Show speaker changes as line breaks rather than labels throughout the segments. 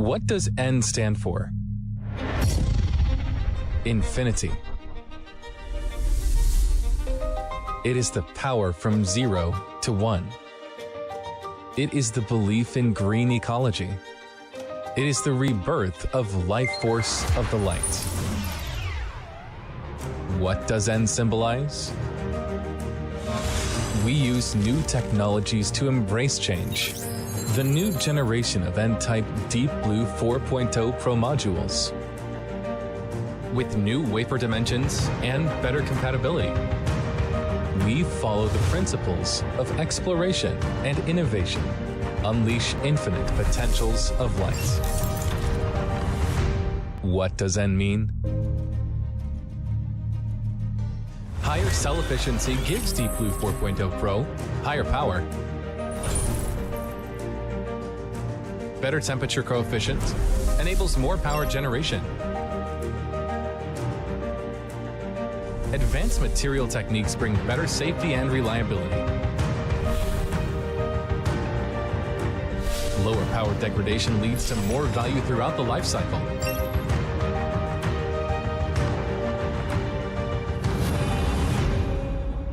What does N stand for? Infinity. It is the power from 0 to 1. It is the belief in green ecology. It is the rebirth of life force of the light. What does N symbolize? We use new technologies to embrace change. The new generation of N-type Deep Blue 4.0 Pro modules. With new wafer dimensions and better compatibility. We follow the principles of exploration and innovation. Unleash infinite potentials of light. What does N mean? Higher cell efficiency gives Deep Blue 4.0 Pro higher power, better temperature coefficient, enables more power generation. Advanced material techniques bring better safety and reliability. Lower power degradation leads to more value throughout the life cycle.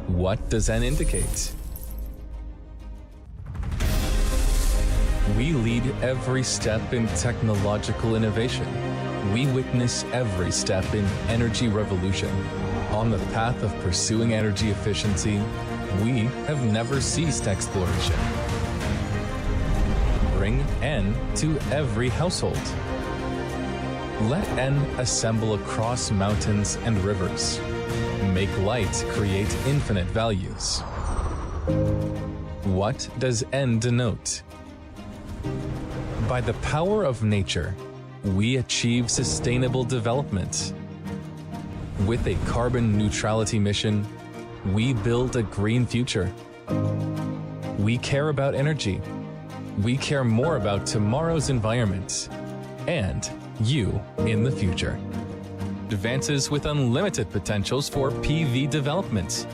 What does N indicate? We lead every step in technological innovation. We witness every step in energy revolution. On the path of pursuing energy efficiency, we have never ceased exploration. Bring N to every household. Let N assemble across mountains and rivers. Make light create infinite values. What does N denote? By the power of nature, we achieve sustainable development. With a carbon neutrality mission, we build a green future. We care about energy. We care more about tomorrow's environment and you in the future. Advances with unlimited potentials for PV development.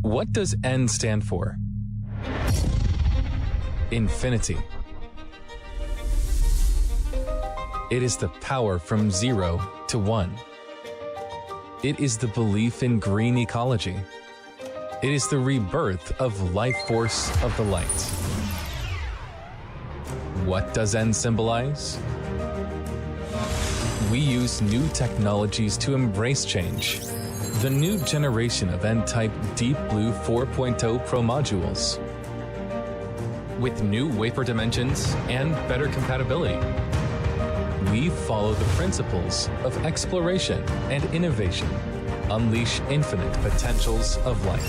What does N stand for? Infinity. It is the power from 0 to 1. It is the belief in green ecology. It is the rebirth of life force of the light. What does N symbolize? We use new technologies to embrace change. The new generation of N-type Deep Blue 4.0 Pro modules. With new wafer dimensions and better compatibility. We follow the principles of exploration and innovation. Unleash infinite potentials of light.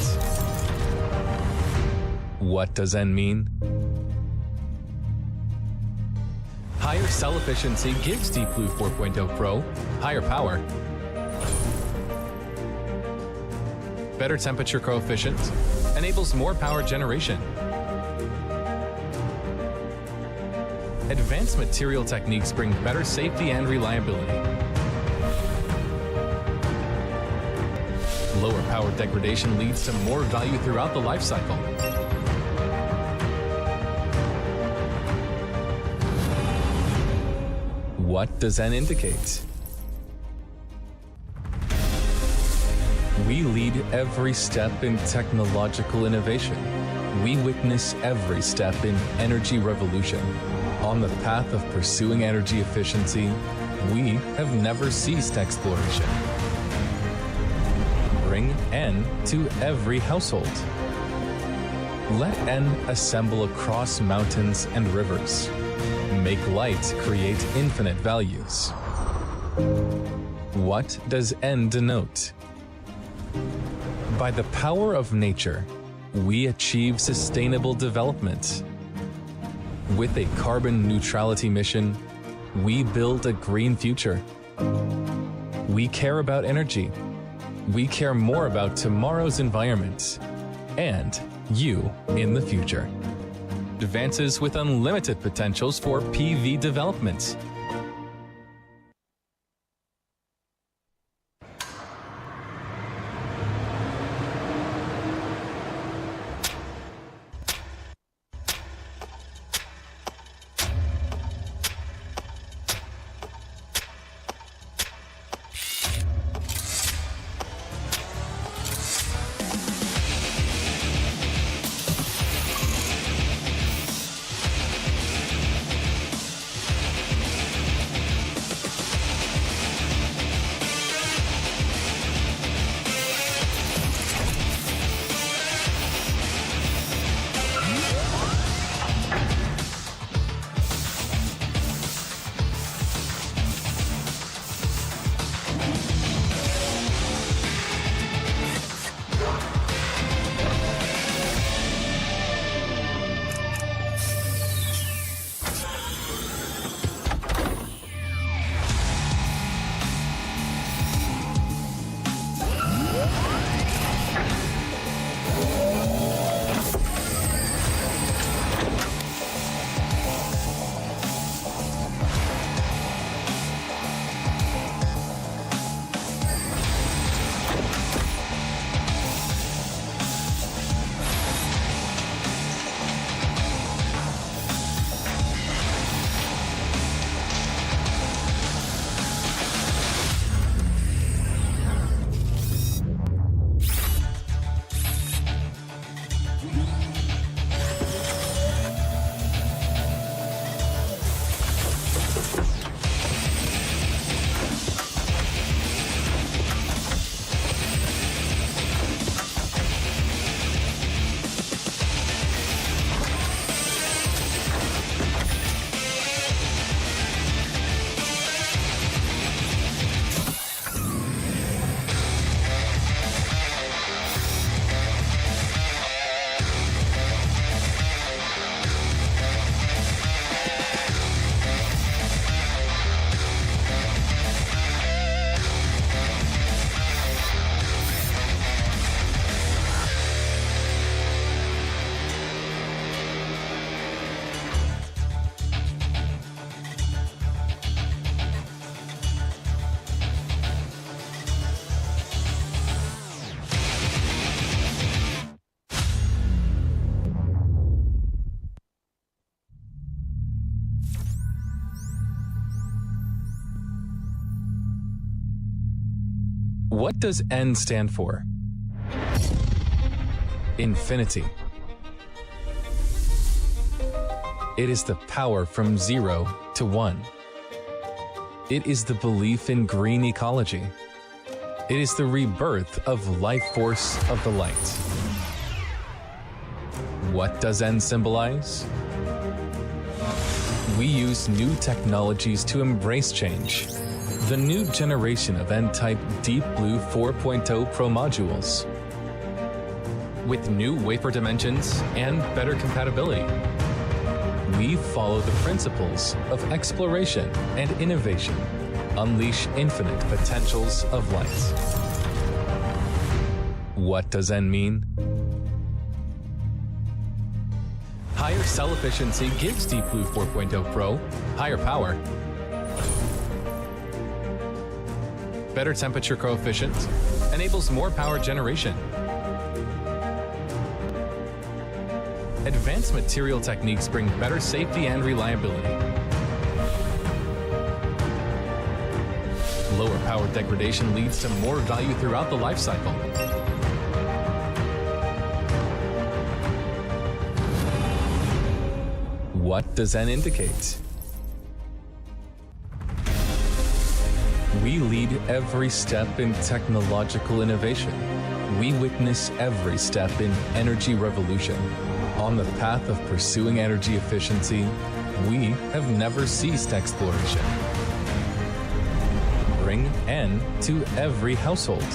What does N mean? Higher cell efficiency gives Deep Blue 4.0 Pro higher power, better temperature coefficient, enables more power generation. Advanced material techniques bring better safety and reliability. Lower power degradation leads to more value throughout the life cycle. What does N indicate? We lead every step in technological innovation. We witness every step in energy revolution. On the path of pursuing energy efficiency, we have never ceased exploration. Bring N to every household. Let N assemble across mountains and rivers. Make light create infinite values. What does N denote? By the power of nature, we achieve sustainable development. With a carbon neutrality mission, we build a green future. We care about energy. We care more about tomorrow's environment and you in the future. Advances with unlimited potentials for PV development. What does N stand for? Infinity. It is the power from 0 to 1. It is the belief in green ecology. It is the rebirth of life force of the light. What does N symbolize? We use new technologies to embrace change. The new generation of N-type Deep Blue 4.0 Pro modules. With new wafer dimensions and better compatibility. We follow the principles of exploration and innovation. Unleash infinite potentials of light. What does N mean? Higher cell efficiency gives Deep Blue 4.0 Pro higher power, better temperature coefficient, enables more power generation. Advanced material techniques bring better safety and reliability. Lower power degradation leads to more value throughout the life cycle. What does N indicate? We lead every step in technological innovation. We witness every step in energy revolution. On the path of pursuing energy efficiency, we have never ceased exploration. Bring N to every household.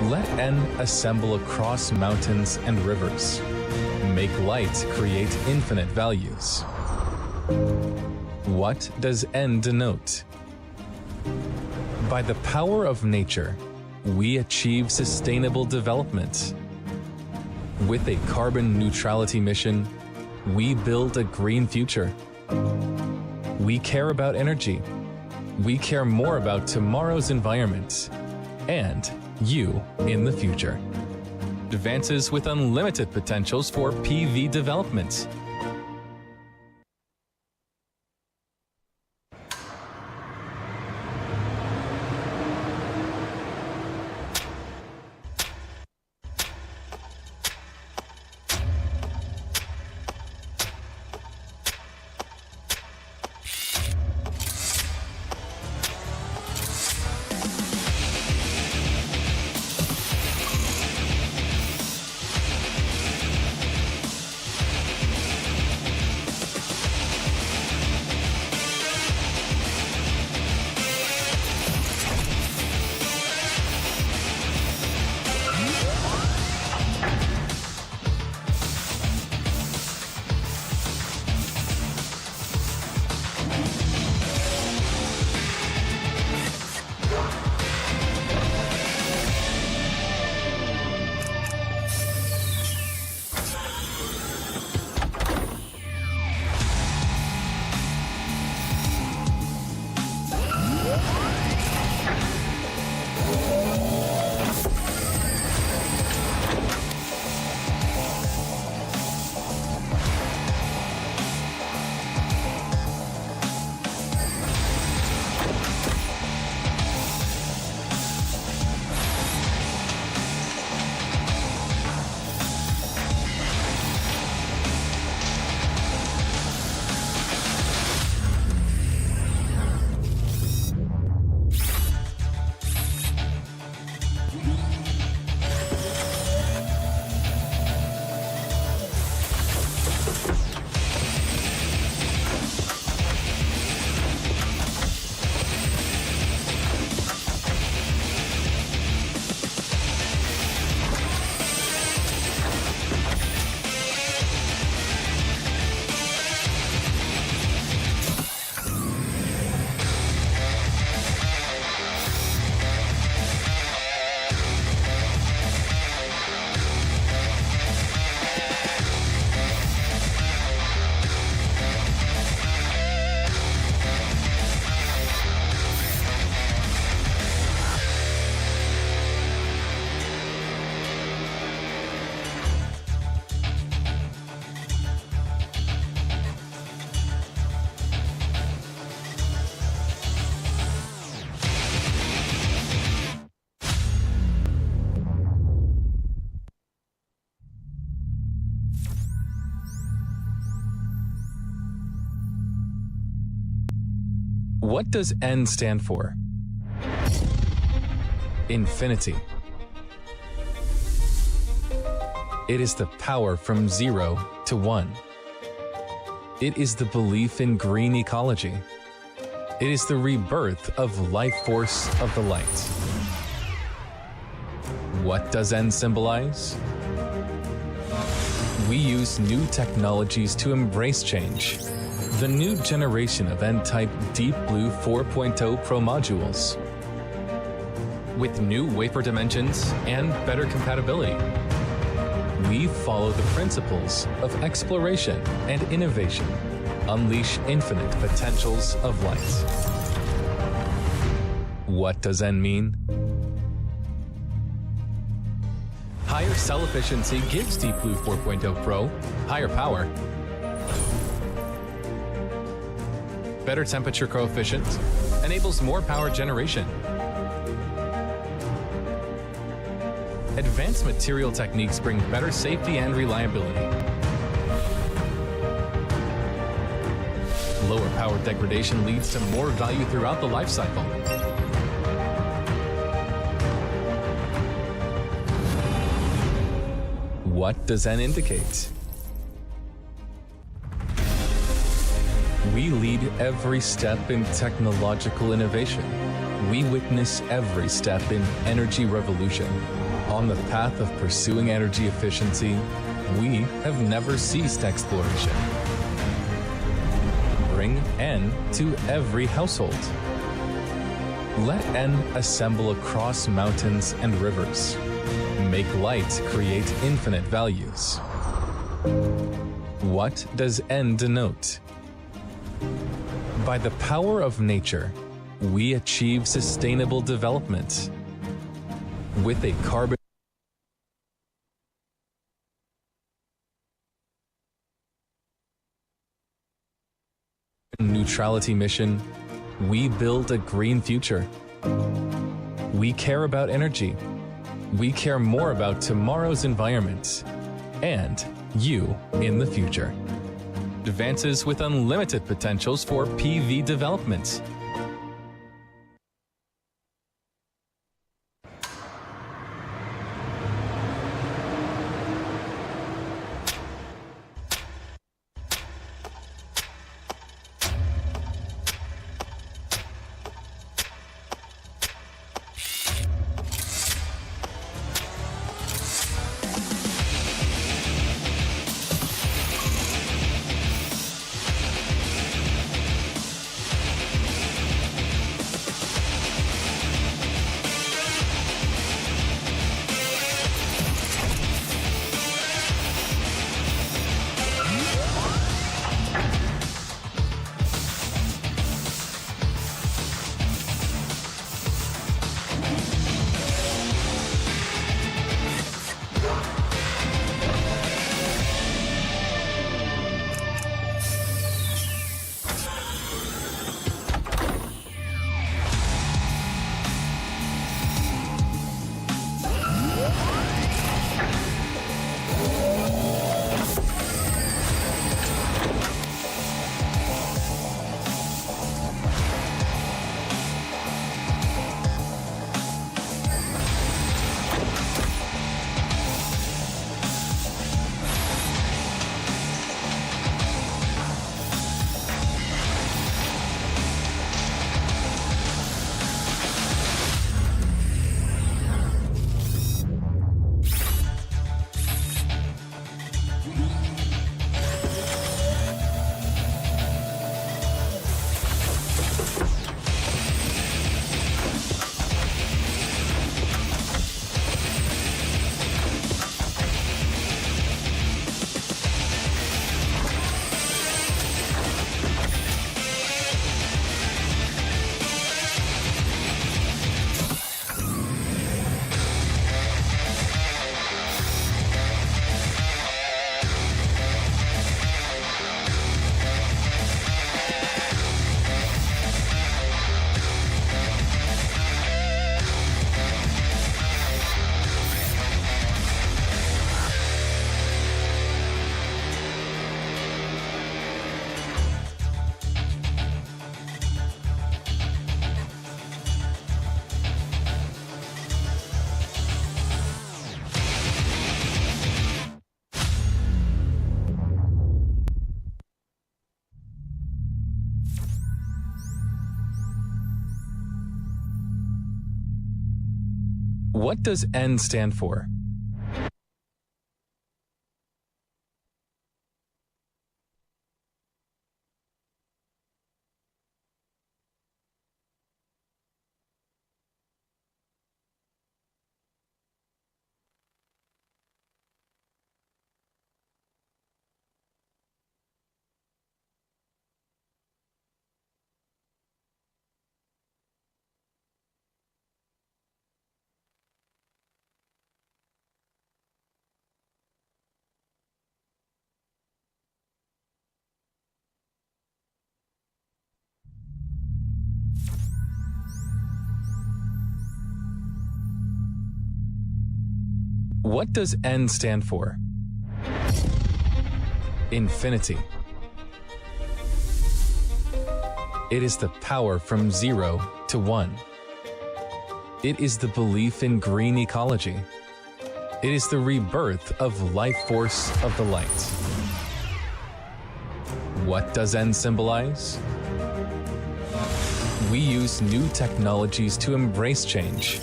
Let N assemble across mountains and rivers. Make light create infinite values. What does N denote? By the power of nature, we achieve sustainable development. With a carbon neutrality mission, we build a green future. We care about energy. We care more about tomorrow's environment and you in the future. Advances with unlimited potentials for PV development. What does N stand for? Infinity. It is the power from 0 to 1. It is the belief in green ecology. It is the rebirth of life force of the light. What does N symbolize? We use new technologies to embrace change. The new generation of N-type Deep Blue 4.0 Pro modules. With new wafer dimensions and better compatibility. We follow the principles of exploration and innovation. Unleash infinite potentials of light. What does N mean? Higher cell efficiency gives Deep Blue 4.0 Pro higher power, better temperature coefficient, enables more power generation. Advanced material techniques bring better safety and reliability. Lower power degradation leads to more value throughout the life cycle. What does N indicate? We lead every step in technological innovation. We witness every step in energy revolution. On the path of pursuing energy efficiency, we have never ceased exploration. Bring N to every household. Let N assemble across mountains and rivers. Make light create infinite values. What does N denote? By the power of nature, we achieve sustainable development. With a carbon neutrality mission, we build a green future. We care about energy. We care more about tomorrow's environment and you in the future. Advances with unlimited potentials for PV development. What does N stand for? What does N stand for? Infinity. It is the power from 0 to 1. It is the belief in green ecology. It is the rebirth of life force of the light. What does N symbolize? We use new technologies to embrace change.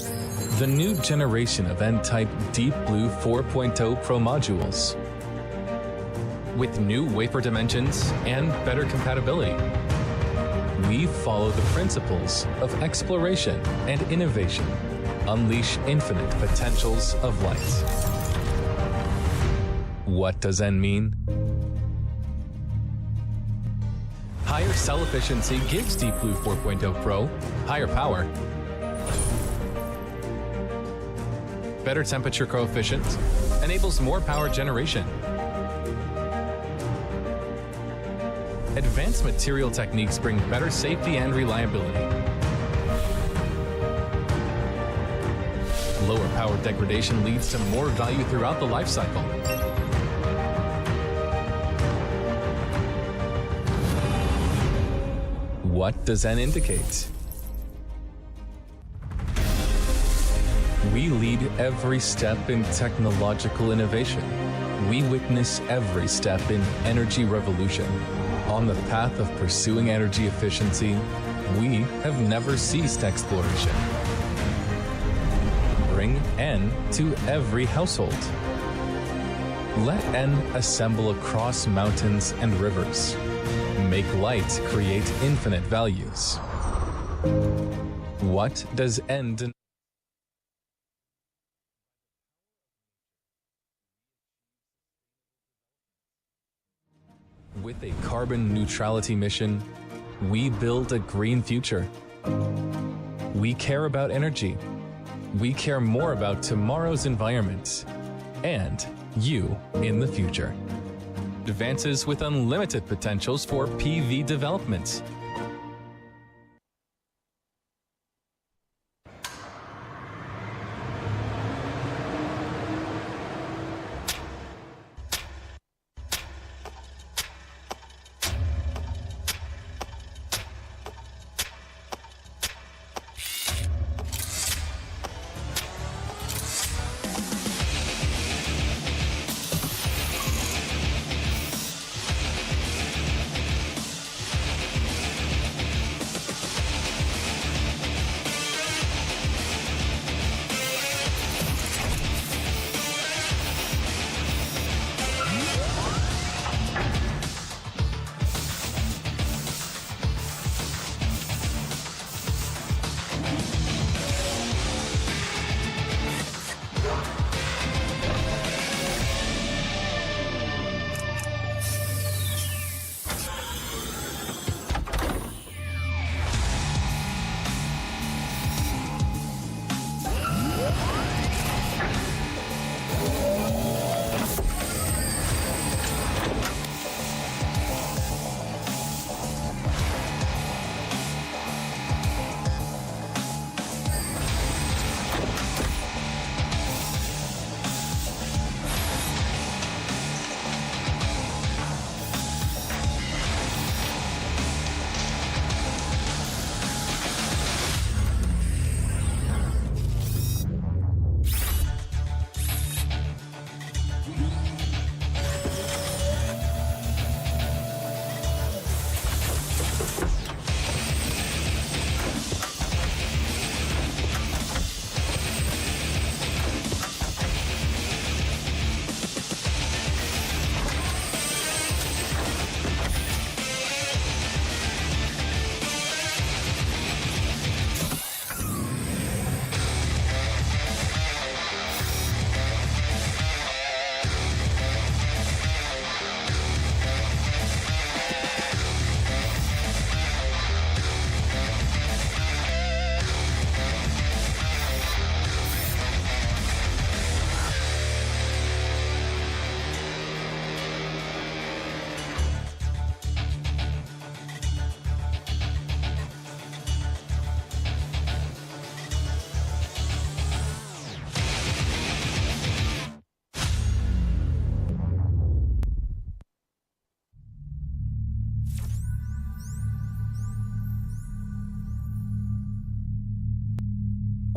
The new generation of N-type Deep Blue 4.0 Pro modules. With new wafer dimensions and better compatibility. We follow the principles of exploration and innovation. Unleash infinite potentials of light. What does N mean? Higher cell efficiency gives Deep Blue 4.0 Pro higher power. Better temperature coefficient enables more power generation. Advanced material techniques bring better safety and reliability. Lower power degradation leads to more value throughout the life cycle. What does N indicate? We lead every step in technological innovation. We witness every step in energy revolution. On the path of pursuing energy efficiency, we have never ceased exploration. Bring N to every household. Let N assemble across mountains and rivers. Make light create infinite values. What does N denote? With a carbon neutrality mission, we build a green future. We care about energy. We care more about tomorrow's environment and you in the future. Advances with unlimited potentials for PV development.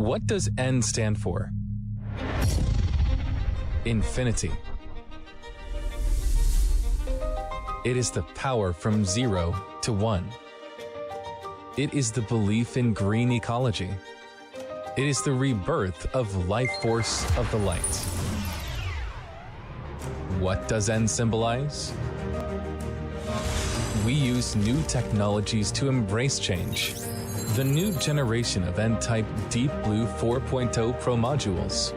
What does N stand for? Infinity. It is the power from 0 to 1. It is the belief in green ecology. It is the rebirth of life force of the light. What does N symbolize? We use new technologies to embrace change. The new generation of N-type Deep Blue 4.0 Pro modules.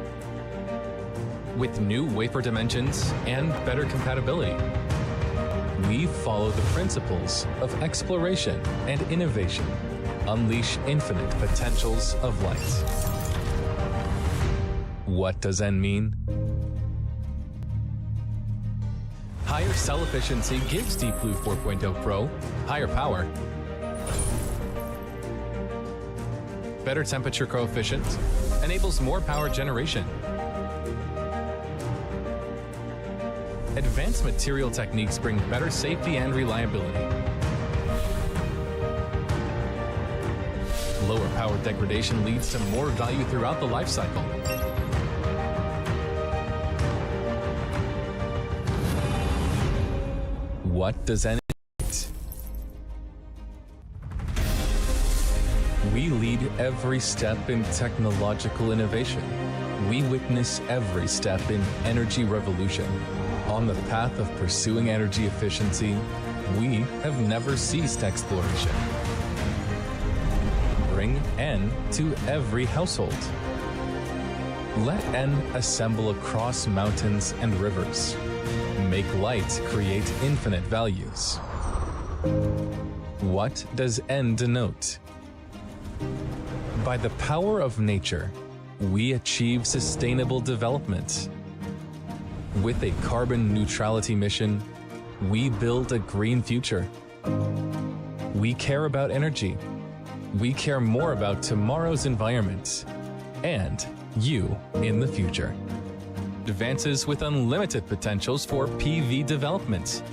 With new wafer dimensions and better compatibility. We follow the principles of exploration and innovation. Unleash infinite potentials of light. What does N mean? Higher cell efficiency gives Deep Blue 4.0 Pro higher power, better temperature coefficient, enables more power generation. Advanced material techniques bring better safety and reliability. Lower power degradation leads to more value throughout the life cycle. What does N mean? We lead every step in technological innovation. We witness every step in energy revolution. On the path of pursuing energy efficiency, we have never ceased exploration. Bring N to every household. Let N assemble across mountains and rivers. Make light create infinite values. What does N denote? By the power of nature, we achieve sustainable development. With a carbon neutrality mission, we build a green future. We care about energy. We care more about tomorrow's environment and you in the future. Advances with unlimited potentials for PV development.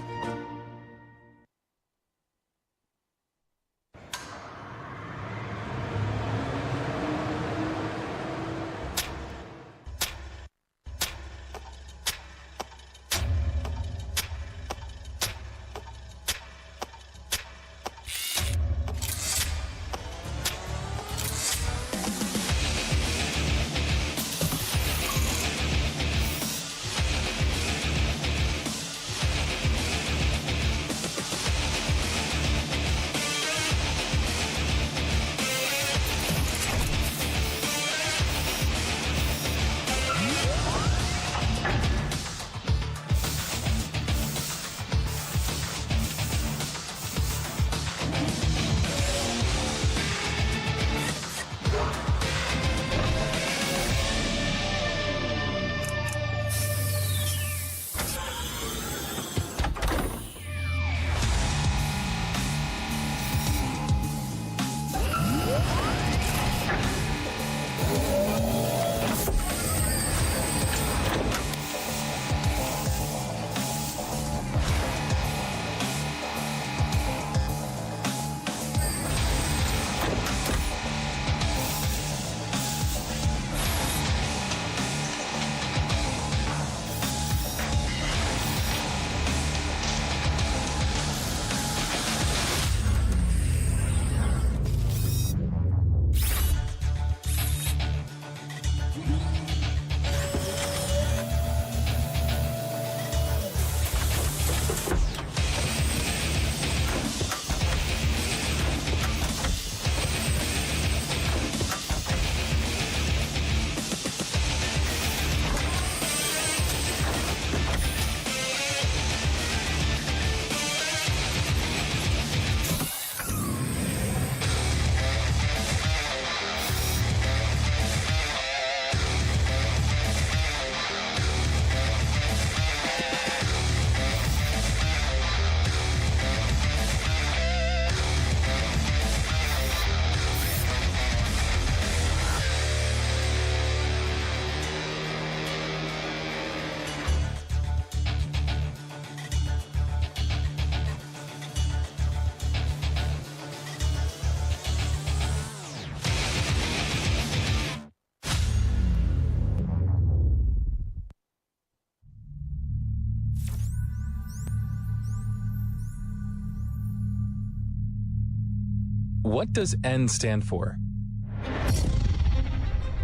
What does N stand for?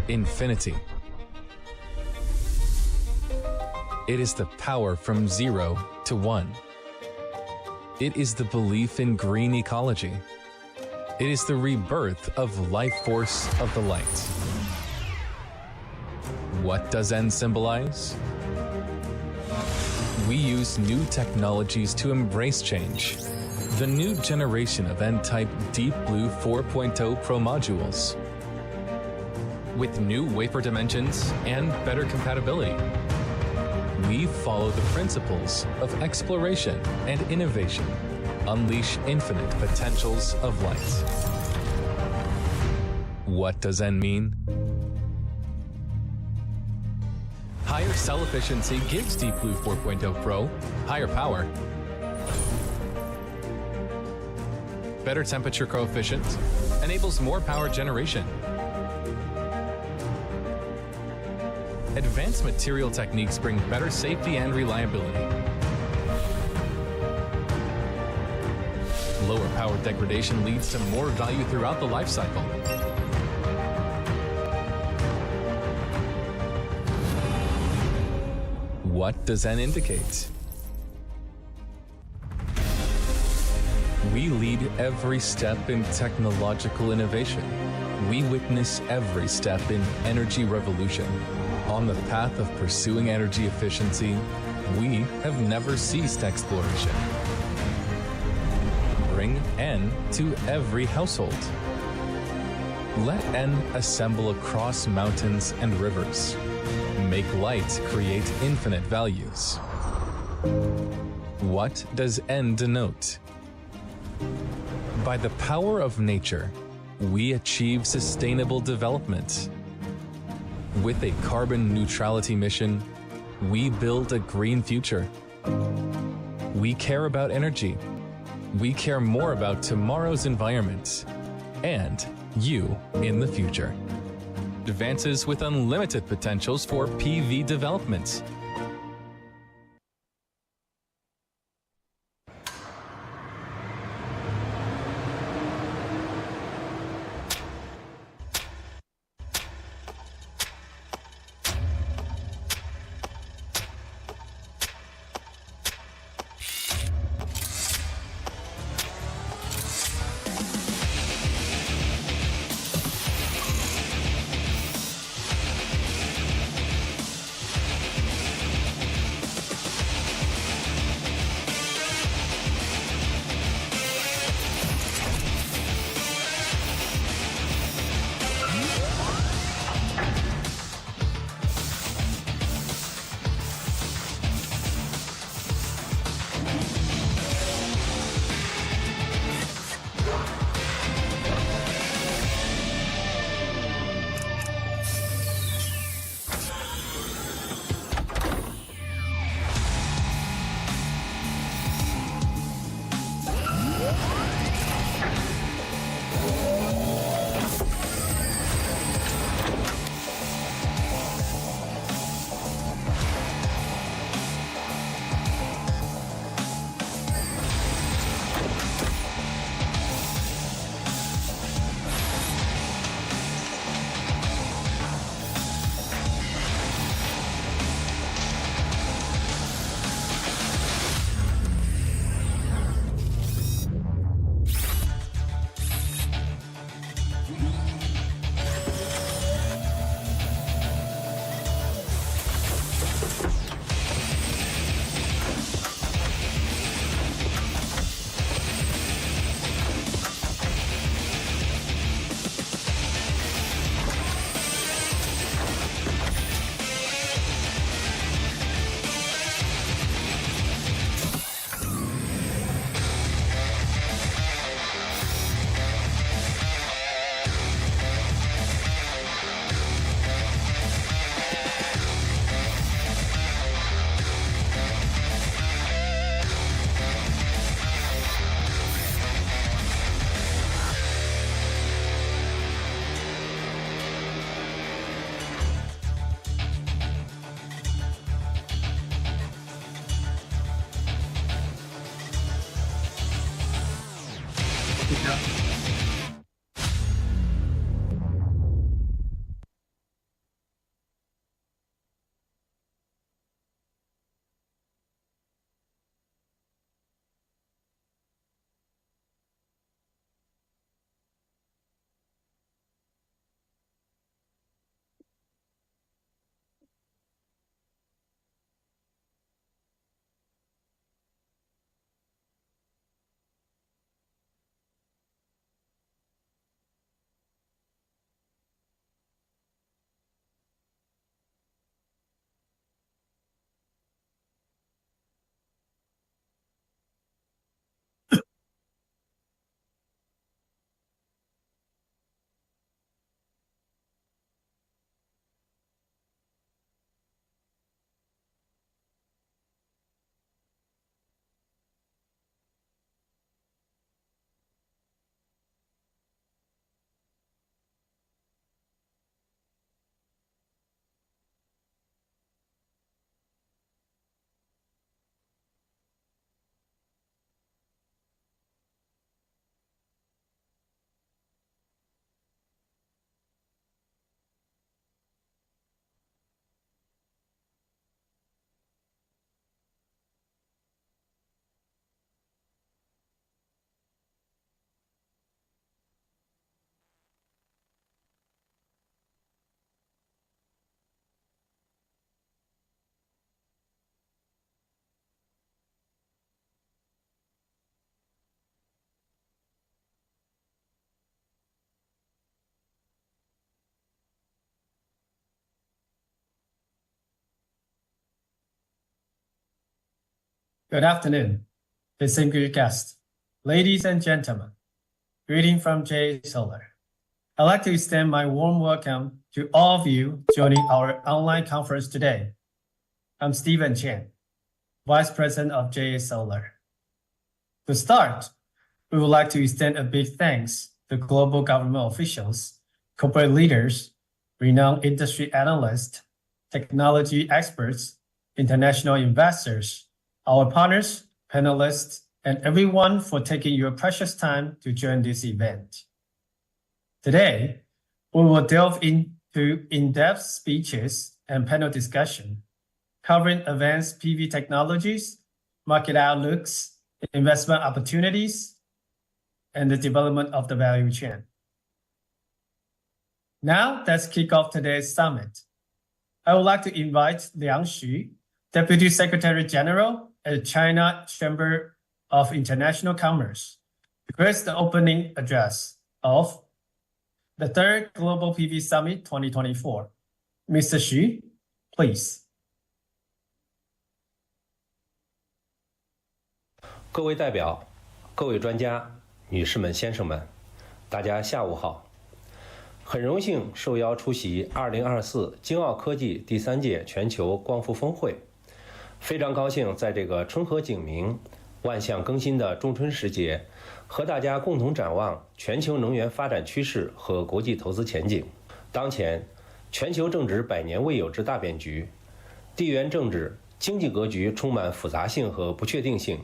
Infinity. It is the power from 0 to 1. It is the belief in green ecology. It is the rebirth of life force of the light. What does N symbolize? We use new technologies to embrace change. The new generation of N-type Deep Blue 4.0 Pro modules. With new wafer dimensions and better compatibility. We follow the principles of exploration and innovation. Unleash infinite potentials of light. What does N mean? Higher cell efficiency gives Deep Blue 4.0 Pro higher power, better temperature coefficient, enables more power generation. Advanced material techniques bring better safety and reliability. Lower power degradation leads to more value throughout the life cycle. What does N indicate? We lead every step in technological innovation. We witness every step in energy revolution. On the path of pursuing energy efficiency, we have never ceased exploration. Bring N to every household. Let N assemble across mountains and rivers. Make light create infinite values. What does N denote? By the power of nature, we achieve sustainable development. With a carbon neutrality mission, we build a green future. We care about energy. We care more about tomorrow's environment and you in the future. Advances with unlimited potentials for PV development.
Yeah. Good afternoon, distinguished guests, ladies and gentlemen. Greeting from J Solar. I'd like to extend my warm welcome to all of you joining our online conference today. I'm Stephen Chen, Vice President of J Solar. To start, we would like to extend a big thanks to global government officials, corporate leaders, renowned industry analysts, technology experts, international investors, our partners, panelists, and everyone for taking your precious time to join this event. Today, we will delve into in-depth speeches and panel discussion, covering advanced PV technologies, market outlooks, investment opportunities, and the development of the value chain. Now, let's kick off today's summit. I would like to invite Liang Xu, Deputy Secretary General at China Chamber of International Commerce, to grace the opening address of the third Global PV Summit 2024. Mr. Xu, please.
各位代表、各位专家、女士们、先生们，大家下午好。很荣幸受邀出席2024京奥科技第3届全球光伏峰会，非常高兴在这个春和景明、万象更新的仲春时节，和大家共同展望全球能源发展趋势和国际投资前景。当前，全球正值100年未有之大变局，地缘政治、经济格局充满复杂性和不确定性，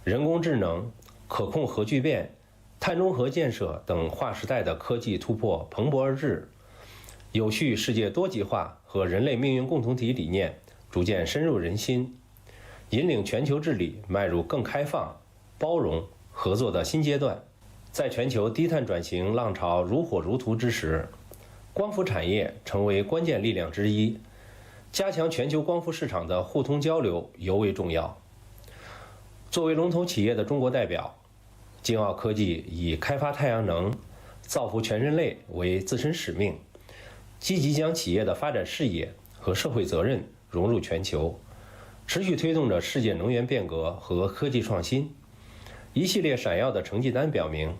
人工智能、可控核聚变、碳中和建设等划时代的科技突破蓬勃而至，有序世界多极化和人类命运共同体理念逐渐深入人心，引领全球治理迈入更开放、包容、合作的新阶段。在全球低碳转型浪潮如火如荼之时，光伏产业成为关键力量之一，加强全球光伏市场的互通交流尤为重要。作为龙头企业的中国代表，京奥科技以开发太阳能、造福全人类为自身使命，积极将企业的发展事业和社会责任融入全球，持续推动着世界能源变革和科技创新。一系列闪耀的成绩单表明，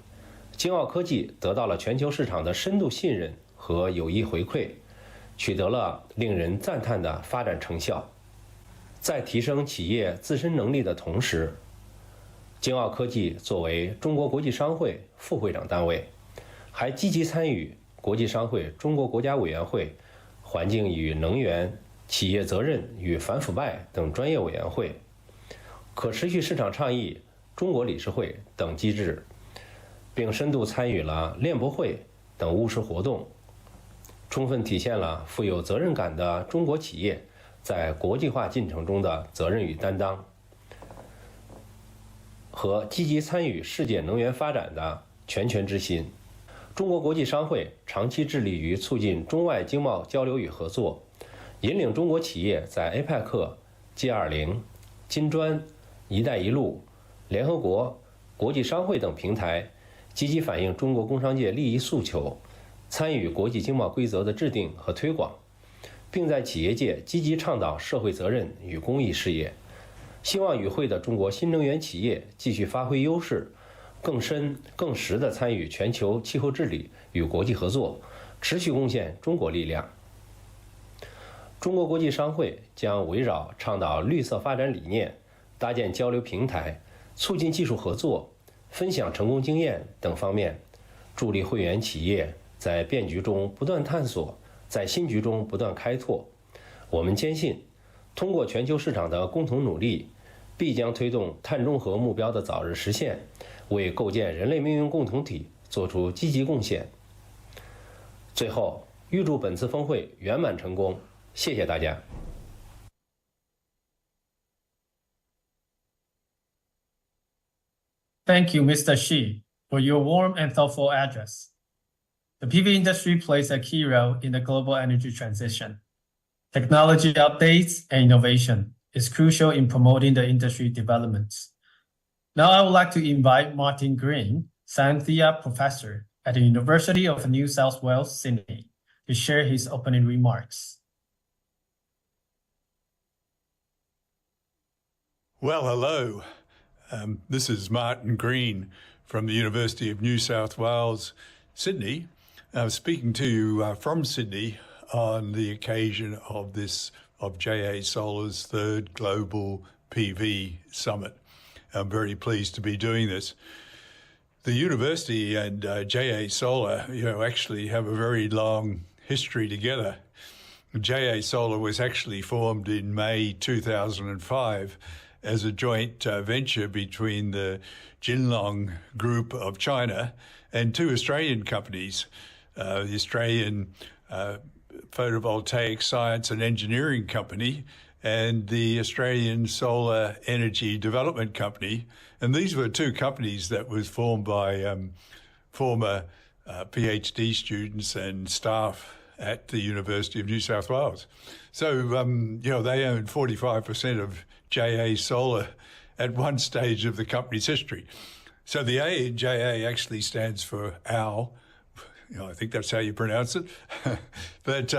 京奥科技得到了全球市场的深度信任和有益回馈，取得了令人赞叹的发展成效。在提升企业自身能力的同时，京奥科技作为中国国际商会副会长单位，还积极参与国际商会中国国家委员会环境与能源、企业责任与反腐败等专业委员会、可持续市场倡议中国理事会等机制，并深度参与了链博会等务实活动，充分体现了富有责任感的中国企业在国际化进程中的责任与担当，和积极参与世界能源发展的全权之心。中国国际商会长期致力于促进中外经贸交流与合作，引领中国企业在 APEC、G20、金砖、一带一路、联合国、国际商会等平台，积极反映中国工商界利益诉求，参与国际经贸规则的制定和推广，并在企业界积极倡导社会责任与公益事业。希望与会的中国新能源企业继续发挥优势，更深更实地参与全球气候治理与国际合作，持续贡献中国力量。中国国际商会将围绕倡导绿色发展理念、搭建交流平台、促进技术合作、分享成功经验等方面，助力会员企业在变局中不断探索，在新局中不断开拓。我们坚信，通过全球市场的共同努力，必将推动碳中和目标的早日实现，为构建人类命运共同体做出积极贡献。最后，预祝本次峰会圆满成功，谢谢大家。
Thank you, Mr. Xi, for your warm and thoughtful address. The PV industry plays a key role in the global energy transition. Technology updates and innovation is crucial in promoting the industry developments. Now I would like to invite Martin Green, Scientia Professor at the University of New South Wales, Sydney, to share his opening remarks.
Well, hello. This is Martin Green from the University of New South Wales, Sydney. I'm speaking to you from Sydney on the occasion of JA Solar's third Global PV Summit. I'm very pleased to be doing this. The university and JA Solar, actually have a very long history together. JA Solar was actually formed in May 2005 as a joint venture between the Jinlong Group of China and two Australian companies, the Australian Photovoltaic Science and Engineering Company and the Australian Solar Energy Development Company. And these were two companies that was formed by former PhD students and staff at the University of New South Wales. So, they owned 45% of JA Solar at one stage of the company's history. So the A in JA actually stands for OW. I think that's how you pronounce it. But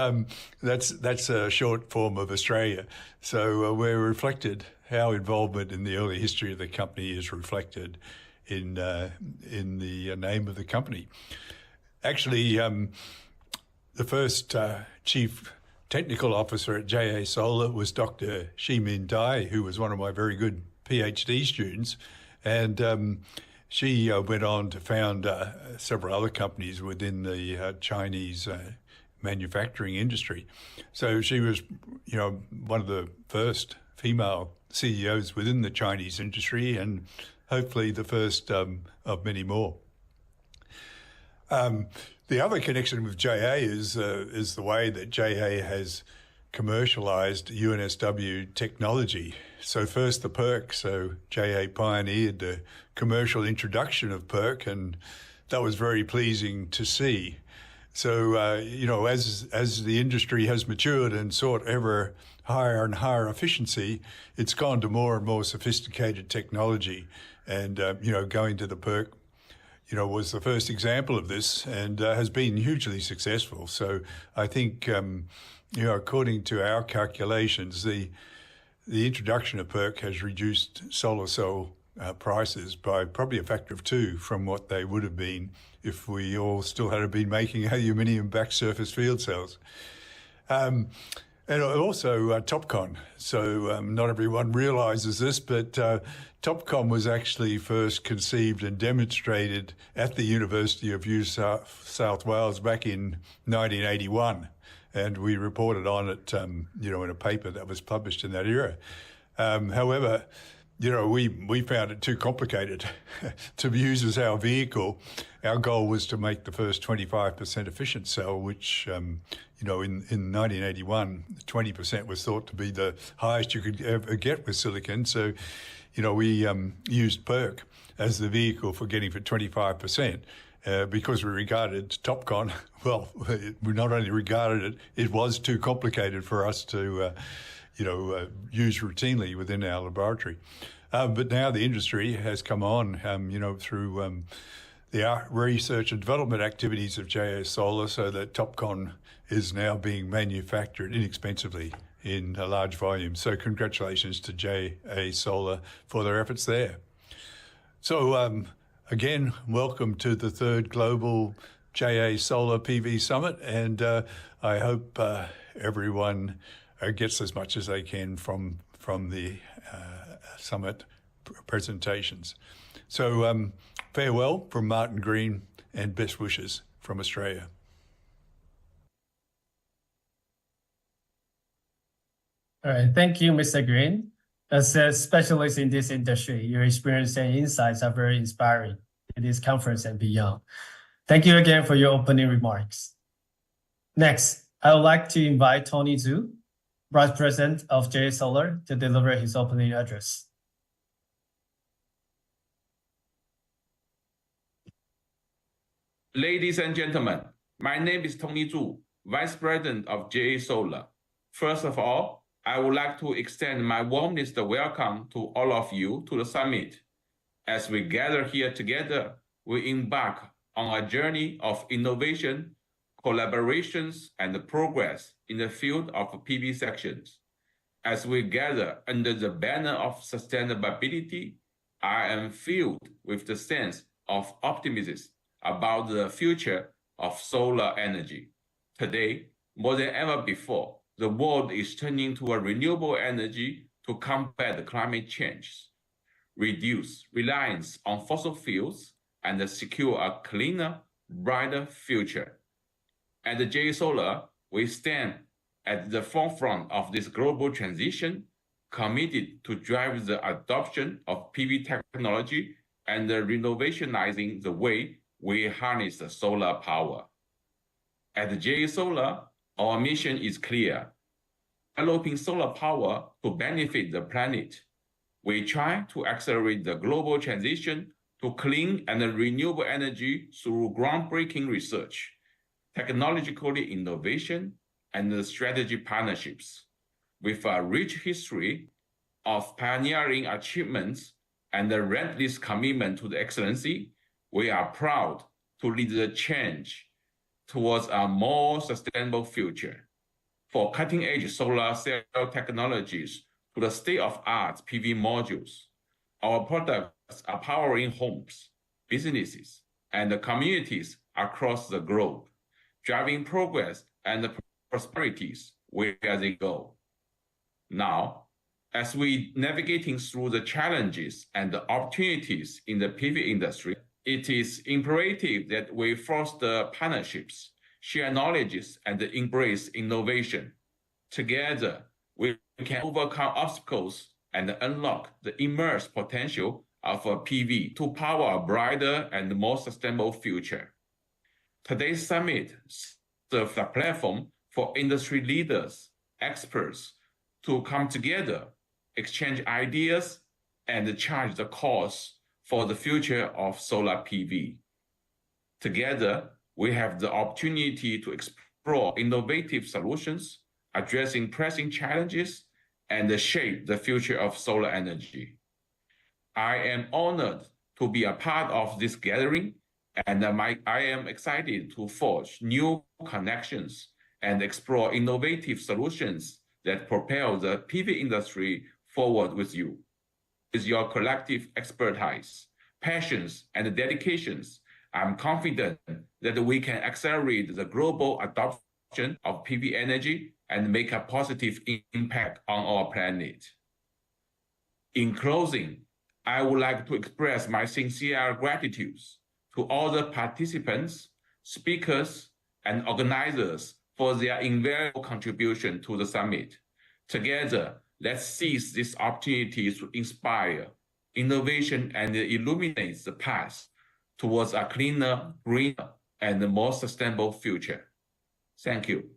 that's a short form of Australia. So we're reflected, our involvement in the early history of the company is reflected in the name of the company. Actually, the first chief technical officer at JA Solar was Dr. Shimin Dai, who was one of my very good PhD students. And she went on to found several other companies within the Chinese manufacturing industry. So she was, one of the first female CEOs within the Chinese industry and hopefully the first of many more. The other connection with JA is the way that JA has commercialized UNSW technology. So first the PERC, so JA pioneered the commercial introduction of PERC, and that was very pleasing to see. So, as the industry has matured and sought ever higher and higher efficiency, it's gone to more and more sophisticated technology. And, going to the PERC, was the first example of this and has been hugely successful. So I think, according to our calculations, the introduction of PERC has reduced solar cell prices by probably a factor of 2 from what they would have been if we all still had been making aluminium back surface field cells. And also TOPCon. So not everyone realizes this, but TOPCon was actually first conceived and demonstrated at the University of New South Wales back in 1981. And we reported on it, in a paper that was published in that era. However, we found it too complicated to use as our vehicle. Our goal was to make the first 25% efficient cell, which, in 1981, 20% was thought to be the highest you could ever get with silicon. So, we used PERC as the vehicle for getting for 25%. Because we regarded TOPCon, we not only regarded it, it was too complicated for us to, use routinely within our laboratory. But now the industry has come on, through the research and development activities of JA Solar, so that TOPCon is now being manufactured inexpensively in a large volume. So congratulations to JA Solar for their efforts there. So, again, welcome to the third Global JA Solar PV Summit, and I hope everyone gets as much as they can from the summit presentations. So farewell from Martin Green and best wishes from Australia.
All right, thank you, Mr. Green. As a specialist in this industry, your experience and insights are very inspiring in this conference and beyond. Thank you again for your opening remarks. Next, I would like to invite Tony Zhu, Vice President of JA Solar, to deliver his opening address.
Ladies and gentlemen, my name is Tony Zhu, Vice President of JA Solar. First of all, I would like to extend my warmest welcome to all of you to the summit. As we gather here together, we embark on a journey of innovation, collaborations, and progress in the field of PV sections. As we gather under the banner of sustainability, I am filled with the sense of optimism about the future of solar energy. Today, more than ever before, the world is turning to a renewable energy to combat climate change, reduce reliance on fossil fuels, and secure a cleaner, brighter future. At JA Solar, we stand at the forefront of this global transition, committed to drive the adoption of PV technology and renovationizing the way we harness the solar power. At JA Solar, our mission is clear: developing solar power to benefit the planet. We try to accelerate the global transition to clean and renewable energy through groundbreaking research, technological innovation, and strategic partnerships. With a rich history of pioneering achievements and a relentless commitment to the excellency, we are proud to lead the change towards a more sustainable future. For cutting-edge solar cell technologies to the state-of-art PV modules, our products are powering homes, businesses, and communities across the globe, driving progress and prosperities where they go. Now, as we navigating through the challenges and the opportunities in the PV industry, it is imperative that we foster partnerships, share knowledge, and embrace innovation. Together, we can overcome obstacles and unlock the immense potential of PV to power a brighter and more sustainable future. Today's summit serves a platform for industry leaders, experts to come together, exchange ideas, and chart the course for the future of solar PV. Together, we have the opportunity to explore innovative solutions, addressing pressing challenges, and shape the future of solar energy. I am honored to be a part of this gathering, and I am excited to forge new connections and explore innovative solutions that propel the PV industry forward with you. With your collective expertise, passions, and dedications, I'm confident that we can accelerate the global adoption of PV energy and make a positive impact on our planet. In closing, I would like to express my sincere gratitude to all the participants, speakers, and organizers for their invaluable contribution to the summit. Together, let's seize this opportunity to inspire innovation and illuminate the path towards a cleaner, greener, and more sustainable future. Thank you.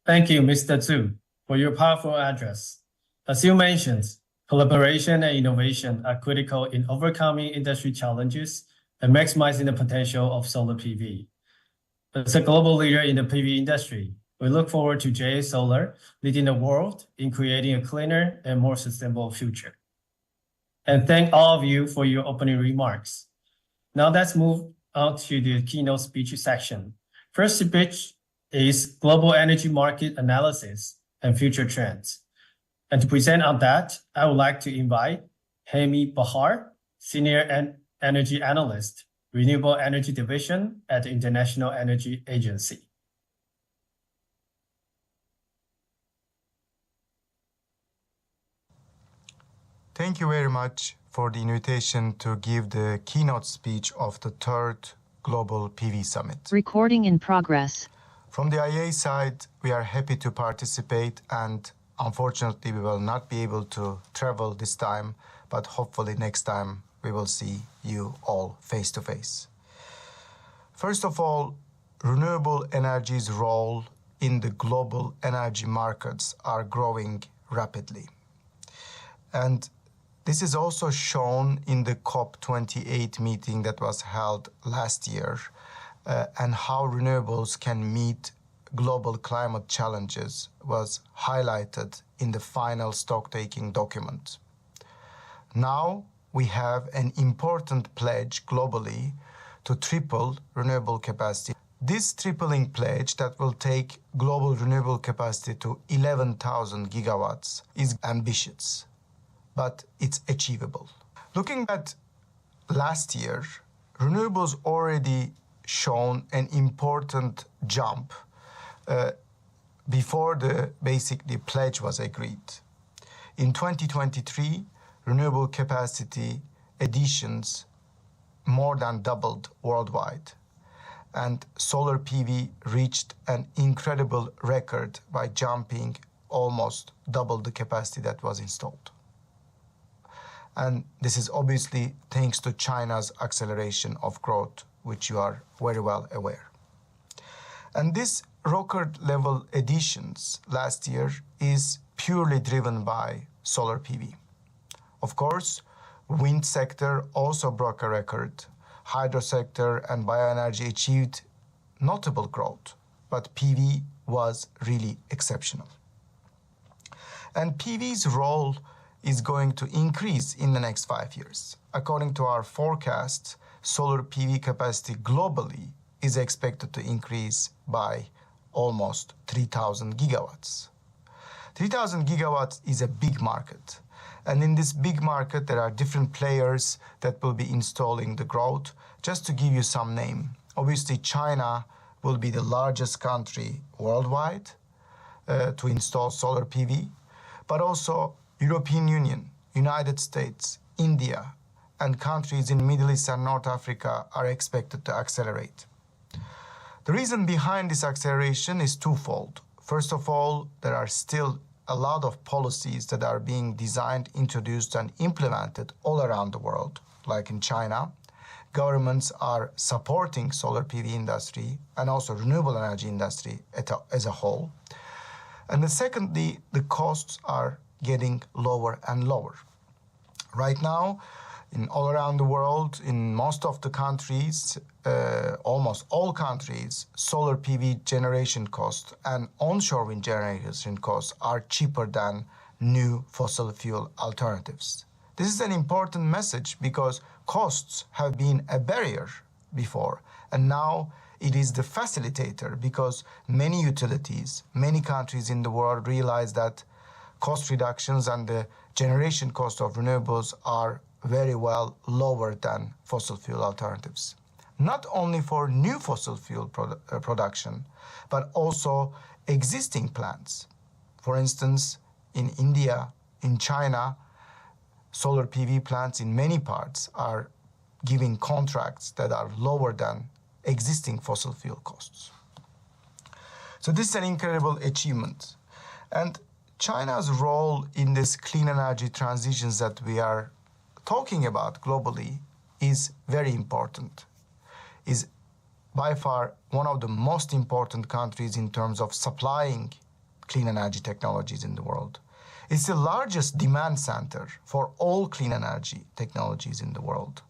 Thank you, Mr. Zhu, for your powerful address. As you mentioned, collaboration and innovation are critical in overcoming industry challenges and maximizing the potential of solar PV. As a global leader in the PV industry, we look forward to JA Solar leading the world in creating a cleaner and more sustainable future. And thank all of you for your opening remarks. Now let's move on to the keynote speech section. First speech is Global Energy Market Analysis and Future Trends. And to present on that, I would like to invite Hemi Bahar, Senior Energy Analyst, Renewable Energy Division at the International Energy Agency.
Thank you very much for the invitation to give the keynote speech of the third Global PV Summit.
Recording in progress.
From the IA side, we are happy to participate, and unfortunately we will not be able to travel this time, but hopefully next time we will see you all face to face. First of all, renewable energy's role in the global energy markets are growing rapidly. And this is also shown in the COP28 meeting that was held last year, and how renewables can meet global climate challenges was highlighted in the final stock-taking document. Now we have an important pledge globally to triple renewable capacity This tripling pledge that will take global renewable capacity to 11,000 gigawatts is ambitious, but it's achievable. Looking at last year, renewables already shown an important jump before the pledge was agreed. In 2023, renewable capacity additions more than doubled worldwide, and solar PV reached an incredible record by jumping almost double the capacity that was installed. And this is obviously thanks to China's acceleration of growth, which you are very well aware. And this record level additions last year is purely driven by solar PV. Of course, wind sector also broke a record. Hydro sector and bioenergy achieved notable growth, but PV was really exceptional. And PV's role is going to increase in the next 5 years. According to our forecast, solar PV capacity globally is expected to increase by almost 3,000 gigawatts. 3,000 gigawatts is a big market. And in this big market, there are different players that will be installing the growth. Just to give you some name, obviously China will be the largest country worldwide to install solar PV, but also European Union, United States, India, and countries in Middle East and North Africa are expected to accelerate. The reason behind this acceleration is twofold. First of all, there are still a lot of policies that are being designed, introduced, and implemented all around the world, like in China. Governments are supporting solar PV industry and also renewable energy industry as a whole. And then secondly, the costs are getting lower and lower. Right now, in all around the world, in most of the countries, almost all countries, solar PV generation costs and onshore wind generation costs are cheaper than new fossil fuel alternatives. This is an important message because costs have been a barrier before, and now it is the facilitator because many utilities, many countries in the world realize that cost reductions and the generation cost of renewables are very well lower than fossil fuel alternatives. Not only for new fossil fuel production, but also existing plants. For instance, in India, in China, solar PV plants in many parts are giving contracts that are lower than existing fossil fuel costs. So this is an incredible achievement. And China's role in this clean energy transitions that we are talking about globally is very important, is by far one of the most important countries in terms of supplying clean energy technologies in the world. It's the largest demand center for all clean energy technologies in the world.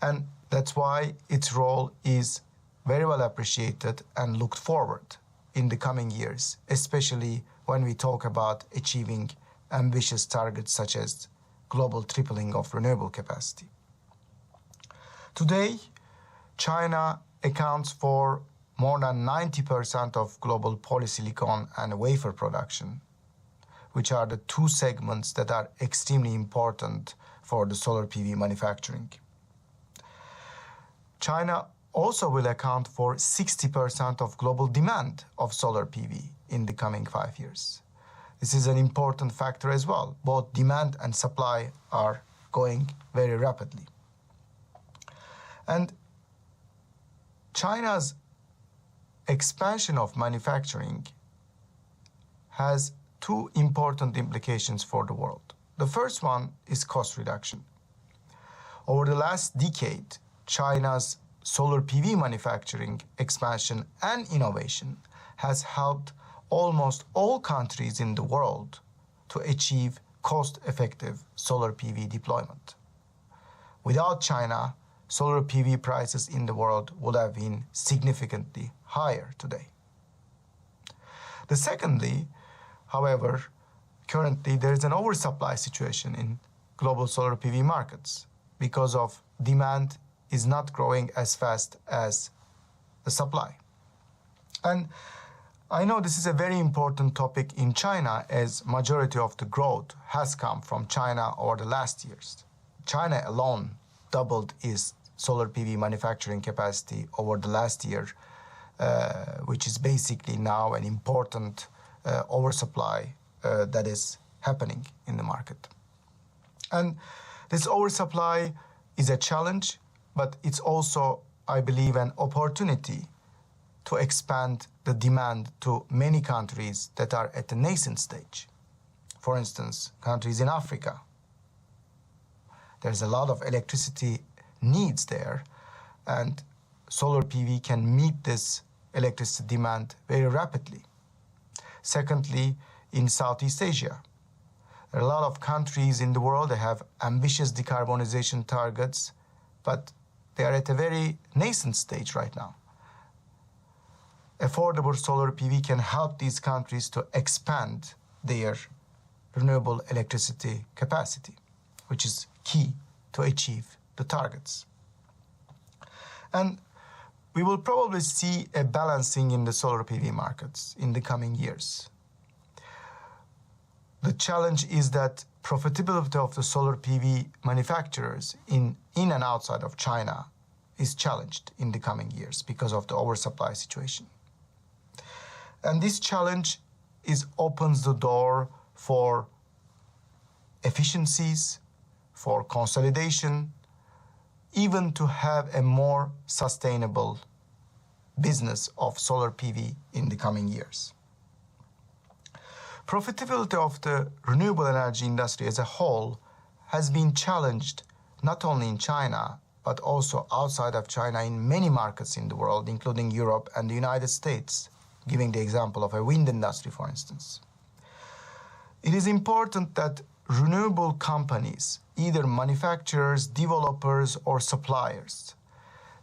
And that's why its role is very well appreciated and looked forward in the coming years, especially when we talk about achieving ambitious targets such as global tripling of renewable capacity. Today, China accounts for more than 90% of global polysilicon and wafer production, which are the two segments that are extremely important for the solar PV manufacturing. China also will account for 60% of global demand of solar PV in the coming 5 years. This is an important factor as well. Both demand and supply are going very rapidly. And China's expansion of manufacturing has two important implications for the world. The first one is cost reduction. Over the last decade, China's solar PV manufacturing expansion and innovation has helped almost all countries in the world to achieve cost-effective solar PV deployment. Without China, solar PV prices in the world would have been significantly higher today. The secondly, however, currently there is an oversupply situation in global solar PV markets because of demand is not growing as fast as the supply. And I know this is a very important topic in China, as majority of the growth has come from China over the last years. China alone doubled its solar PV manufacturing capacity over the last year, which is basically now an important oversupply that is happening in the market. And this oversupply is a challenge, but it's also, I believe, an opportunity to expand the demand to many countries that are at the nascent stage. For instance, countries in Africa. There's a lot of electricity needs there, and solar PV can meet this electricity demand very rapidly. Secondly, in Southeast Asia, there are a lot of countries in the world that have ambitious decarbonization targets, but they are at a very nascent stage right now. Affordable solar PV can help these countries to expand their renewable electricity capacity, which is key to achieve the targets. And we will probably see a balancing in the solar PV markets in the coming years. The challenge is that profitability of the solar PV manufacturers in and outside of China is challenged in the coming years because of the oversupply situation. And this challenge opens the door for efficiencies, for consolidation, even to have a more sustainable business of solar PV in the coming years. Profitability of the renewable energy industry as a whole has been challenged not only in China, but also outside of China in many markets in the world, including Europe and the United States, giving the example of a wind industry, for instance. It is important that renewable companies, either manufacturers, developers, or suppliers,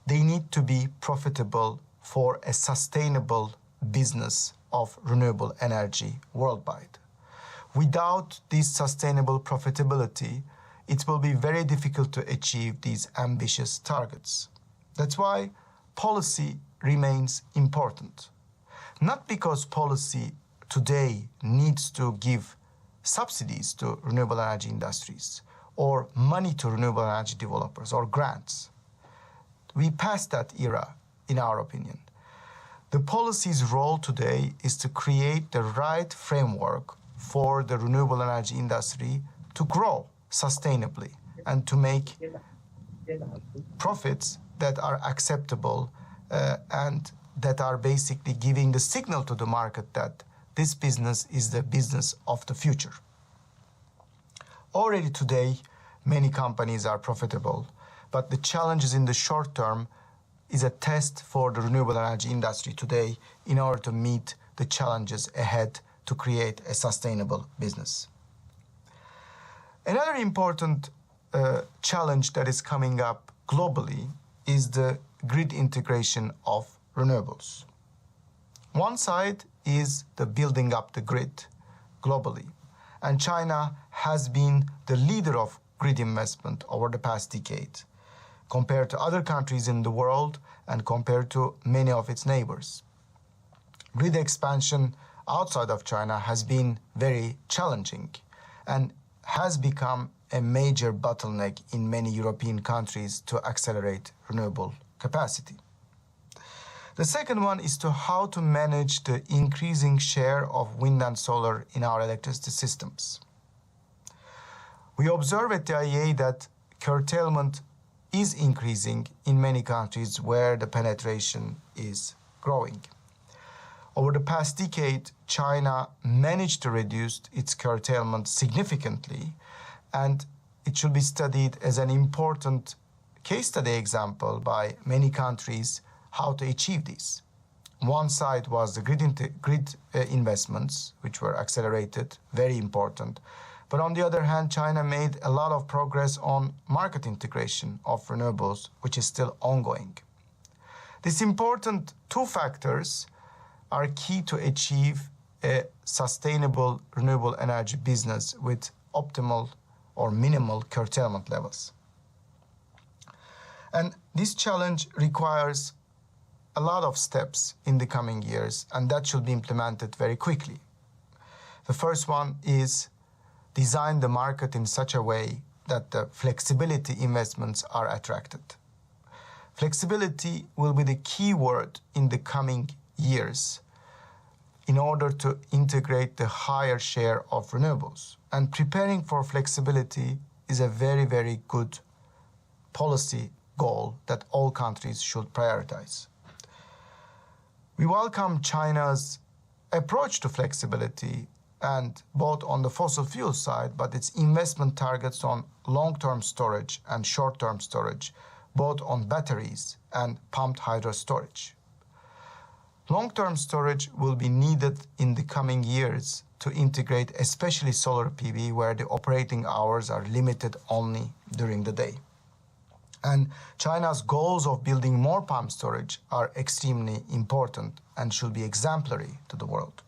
they need to be profitable for a sustainable business of renewable energy worldwide. Without this sustainable profitability, it will be very difficult to achieve these ambitious targets. That's why policy remains important. Not because policy today needs to give subsidies to renewable energy industries or money to renewable energy developers or grants. We passed that era, in our opinion. The policy's role today is to create the right framework for the renewable energy industry to grow sustainably and to make profits that are acceptable and that are basically giving the signal to the market that this business is the business of the future. Already today, many companies are profitable, but the challenges in the short term is a test for the renewable energy industry today in order to meet the challenges ahead to create a sustainable business. Another important challenge that is coming up globally is the grid integration of renewables. One side is the building up the grid globally, and China has been the leader of grid investment over the past decade, compared to other countries in the world and compared to many of its neighbors. Grid expansion outside of China has been very challenging and has become a major bottleneck in many European countries to accelerate renewable capacity. The second one is to how to manage the increasing share of wind and solar in our electricity systems. We observe at the IEA that curtailment is increasing in many countries where the penetration is growing. Over the past decade, China managed to reduce its curtailment significantly, and it should be studied as an important case study example by many countries how to achieve this. One side was the grid investments, which were accelerated, very important. But on the other hand, China made a lot of progress on market integration of renewables, which is still ongoing. These important two factors are key to achieve a sustainable renewable energy business with optimal or minimal curtailment levels. And this challenge requires a lot of steps in the coming years, and that should be implemented very quickly. The first one is design the market in such a way that the flexibility investments are attracted. Flexibility will be the key word in the coming years in order to integrate the higher share of renewables. And preparing for flexibility is a very, very good policy goal that all countries should prioritize. We welcome China's approach to flexibility, and both on the fossil fuel side, but its investment targets on long-term storage and short-term storage, both on batteries and pumped hydro storage. Long-term storage will be needed in the coming years to integrate especially solar PV, where the operating hours are limited only during the day. And China's goals of building more pumped storage are extremely important and should be exemplary to the world.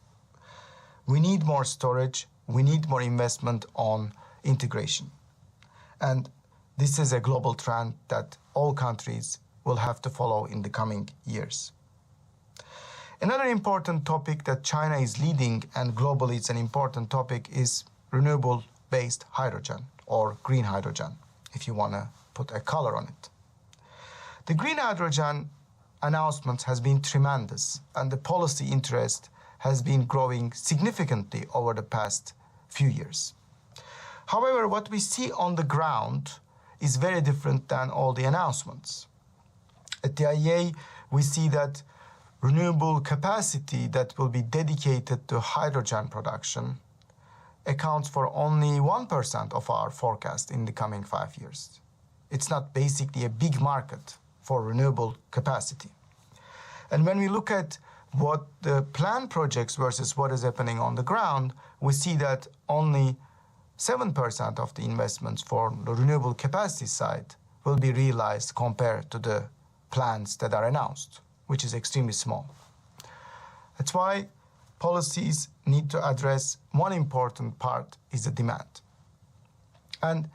We need more storage, we need more investment on integration. And this is a global trend that all countries will have to follow in the coming years. Another important topic that China is leading, and globally it's an important topic, is renewable-based hydrogen, or green hydrogen, if you want to put a color on it. The green hydrogen announcement has been tremendous, and the policy interest has been growing significantly over the past few years. However, what we see on the ground is very different than all the announcements. At the IEA, we see that renewable capacity that will be dedicated to hydrogen production accounts for only 1% of our forecast in the coming 5 years. It's not basically a big market for renewable capacity. And when we look at what the planned projects versus what is happening on the ground, we see that only 7% of the investments for the renewable capacity side will be realized compared to the plans that are announced, which is extremely small. That's why policies need to address one important part is the demand. And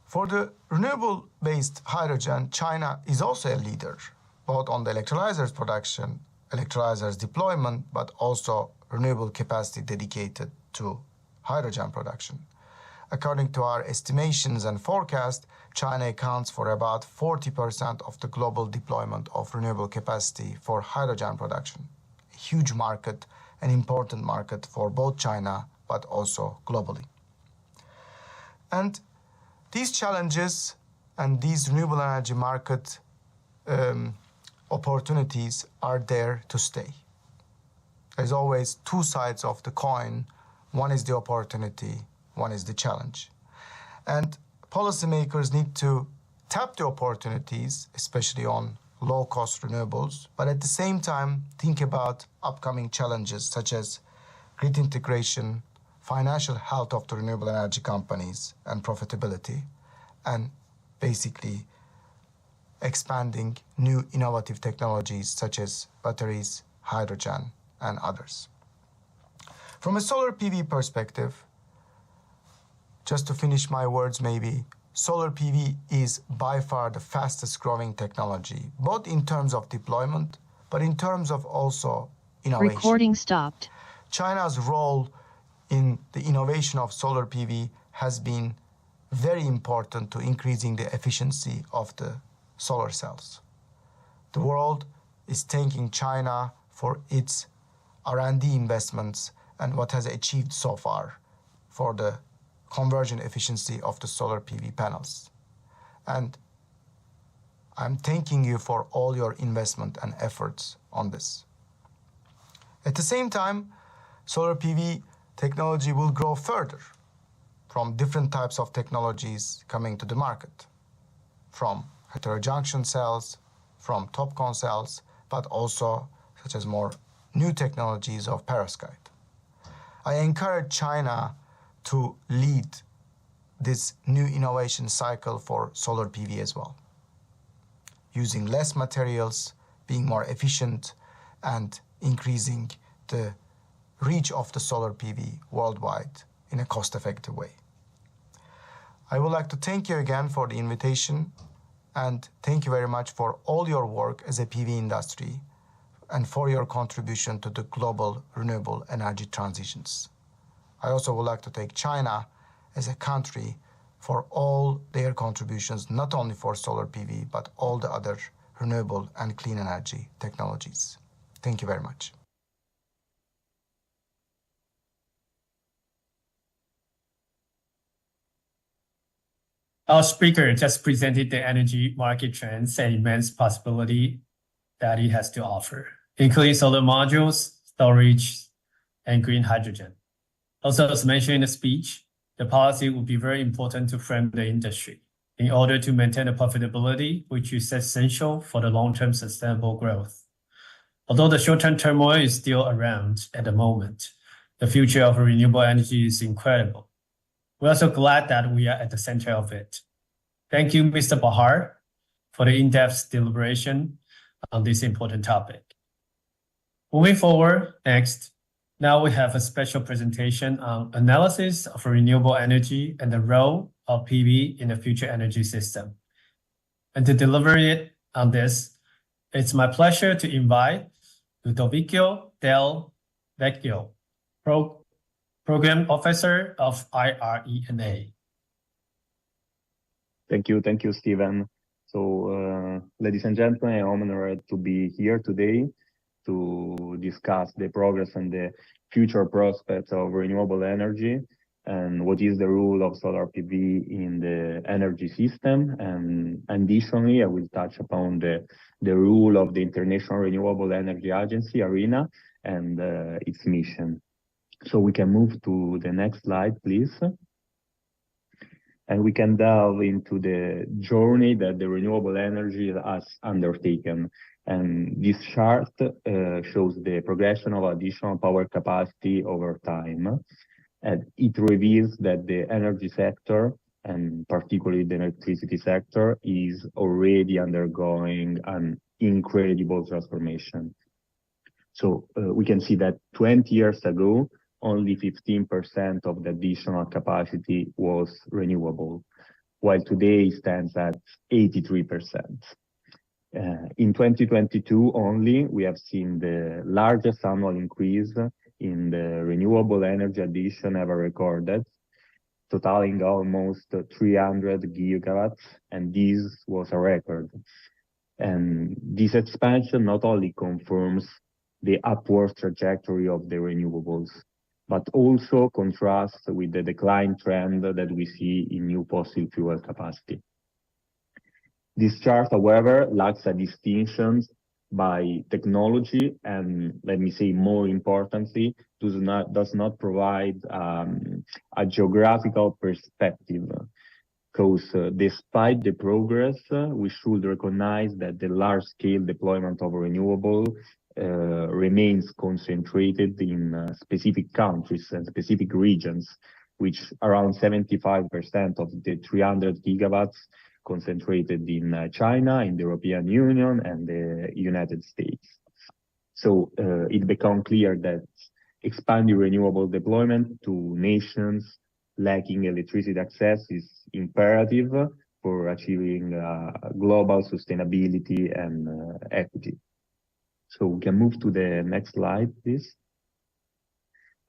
for the renewable-based hydrogen, China is also a leader, both on the electrolyzers production, electrolyzers deployment, but also renewable capacity dedicated to hydrogen production. According to our estimations and forecast, China accounts for about 40% of the global deployment of renewable capacity for hydrogen production. A huge market, an important market for both China, but also globally. And these challenges and these renewable energy market opportunities are there to stay. There's always two sides of the coin. One is the opportunity, one is the challenge. And policymakers need to tap the opportunities, especially on low-cost renewables, but at the same time think about upcoming challenges such as grid integration, financial health of the renewable energy companies and profitability, and basically expanding new innovative technologies such as batteries, hydrogen, and others. From a solar PV perspective, just to finish my words maybe, solar PV is by far the fastest growing technology, both in terms of deployment, but in terms of also innovation.
Recording stopped.
China's role in the innovation of solar PV has been very important to increasing the efficiency of the solar cells. The world is thanking China for its R&D investments and what has achieved so far for the conversion efficiency of the solar PV panels. And I'm thanking you for all your investment and efforts on this. At the same time, solar PV technology will grow further from different types of technologies coming to the market, from heterojunction cells, from TOPCon cells, but also such as more new technologies of perovskite. I encourage China to lead this new innovation cycle for solar PV as well, using less materials, being more efficient, and increasing the reach of the solar PV worldwide in a cost-effective way. I would like to thank you again for the invitation, and thank you very much for all your work as a PV industry and for your contribution to the global renewable energy transitions. I also would like to thank China as a country for all their contributions, not only for solar PV, but all the other renewable and clean energy technologies. Thank you very much.
Our speaker just presented the energy market trends and immense possibility that it has to offer, including solar modules, storage, and green hydrogen. Also, as mentioned in the speech, the policy will be very important to frame the industry in order to maintain the profitability, which is essential for the long-term sustainable growth. Although the short-term turmoil is still around at the moment, the future of renewable energy is incredible. We're also glad that we are at the center of it. Thank you, Mr. Bahar, for the in-depth deliberation on this important topic. Moving forward, next, now we have a special presentation on analysis of renewable energy and the role of PV in the future energy system. And to deliver it on this, it's my pleasure to invite Ludovico Del Vecchio, Program Officer of IRENA.
Thank you, Stephen. So, ladies and gentlemen, I'm honored to be here today to discuss the progress and the future prospects of renewable energy and what is the role of solar PV in the energy system. And additionally, I will touch upon the role of the International Renewable Energy Agency, IRENA, and its mission. So we can move to the next slide, please. And we can delve into the journey that the renewable energy has undertaken. And this chart shows the progression of additional power capacity over time. And it reveals that the energy sector, and particularly the electricity sector, is already undergoing an incredible transformation. So we can see that 20 years ago, only 15% of the additional capacity was renewable, while today it stands at 83%. In 2022 only, we have seen the largest annual increase in the renewable energy addition ever recorded, totaling almost 300 gigawatts, and this was a record. And this expansion not only confirms the upward trajectory of the renewables, but also contrasts with the decline trend that we see in new fossil fuel capacity. This chart, however, lacks a distinction by technology, and let me say more importantly, does not provide a geographical perspective. Because despite the progress, we should recognize that the large-scale deployment of renewable remains concentrated in specific countries and specific regions, which around 75% of the 300 gigawatts concentrated in China, in the European Union, and the United States. So it became clear that expanding renewable deployment to nations lacking electricity access is imperative for achieving global sustainability and equity. So we can move to the next slide, please.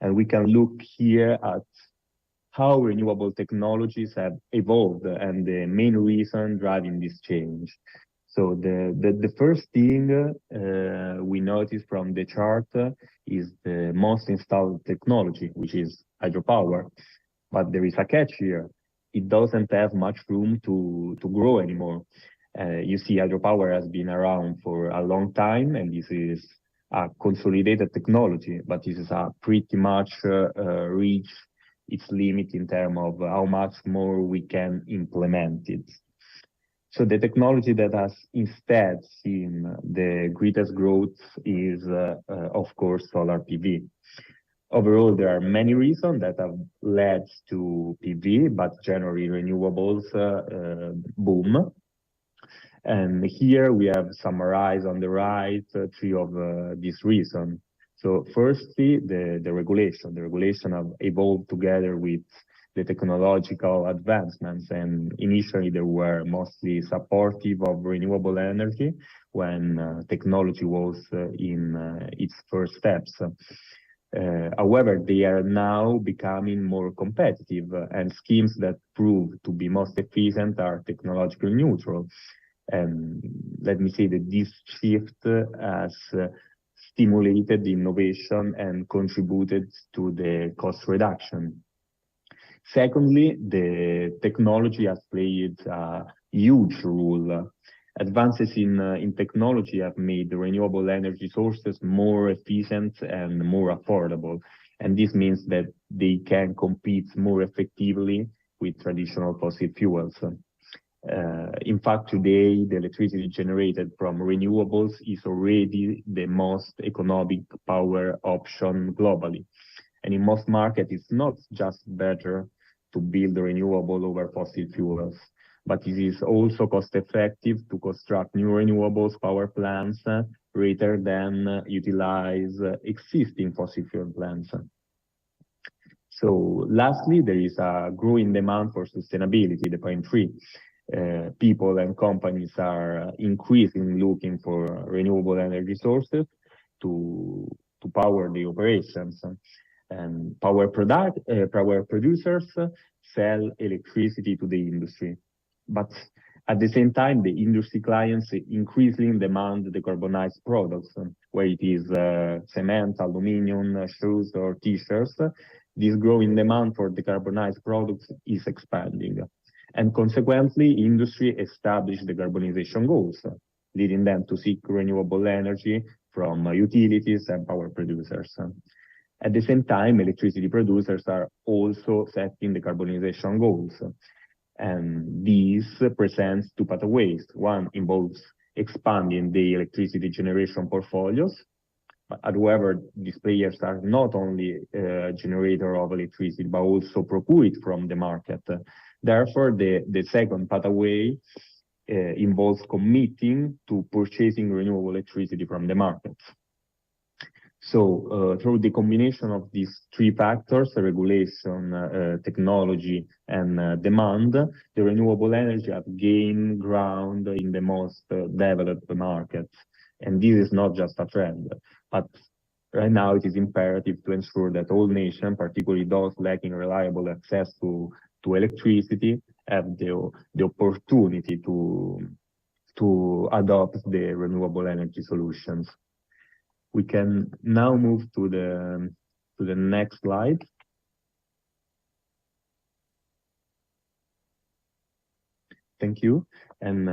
And we can look here at how renewable technologies have evolved and the main reason driving this change. So the first thing we notice from the chart is the most installed technology, which is hydropower. But there is a catch here. It doesn't have much room to grow anymore. You see, hydropower has been around for a long time, and this is a consolidated technology, but this is a pretty much reached its limit in terms of how much more we can implement it. So the technology that has instead seen the greatest growth is, of course, solar PV. Overall, there are many reasons that have led to PV, but generally renewables boom. And here we have summarized on the right three of these reasons. So firstly, the regulation. The regulation have evolved together with the technological advancements, and initially they were mostly supportive of renewable energy when technology was in its first steps. However, they are now becoming more competitive, and schemes that prove to be most efficient are technologically neutral. And let me say that this shift has stimulated innovation and contributed to the cost reduction. Secondly, the technology has played a huge role. Advances in technology have made the renewable energy sources more efficient and more affordable. And this means that they can compete more effectively with traditional fossil fuels. In fact, today, the electricity generated from renewables is already the most economic power option globally. And in most markets, it's not just better to build renewable over fossil fuels, but it is also cost-effective to construct new renewables power plants rather than utilize existing fossil fuel plants. So lastly, there is a growing demand for sustainability, the point three. People and companies are increasingly looking for renewable energy sources to power the operations. And power producers sell electricity to the industry. But at the same time, the industry clients increasingly demand decarbonized products, where it is cement, aluminum, shoes, or t-shirts. This growing demand for decarbonized products is expanding. And consequently, industry established decarbonization goals, leading them to seek renewable energy from utilities and power producers. At the same time, electricity producers are also setting decarbonization goals. And these presents two pathways. One involves expanding the electricity generation portfolios. However, these players are not only generator of electricity, but also procure it from the market. Therefore, the second pathway involves committing to purchasing renewable electricity from the market. So through the combination of these three factors, regulation, technology, and demand, the renewable energy have gained ground in the most developed markets. And this is not just a trend, but right now it is imperative to ensure that all nations, particularly those lacking reliable access to electricity, have the opportunity to adopt the renewable energy solutions. We can now move to the next slide. Thank you. And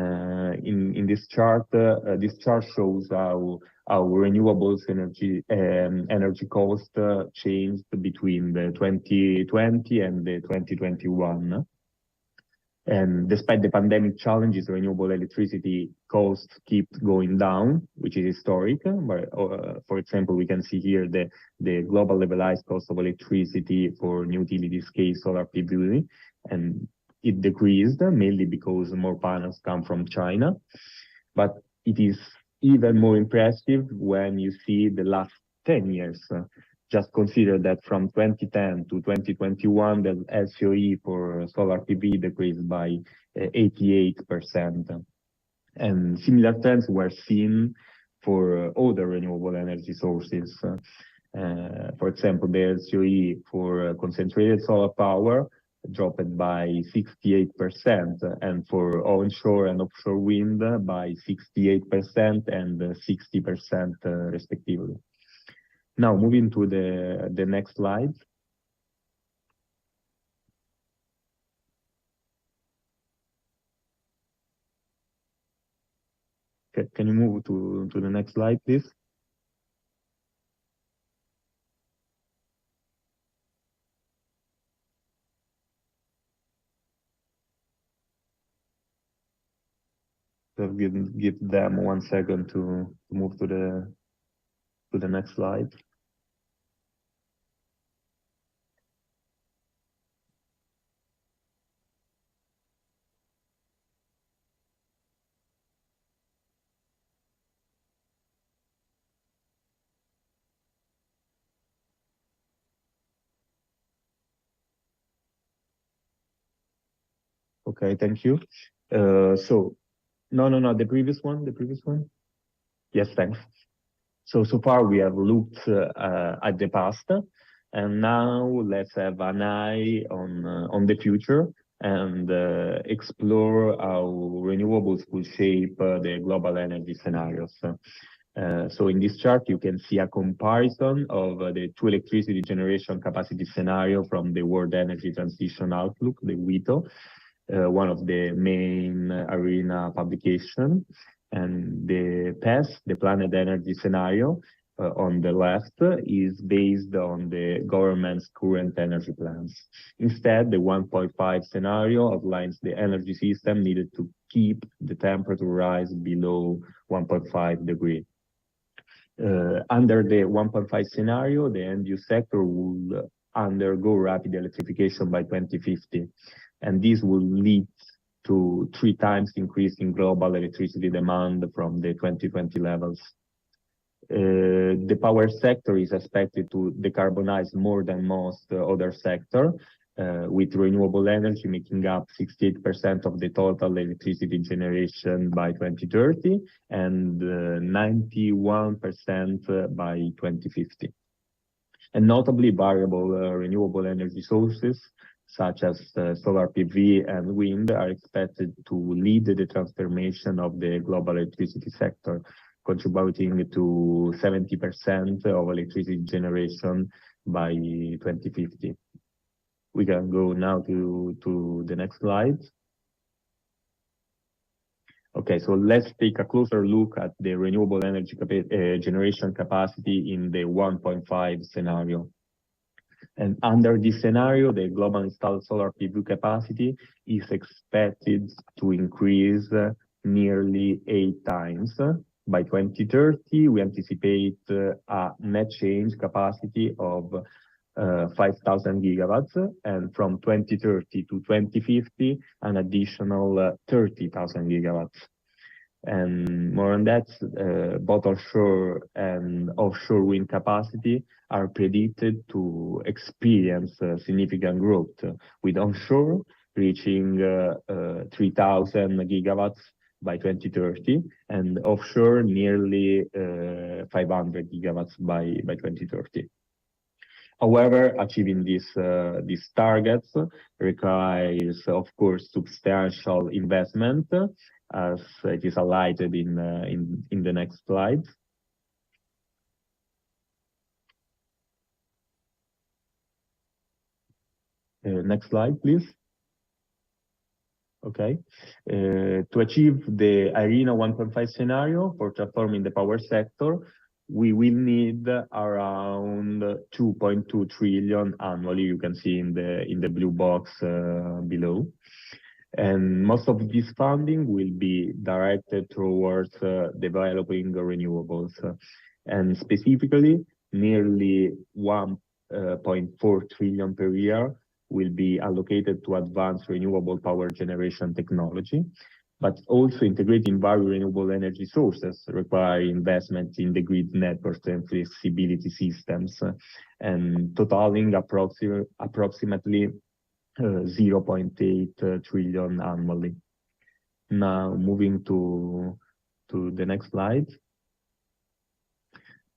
in this chart shows how renewables energy cost changed between the 2020 and the 2021. And despite the pandemic challenges, renewable electricity costs keep going down, which is historic. But, for example, we can see here the global levelized cost of electricity for new utility scale solar PV, and it decreased mainly because more panels come from China. But it is even more impressive when you see the last 10 years. Just consider that from 2010 to 2021, the LCOE for solar PV decreased by 88%. And similar trends were seen for other renewable energy sources. For example, the LCOE for concentrated solar power dropped by 68%, and for onshore and offshore wind by 68% and 60% respectively. Now, moving to the next slide. Can you move to the next slide, please? Just give them 1 second to move to the next slide. Okay, thank you. No, the previous one. Yes, thanks. So far we have looked at the past, and now let's have an eye on the future and explore how renewables could shape the global energy scenarios. So in this chart, you can see a comparison of the two electricity generation capacity scenario from the World Energy Transition Outlook, the WITO, one of the main arena publication. And the PES, the Planet Energy Scenario, on the left, is based on the government's current energy plans. Instead, the 1.5 scenario outlines the energy system needed to keep the temperature rise below 1.5 degrees. Under the 1.5 scenario, the end-use sector will undergo rapid electrification by 2050, and this will lead to 3 times increase in global electricity demand from the 2020 levels. The power sector is expected to decarbonize more than most other sectors, with renewable energy making up 68% of the total electricity generation by 2030 and 91% by 2050. And notably, variable renewable energy sources such as solar PV and wind are expected to lead the transformation of the global electricity sector, contributing to 70% of electricity generation by 2050. We can go now to the next slide. Okay, so let's take a closer look at the renewable energy generation capacity in the 1.5 scenario. And under this scenario, the global installed solar PV capacity is expected to increase nearly 8 times. By 2030, we anticipate a net change capacity of 5,000 gigawatts, and from 2030 to 2050, an additional 30,000 gigawatts. And more on that, both onshore and offshore wind capacity are predicted to experience significant growth, with onshore reaching 3,000 gigawatts by 2030, and offshore nearly 500 gigawatts by 2030. However, achieving these targets requires, of course, substantial investment, as it is highlighted in the next slide. Next slide, please. Okay. To achieve the IRENA 1.5 scenario for transforming the power sector, we will need around 2.2 trillion annually. You can see in the blue box below. And most of this funding will be directed towards developing renewables. And specifically, nearly 1.4 trillion per year will be allocated to advance renewable power generation technology, but also integrating various renewable energy sources require investment in the grid networks and flexibility systems, and totaling approximately 0.8 trillion annually. Now, moving to the next slide.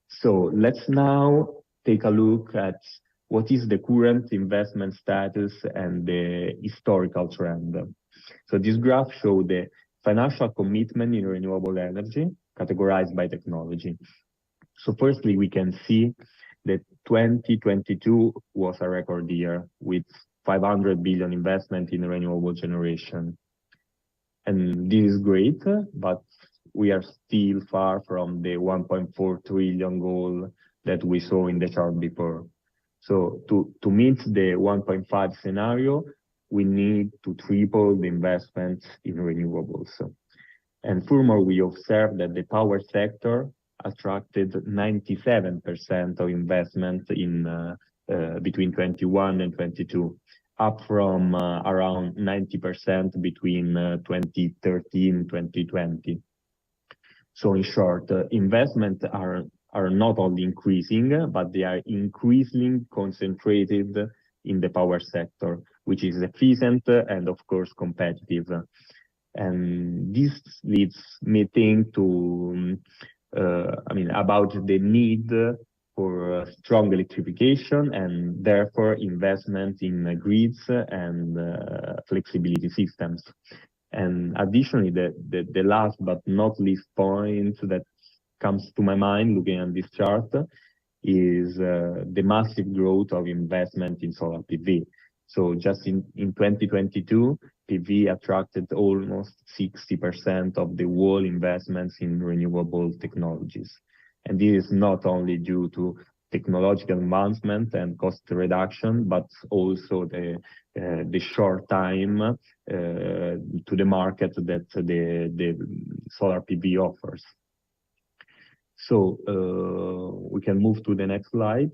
So let's now take a look at what is the current investment status and the historical trend. So this graph shows the financial commitment in renewable energy categorized by technology. So firstly, we can see that 2022 was a record year with 500 billion investment in renewable generation. And this is great, but we are still far from the 1.4 trillion goal that we saw in the chart before. So to meet the 1.5 scenario, we need to triple the investments in renewables. And furthermore, we observed that the power sector attracted 97% of investment in between 21 and 22, up from around 90% between 2013 and 2020. So in short, investments are not only increasing, but they are increasingly concentrated in the power sector, which is efficient and of course competitive. And this leads me think to, about the need for strong electrification and therefore investment in grids and flexibility systems. And additionally, the last but not least point that comes to my mind looking at this chart is the massive growth of investment in solar PV. So just in 2022, PV attracted almost 60% of the world investments in renewable technologies. And this is not only due to technological advancement and cost reduction, but also the short time to the market that the solar PV offers. So we can move to the next slide.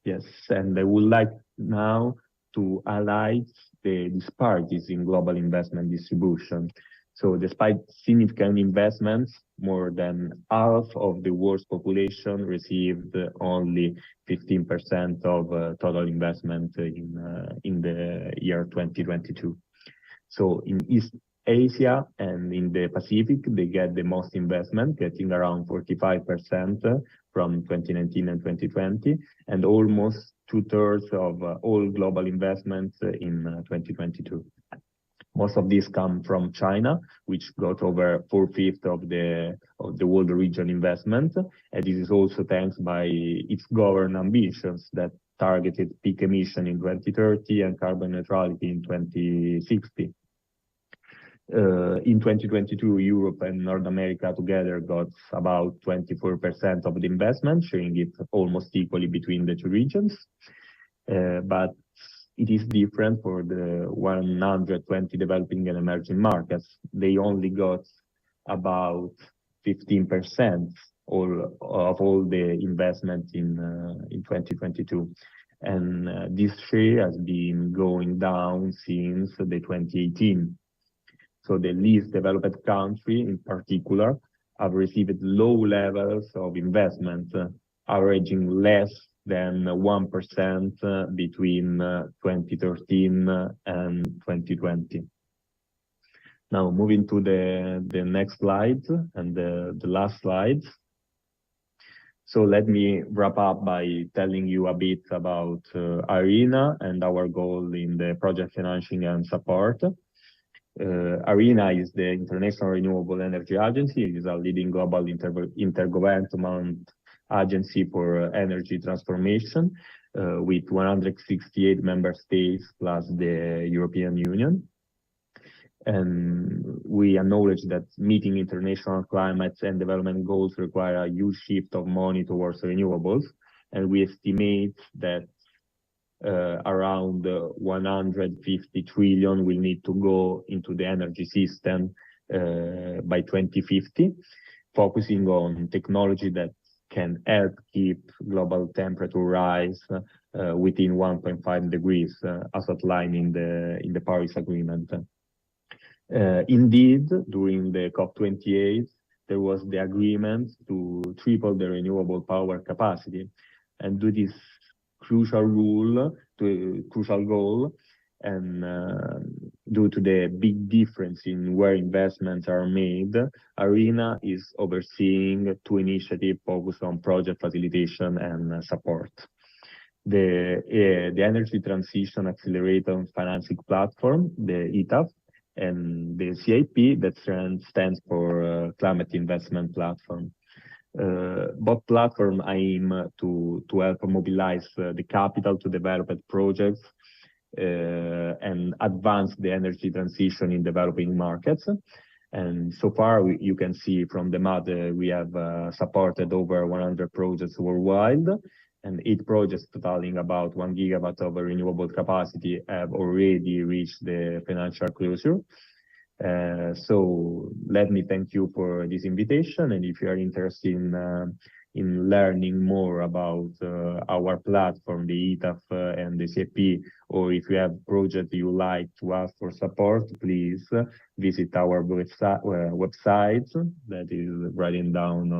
Yes, and I would like now to highlight the disparities in global investment distribution. So despite significant investments, more than half of the world's population received only 15% of total investment in the year 2022. So in East Asia and in the Pacific, they get the most investment, getting around 45% from 2019 and 2020, and almost 2/3 of all global investments in 2022. Most of these come from China, which got over 4/5 of the world region investment, and this is also thanks by its government ambitions that targeted peak emission in 2030 and carbon neutrality in 2060. In 2022, Europe and North America together got about 24% of the investment, sharing it almost equally between the two regions. But it is different for the 120 developing and emerging markets. They only got about 15% of all the investment in 2022. And this share has been going down since the 2018. So the least developed country in particular have received low levels of investment, averaging less than 1% between 2013 and 2020. Now moving to the next slide and the last slide. So let me wrap up by telling you a bit about ARENA and our goal in the project financing and support. ARENA is the International Renewable Energy Agency. It is a leading global intergovernmental agency for energy transformation with 168 member states plus the European Union. And we acknowledge that meeting international climate and development goals require a huge shift of money towards renewables. And we estimate that around 150 trillion will need to go into the energy system by 2050, focusing on technology that can help keep global temperature rise within 1.5 degrees, as outlined in the Paris Agreement. Indeed, during the COP28, there was the agreement to triple the renewable power capacity, and do this crucial goal, and due to the big difference in where investments are made, ARENA is overseeing two initiatives focused on project facilitation and support. The Energy Transition Accelerator and Financing Platform, the ETAF, and the CIP, that stands for Climate Investment Platform. Both platforms aim to help mobilize the capital to develop projects and advance the energy transition in developing markets. And so far, you can see from the map we have supported over 100 projects worldwide, and 8 projects totaling about 1 gigawatt of renewable capacity have already reached the financial closure. So let me thank you for this invitation, and if you are interested in learning more about our platform, the ETAF and the CIP, or if you have projects you like to ask for support, please visit our website that is written down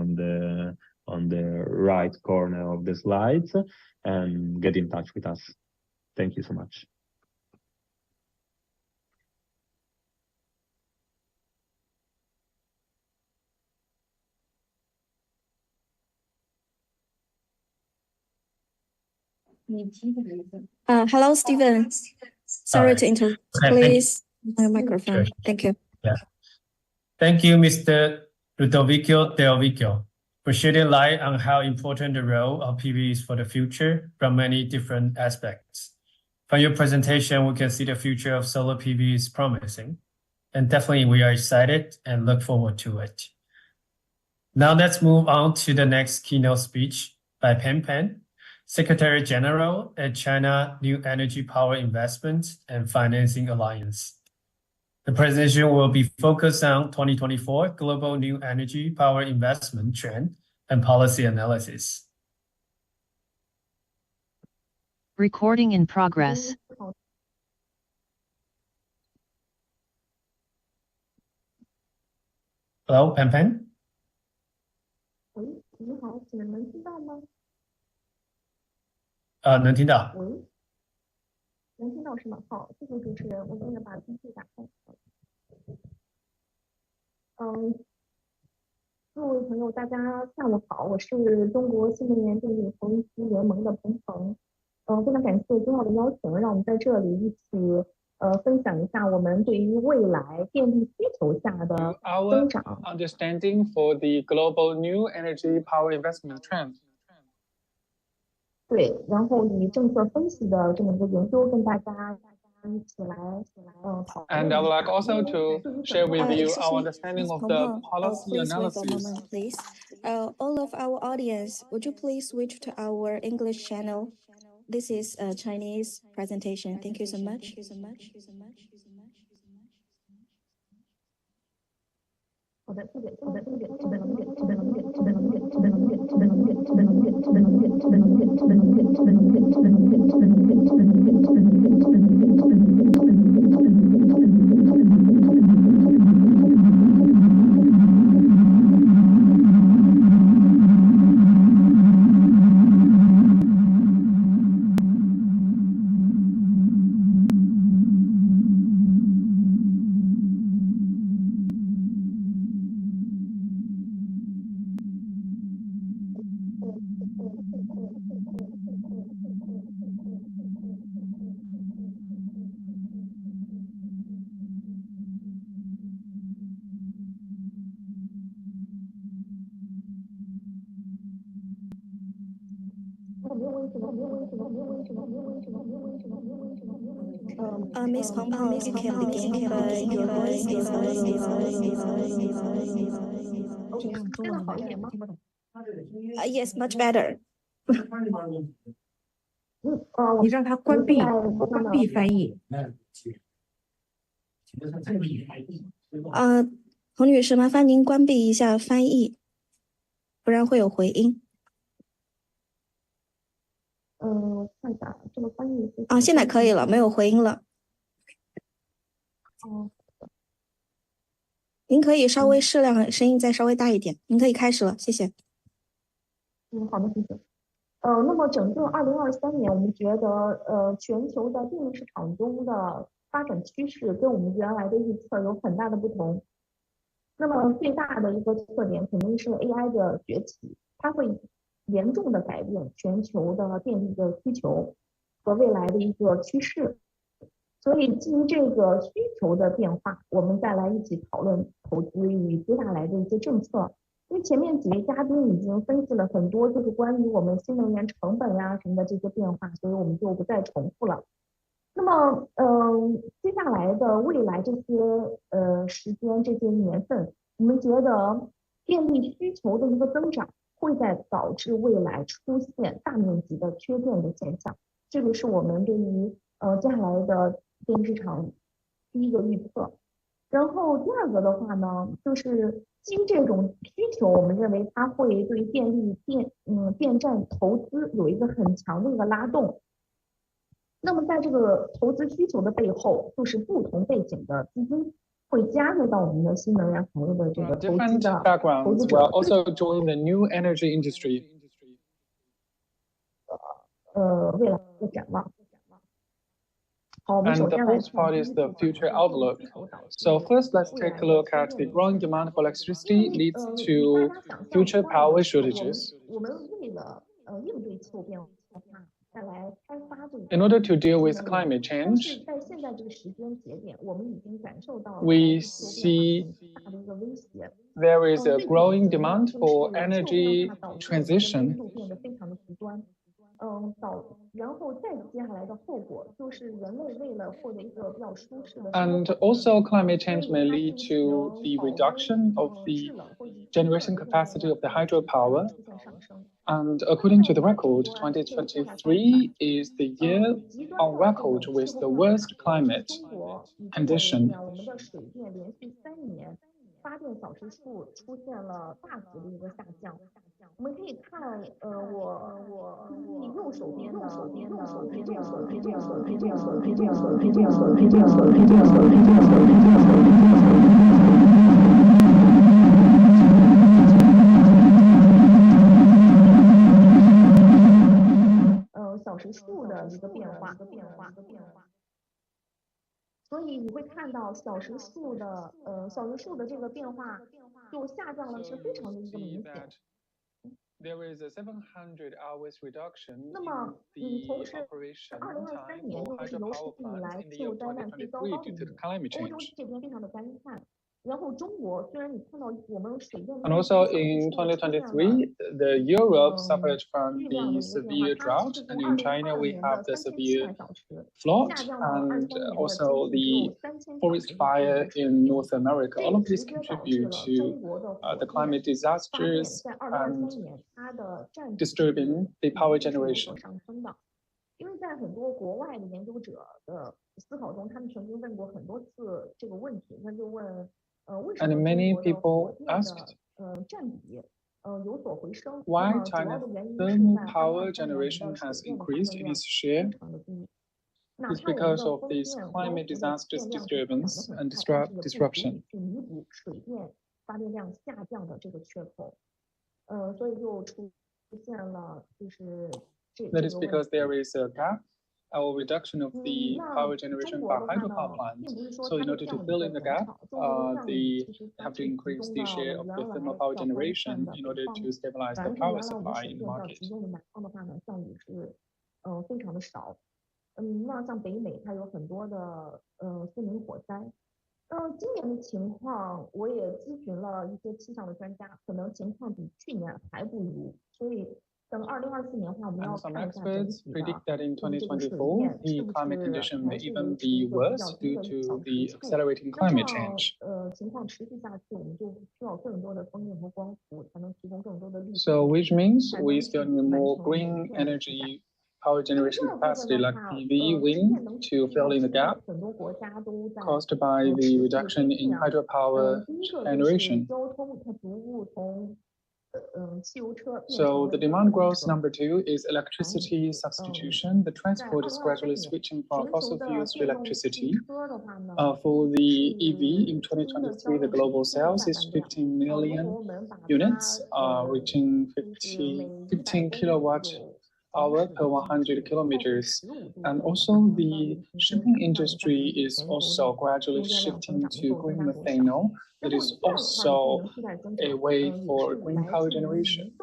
on the right corner of the slides, and get in touch with us. Thank you so much.
Hello, Stephen. Sorry to interrupt. Please, my microphone.
Sure.
Thank you.
Yeah. Thank you, Mr. Ludovico Del Vico, for shedding light on how important the role of PV is for the future from many different aspects. From your presentation, we can see the future of solar PV is promising, and definitely we are excited and look forward to it. Now let's move on to the next keynote speech by Pan Pan, Secretary General at China New Energy Power Investment and Financing Alliance. The presentation will be focused on 2024 global new energy power investment trend and policy analysis.
Recording in progress.
Hello, Pan Pan?
你好，请问能听到吗？
能听到。
喂，能听到是吗？好，谢谢主持人，我现在把 PPT 打开。各位朋友，大家下午好，我是中国新能源电力投资联盟的彭鹏。非常感谢今后的邀请，让我们在这里一起分享一下我们对于未来电力需求下的增长。
Understanding for the global new energy power investment trend.
对，然后以政策分析的这么一个研究跟大家一起来讨论。
And I would like also to share with you our understanding of the policy
please
analysis.
Wait a moment, please. All of our audience, would you please switch to our English channel? This is a Chinese presentation. Thank you so much. Miss Peng Peng, you can begin, but your voice is yes, much better.
你让他关闭翻译。
童女士，麻烦您关闭一下翻译，不然会有回音。
看一下这个翻译。
现在可以了，没有回音了。您可以稍微适量声音再稍微大一点。您可以开始了，谢谢。
好的，谢谢。那么整个2023年，我们觉得全球的电力市场中的发展趋势跟我们原来的预测有很大的不同。那么最大的一个特点肯定是 AI 的崛起，它会严重的改变全球的电力的需求和未来的一个趋势。所以基于这个需求的变化，我们再来一起讨论投资与接下来的一些政策。因为前面几位嘉宾已经分析了很多，就是关于我们新能源成本呀什么的这些变化，所以我们就不再重复了。那么，接下来的未来这些时间这些年份，我们觉得电力需求的一个增长会在导致未来出现大面积的缺电的现象，这个是我们对于接下来的电力市场第一个预测。然后第二个的话呢，就是基于这种需求，我们认为它会对电力电站投资有一个很强的一个拉动。那么在这个投资需求的背后，就是不同背景的资金会加入到我们的新能源行业的这个投资者。
backgrounds will also join the new energy industry.
未来的展望。
And the fourth part is the future outlook. So first, let's take a look at the growing demand for electricity leads to future power shortages. In order to deal with climate change, we see there is a growing demand for energy transition. And also climate change may lead to the reduction of the generation capacity of the hydropower. And according to the record, 2023 is the year on record with the worst climate condition. There is a 700 hours reduction in the operation time for hydropower plants in the year 2023 due to the climate change. And also in 2023, the Europe suffered from the severe drought, and in China we have the severe flood and also the forest fire in North America. All of these contribute to the climate disasters and disturbing the power generation. And many people asked why China's thermal power generation has increased in its share. It's because of these climate disasters, disturbance, and disruption. That is because there is a gap or reduction of the power generation by hydropower plants. So in order to fill in the gap, they have to increase the share of the thermal power generation in order to stabilize the power supply in the market. And some experts predict that in 2024, the climate condition may even be worse due to the accelerating climate change. So which means we still need more green energy power generation capacity like PV, wind to fill in the gap caused by the reduction in hydropower generation. So the demand growth number 2 is electricity substitution. The transport is gradually switching from fossil fuels to electricity. For the EV in 2023, the global sales is 15 million units, reaching 15 kilowatt hour per 100 kilometers. And also the shipping industry is also gradually shifting to green methanol. That is also a way for green power generation.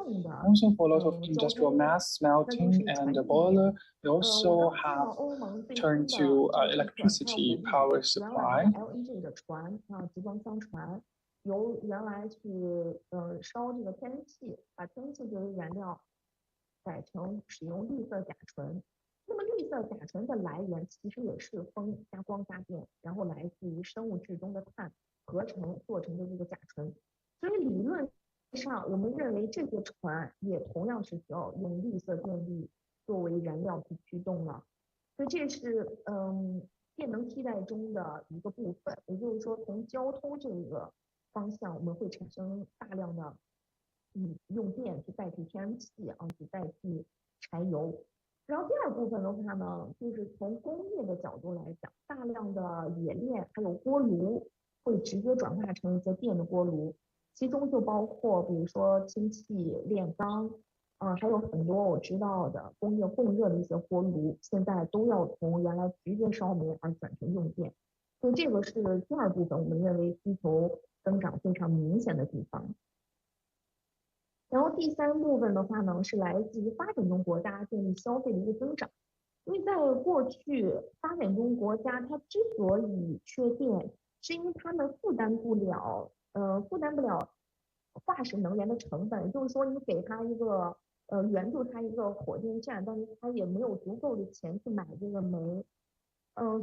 Also for a lot of industrial mass smelting and boiler, we also have turned to electricity power supply.
还有很多我知道的工业供热的一些锅炉，现在都要从原来直接烧煤而转成用电，所以这个是第二部分我们认为需求增长非常明显的地方。然后第三部分的话呢，是来自于发展中国家电力消费的一个增长。因为在过去，发展中国家它之所以缺电，是因为他们负担不了化石能源的成本，就是说你给他一个援助他一个火电站，但是他也没有足够的钱去买这个煤，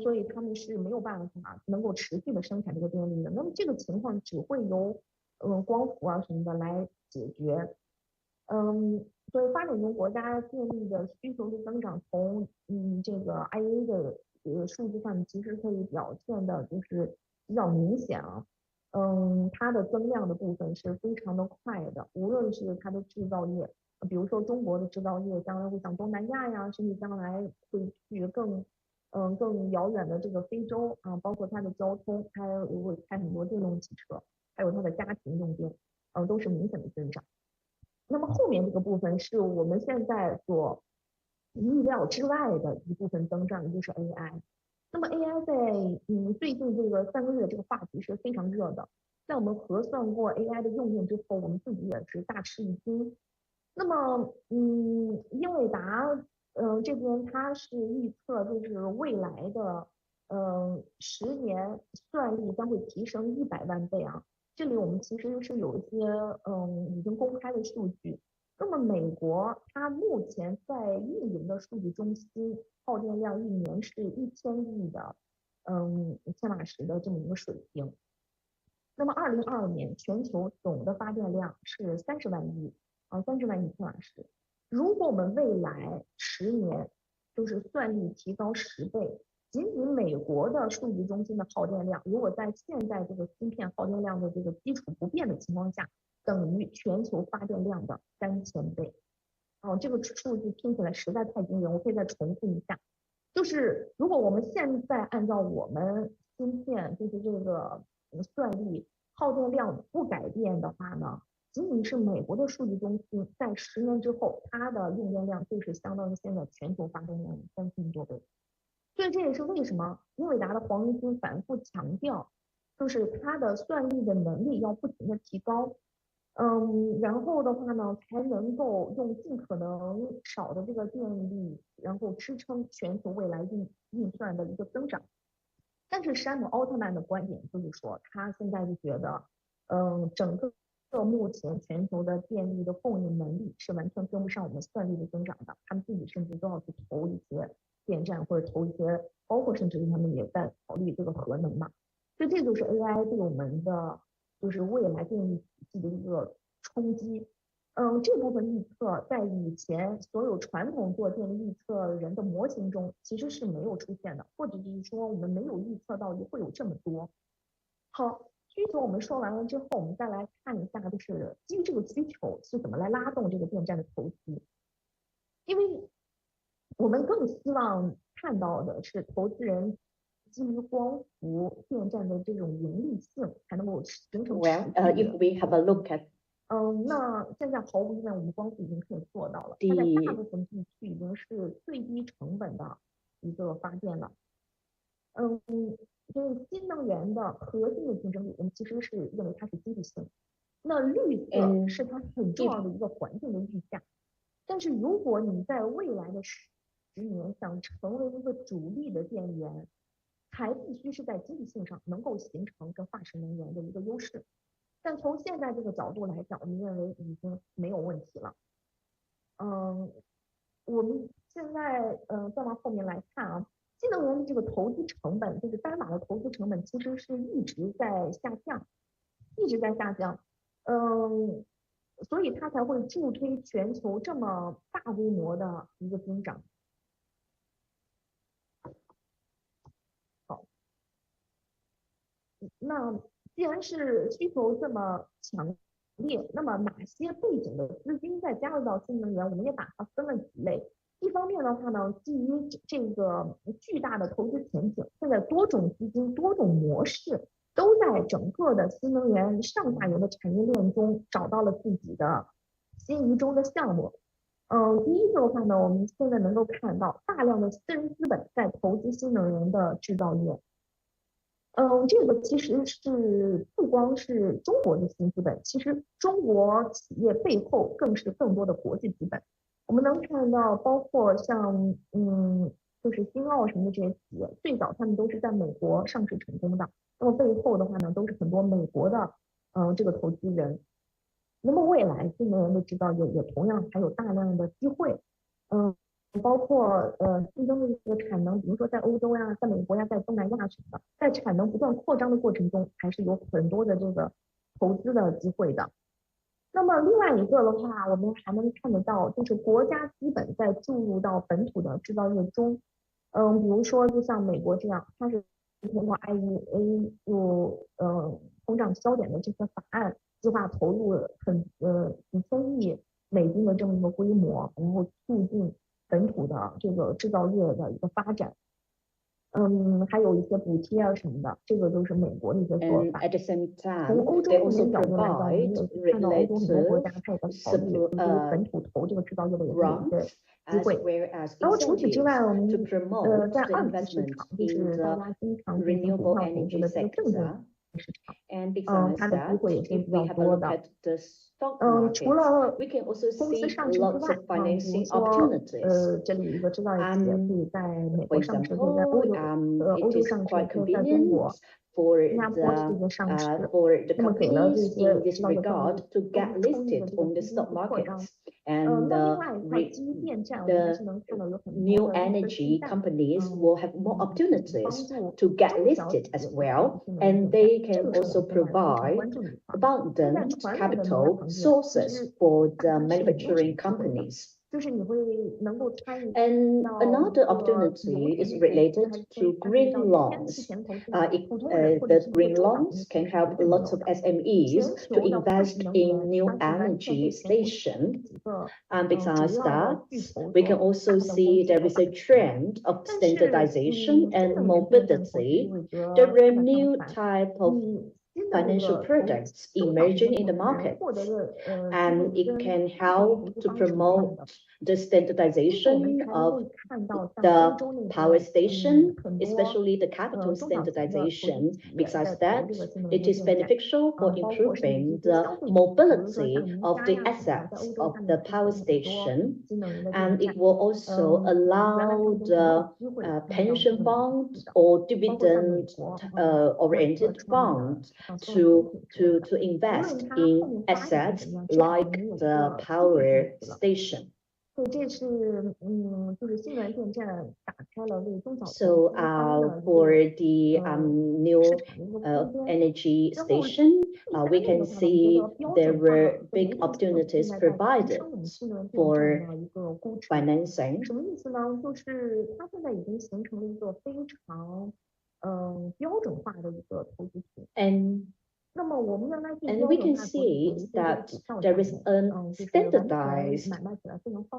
所以他们是没有办法能够持续的生产这个电力的。那么这个情况只会由光伏什么的来解决。所以发展中国家电力的需求的增长，从这个 IA 的数据上其实可以表现的就是比较明显啊。它的增量的部分是非常的快的，无论是它的制造业，比如说中国的制造业将来会向东南亚呀，甚至将来会去更遥远的这个非洲包括它的交通，它会开很多电动汽车，还有它的家庭用电，都是明显的增长。那么后面这个部分是我们现在所意料之外的一部分增长，也就是 AI。那么 AI 在最近这个3个月这个话题是非常热的，在我们核算过 AI 的用电之后，我们自己也是大吃一惊。那么英伟达这边它是预测就是未来的10年算力将会提升100万倍啊。这里我们其实是有一些已经公开的数据。那么美国它目前在运营的数据中心耗电量一年是1000亿的千瓦时的这么一个水平。那么2022年全球总的发电量是30万亿千瓦时。如果我们未来10年就是算力提高10倍，仅仅美国的数据中心的耗电量，如果在现在这个芯片耗电量的这个基础不变的情况下，等于全球发电量的3000倍。这个数据听起来实在太惊人，我可以再重复一下，就是如果我们现在按照我们芯片就是这个算力耗电量不改变的话呢，仅仅是美国的数据中心在10年之后，它的用电量就是相当于现在全球发电量的3000多倍。所以这也是为什么英伟达的黄仁勋反复强调，就是它的算力的能力要不停的提高，然后的话呢，才能够用尽可能少的这个电力，然后支撑全球未来运算的一个增长。但是山姆奥特曼的观点就是说，他现在就觉得，整个目前全球的电力的供应能力是完全跟不上我们算力的增长的，他们自己甚至都要去投一些电站或者投一些，包括甚至他们也在考虑这个核能嘛。所以这就是 AI 对我们的就是未来电力体系的一个冲击。这部分预测在以前所有传统做电力预测人的模型中其实是没有出现的，或者是说我们没有预测到会有这么多。好，需求我们说完了之后，我们再来看一下，就是基于这个需求是怎么来拉动这个电站的投资。因为我们更希望看到的是投资人基于光伏电站的这种盈利性才能够形成持续的。
If we have a look at
那现在毫无疑问，我们光伏已经可以做到了。它在大部分地区已经是最低成本的一个发电了。就是新能源的核心的竞争力，我们其实是认为它是经济性。那绿色是它很重要的一个环境的溢价。但是如果你在未来的10年想成为一个主力的电源，还必须是在经济性上能够形成跟化石能源的一个优势。但从现在这个角度来讲，我们认为已经没有问题了。我们现在再往后面来看啊，新能源的这个投资成本，就是单码的投资成本，其实是一直在下降，所以它才会助推全球这么大规模的一个增长。好，那既然是需求这么强烈，那么哪些背景的资金再加入到新能源，我们也把它分了几类。一方面的话呢，基于这个巨大的投资前景，现在多种资金、多种模式都在整个的新能源上下游的产业链中找到了自己的心仪中的项目。第一个的话呢，我们现在能够看到大量的私人资本在投资新能源的制造业。这个其实是不光是中国的新资本，其实中国企业背后更是更多的国际资本。我们能看到，包括像就是新奥什么的这些企业，最早他们都是在美国上市成功的，那么背后的话呢，都是很多美国的这个投资人。那么未来新能源的制造业也同样还有大量的机会，包括新增的一个产能，比如说在欧洲呀、在美国呀、在东南亚什么的，在产能不断扩张的过程中，还是有很多的这个投资的机会的。那么另外一个的话，我们还能看得到，就是国家资本在注入到本土的制造业中，比如说就像美国这样，它是通过 IEA 通胀焦点的这些法案，计划投入几千亿美金的这么一个规模，然后促进本土的这个制造业的一个发展。还有一些补贴啊什么的，这个都是美国的一些做法。从欧洲这边角度来讲，我们也看到欧洲很多国家它也在考虑，就是本土投这个制造业的也是有一些机会。然后除此之外，我们在二级市场，就是大家经常进行股票投资的这个证券市场，它的机会也是比较多的。除了公司上市之外，比如说这里一个制造业企业可以在美国上市，可以在欧洲上市，可以在中国、新加坡这些上市，那么给了这些制造业更充裕的这个资金去扩张。那另外一块基于电站，我们还是能看到有很多的
energy companies will have more opportunities to get listed as well, and they can also provide abundant capital sources for the manufacturing companies. And another opportunity is related to green loans. The green loans can help lots of SMEs to invest in new energy stations. And besides that, we can also see there is a trend of standardization and mobility. There are new type of financial products emerging in the market, and it can help to promote the standardization of the power station, especially the capital standardization. Besides that, it is beneficial for improving the mobility of the assets of the power station, and it will also allow the pension fund or dividend oriented fund to invest in assets like the power station. So for the new energy station, we can see there were big opportunities provided for financing. And we can see that there is a standardized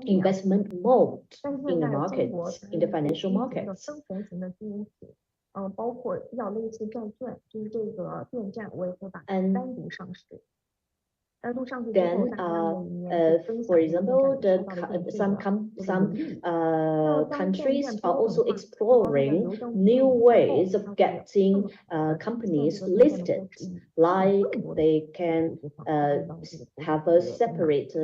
investment mode in the markets, in the financial markets. Then, for example, some countries are also exploring new ways of getting companies listed, like they can have a separate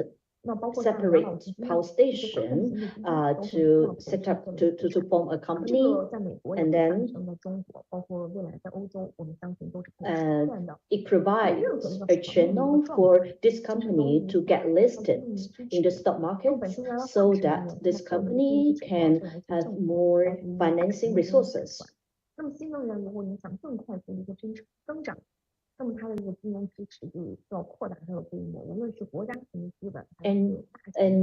power station to set up to form a company, and then it provides a channel for this company to get listed in the stock market, so that this company can have more financing resources. And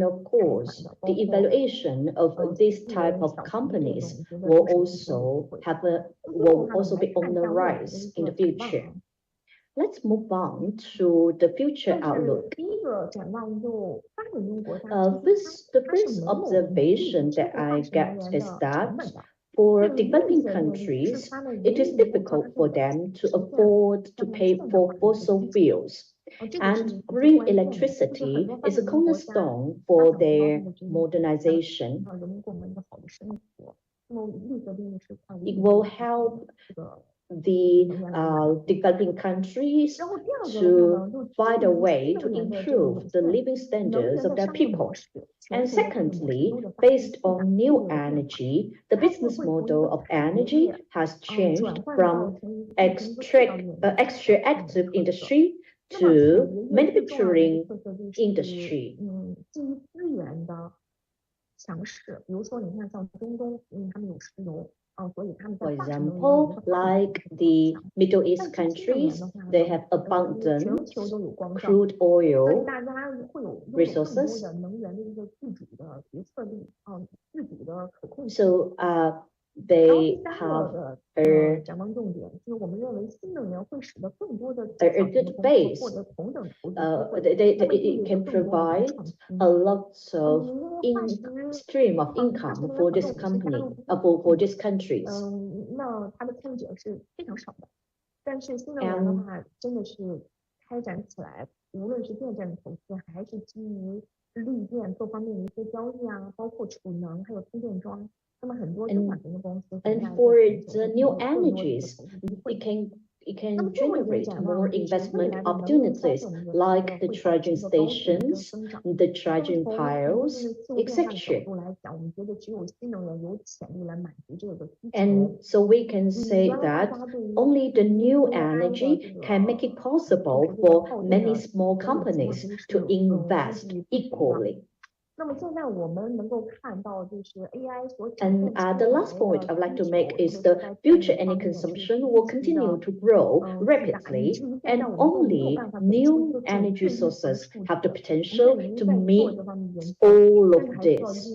of course, the evaluation of this type of companies will also be on the rise in the future. Let's move on to the future outlook. The first observation that I get is that for developing countries, it is difficult for them to afford to pay for fossil fuels. And green electricity is a cornerstone for their modernization. It will help the developing countries to find a way to improve the living standards of their people. And secondly, based on new energy, the business model of energy has changed from extractive industry to manufacturing industry. For example, like the Middle East countries, they have abundant crude oil resources. So they have a good base. It can provide a lot of stream of income for this company, for these countries. And for the new energies, it can generate more investment opportunities like the charging stations, the charging piles, etc. And so we can say that only the new energy can make it possible for many small companies to invest equally. And the last point I'd like to make is the future energy consumption will continue to grow rapidly, and only new energy sources have the potential to meet all of this.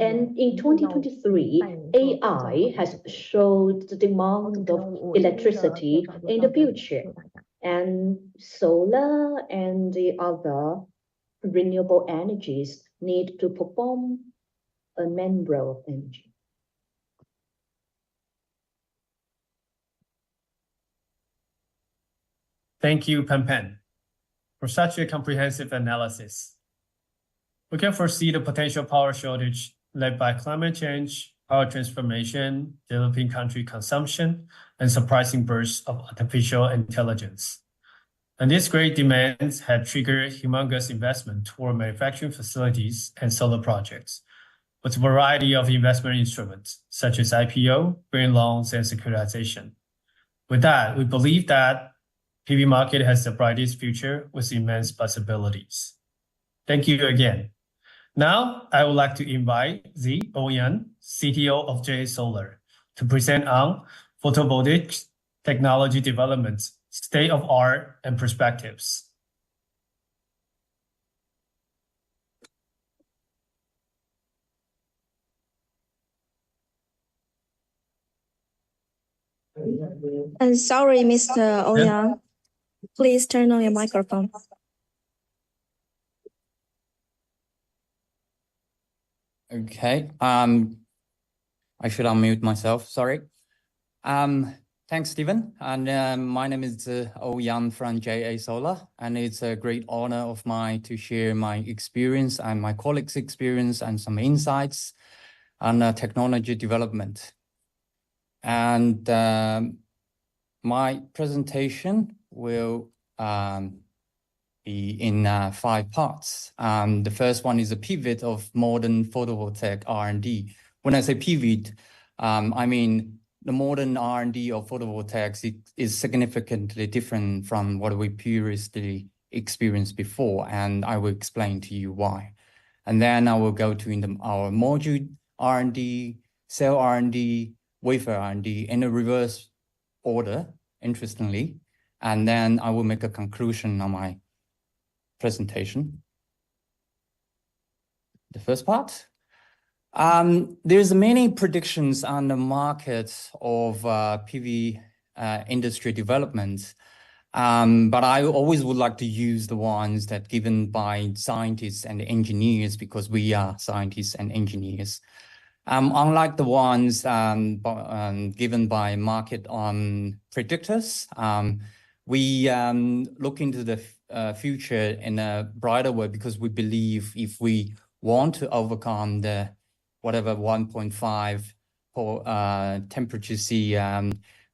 And in 2023, AI has showed the demand of electricity in the future. And solar and the other renewable energies need to perform a main role of energy.
Thank you, Pen, for such a comprehensive analysis. We can foresee the potential power shortage led by climate change, power transformation, developing country consumption, and surprising bursts of artificial intelligence. And these great demands had triggered humongous investment toward manufacturing facilities and solar projects, with a variety of investment instruments, such as IPO, green loans, and securitization. With that, we believe that PV market has the brightest future with immense possibilities. Thank you again. Now, I would like to invite Zi Ouyang, CTO of JA Solar, to present on photovoltaic technology developments, state of art, and perspectives.
Sorry, Mr. Ouyang. Please turn on your microphone.
Okay. I should unmute myself. Sorry. Thanks, Stephen. And my name is Ouyang from JA Solar, and it's a great honor of mine to share my experience and my colleagues' experience and some insights on technology development. And my presentation will be in 5 parts. The first one is a pivot of modern photovoltaic R&D. When I say pivot, I mean the modern R&D of photovoltaics is significantly different from what we previously experienced before, and I will explain to you why. And then I will go to our module R&D, cell R&D, wafer R&D in a reverse order, interestingly. And then I will make a conclusion on my presentation. The first part. There's many predictions on the market of PV industry development, but I always would like to use the ones that given by scientists and engineers, because we are scientists and engineers. Unlike the ones given by market predictors, we look into the future in a brighter way because we believe if we want to overcome the whatever 1.5 temperature C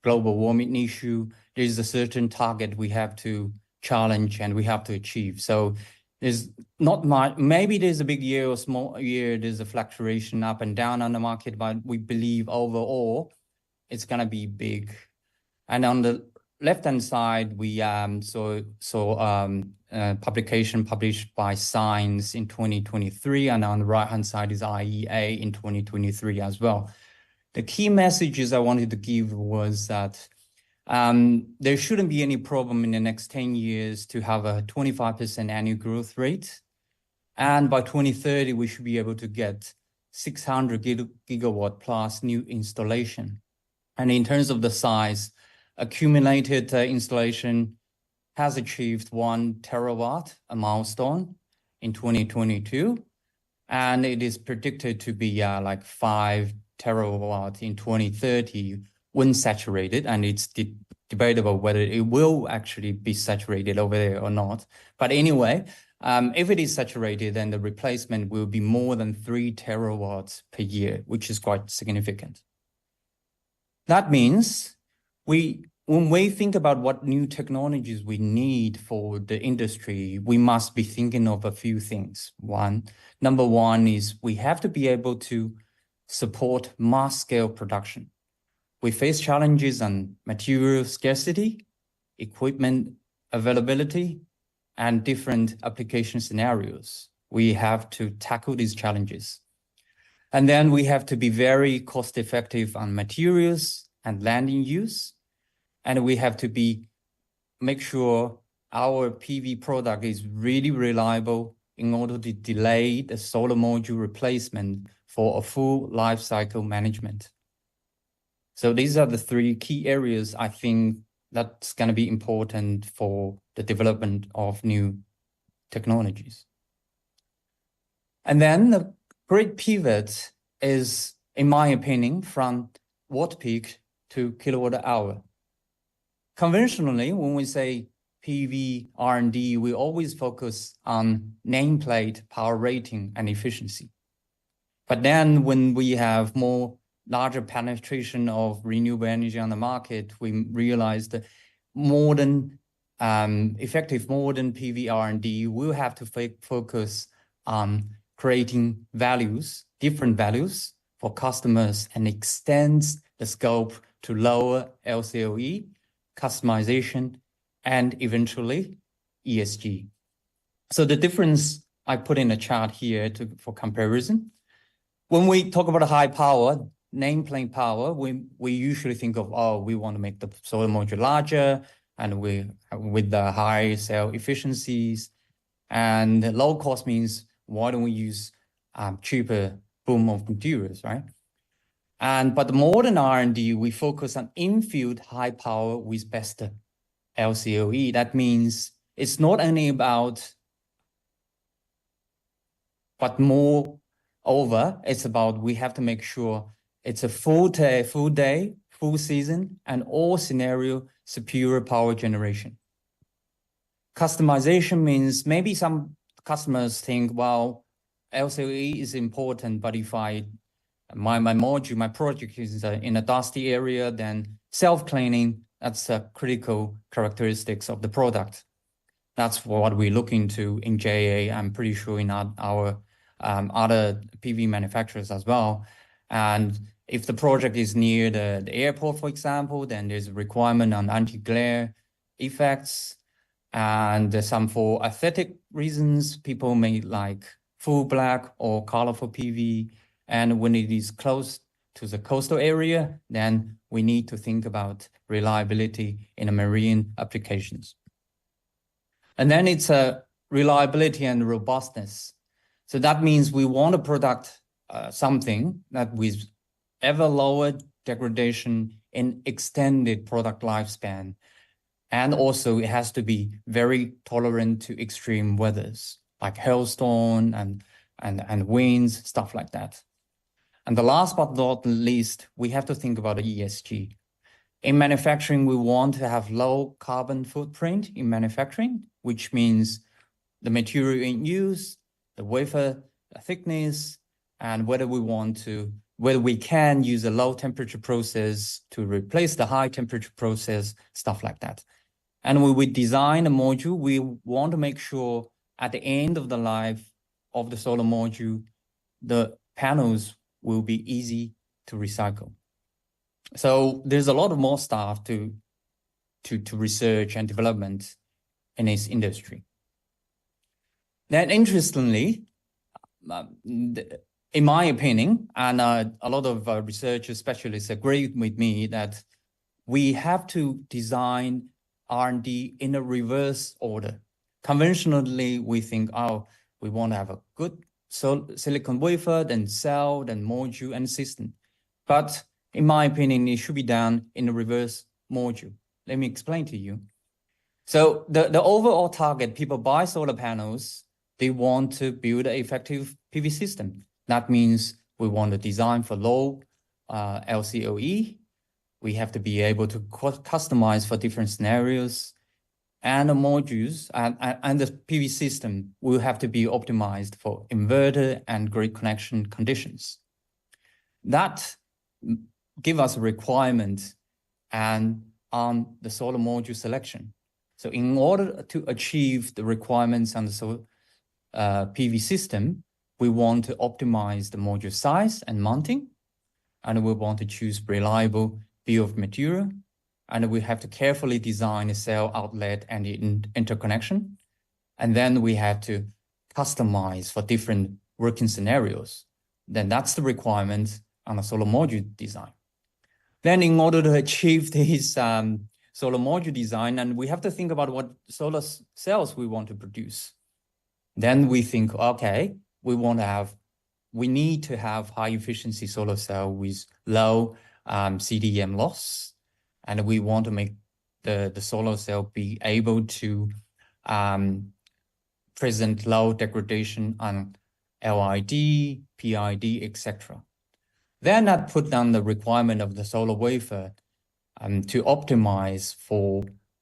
global warming issue, there is a certain target we have to challenge and we have to achieve. So there's not much, maybe there's a big year or small year, there's a fluctuation up and down on the market, but we believe overall it's gonna be big. And on the left-hand side, we publication published by Science in 2023, and on the right-hand side is IEA in 2023 as well. The key messages I wanted to give was that there shouldn't be any problem in the next 10 years to have a 25% annual growth rate. And by 2030, we should be able to get 600 gigawatt plus new installation. And in terms of the size, accumulated installation has achieved 1 terawatt, a milestone in 2022. And it is predicted to be like 5 terawatt in 2030 when saturated. And it's debatable whether it will actually be saturated over there or not. But anyway, if it is saturated, then the replacement will be more than 3 terawatts per year, which is quite significant. That means when we think about what new technologies we need for the industry, we must be thinking of a few things. Number one is we have to be able to support mass scale production. We face challenges on material scarcity, equipment availability, and different application scenarios. We have to tackle these challenges. And then we have to be very cost effective on materials and land in use. And we have to make sure our PV product is really reliable in order to delay the solar module replacement for a full life cycle management. So these are the 3 key areas I think that's going to be important for the development of new technologies. And then the great pivot is, in my opinion, from watt peak to kilowatt hour. Conventionally, when we say PV R&D, we always focus on nameplate, power rating, and efficiency. But then when we have larger penetration of renewable energy on the market, we realize that effective modern PV R&D will have to focus on creating different values for customers, and extends the scope to lower LCOE, customization, and eventually ESG. So the difference I put in a chart here for comparison. When we talk about high power, nameplate power, we usually think of, we want to make the solar module larger and with the high cell efficiencies. And the low cost means, why don't we use cheaper boom of materials, right? But the modern R&D, we focus on in-field high power with best LCOE. That means it's not only about, but moreover, it's about we have to make sure it's a full day, full season, and all scenario superior power generation. Customization means maybe some customers think, well, LCOE is important, but if my project is in a dusty area, then self-cleaning, that's a critical characteristics of the product. That's what we look into in JA. I'm pretty sure in our other PV manufacturers as well. And if the project is near the airport, for example, then there's a requirement on anti-glare effects. And some for aesthetic reasons, people may like full black or colorful PV. And when it is close to the coastal area, then we need to think about reliability in marine applications. And then it's a reliability and robustness. So that means we want to product something that with ever lower degradation and extended product lifespan. And also it has to be very tolerant to extreme weathers like hailstorm and winds, stuff like that. And the last but not least, we have to think about the ESG. In manufacturing, we want to have low carbon footprint in manufacturing, which means the material in use, the wafer thickness, and whether we can use a low temperature process to replace the high temperature process, stuff like that. And when we design a module, we want to make sure at the end of the life of the solar module, the panels will be easy to recycle. So there's a lot of more stuff to research and development in this industry. Then interestingly, in my opinion, and a lot of research specialists agree with me that we have to design R&D in a reverse order. Conventionally, we think, oh, we want to have a good silicon wafer, then cell, then module and system. But in my opinion, it should be done in a reverse module. Let me explain to you. So the overall target, people buy solar panels, they want to build an effective PV system. That means we want to design for low LCOE. We have to be able to customize for different scenarios, and the modules and the PV system will have to be optimized for inverter and grid connection conditions. That give us a requirement and on the solar module selection. So in order to achieve the requirements on the PV system, we want to optimize the module size and mounting, and we want to choose reliable bill of material, and we have to carefully design the cell outlet and the interconnection. And then we have to customize for different working scenarios. Then that's the requirement on a solar module design. Then in order to achieve this solar module design, and we have to think about what solar cells we want to produce. Then we think, okay, we need to have high efficiency solar cell with low CDM loss. And we want to make the solar cell be able to present low degradation on LID, PID, etc. Then that put down the requirement of the solar wafer to optimize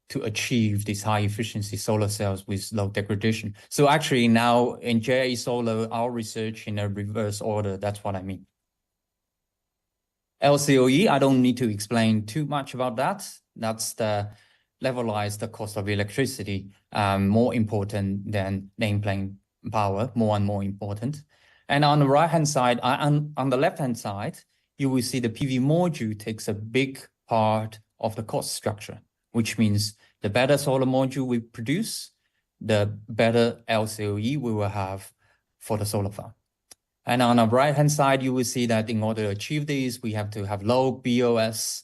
to achieve these high efficiency solar cells with low degradation. So actually now in JA Solar, our research in a reverse order, that's what I mean. LCOE, I don't need to explain too much about that. That's the levelized cost of electricity, more important than nameplate power, more and more important. And on the right-hand side, on the left-hand side, you will see the PV module takes a big part of the cost structure, which means the better solar module we produce, the better LCOE we will have for the solar farm. And on the right-hand side, you will see that in order to achieve these, we have to have low BOS,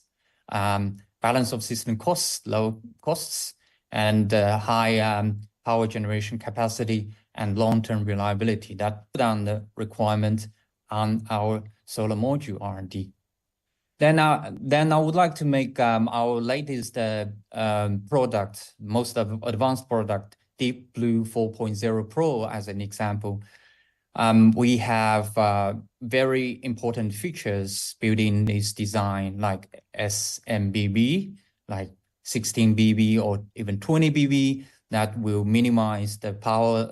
balance of system costs, low costs, and high power generation capacity and long-term reliability. That put down the requirement on our solar module R&D. Then I would like to make our latest product, most advanced product, Deep Blue 4.0 Pro as an example. We have very important features built in this design, like SMBB, like 16 BB or even 20 BB, that will minimize the power,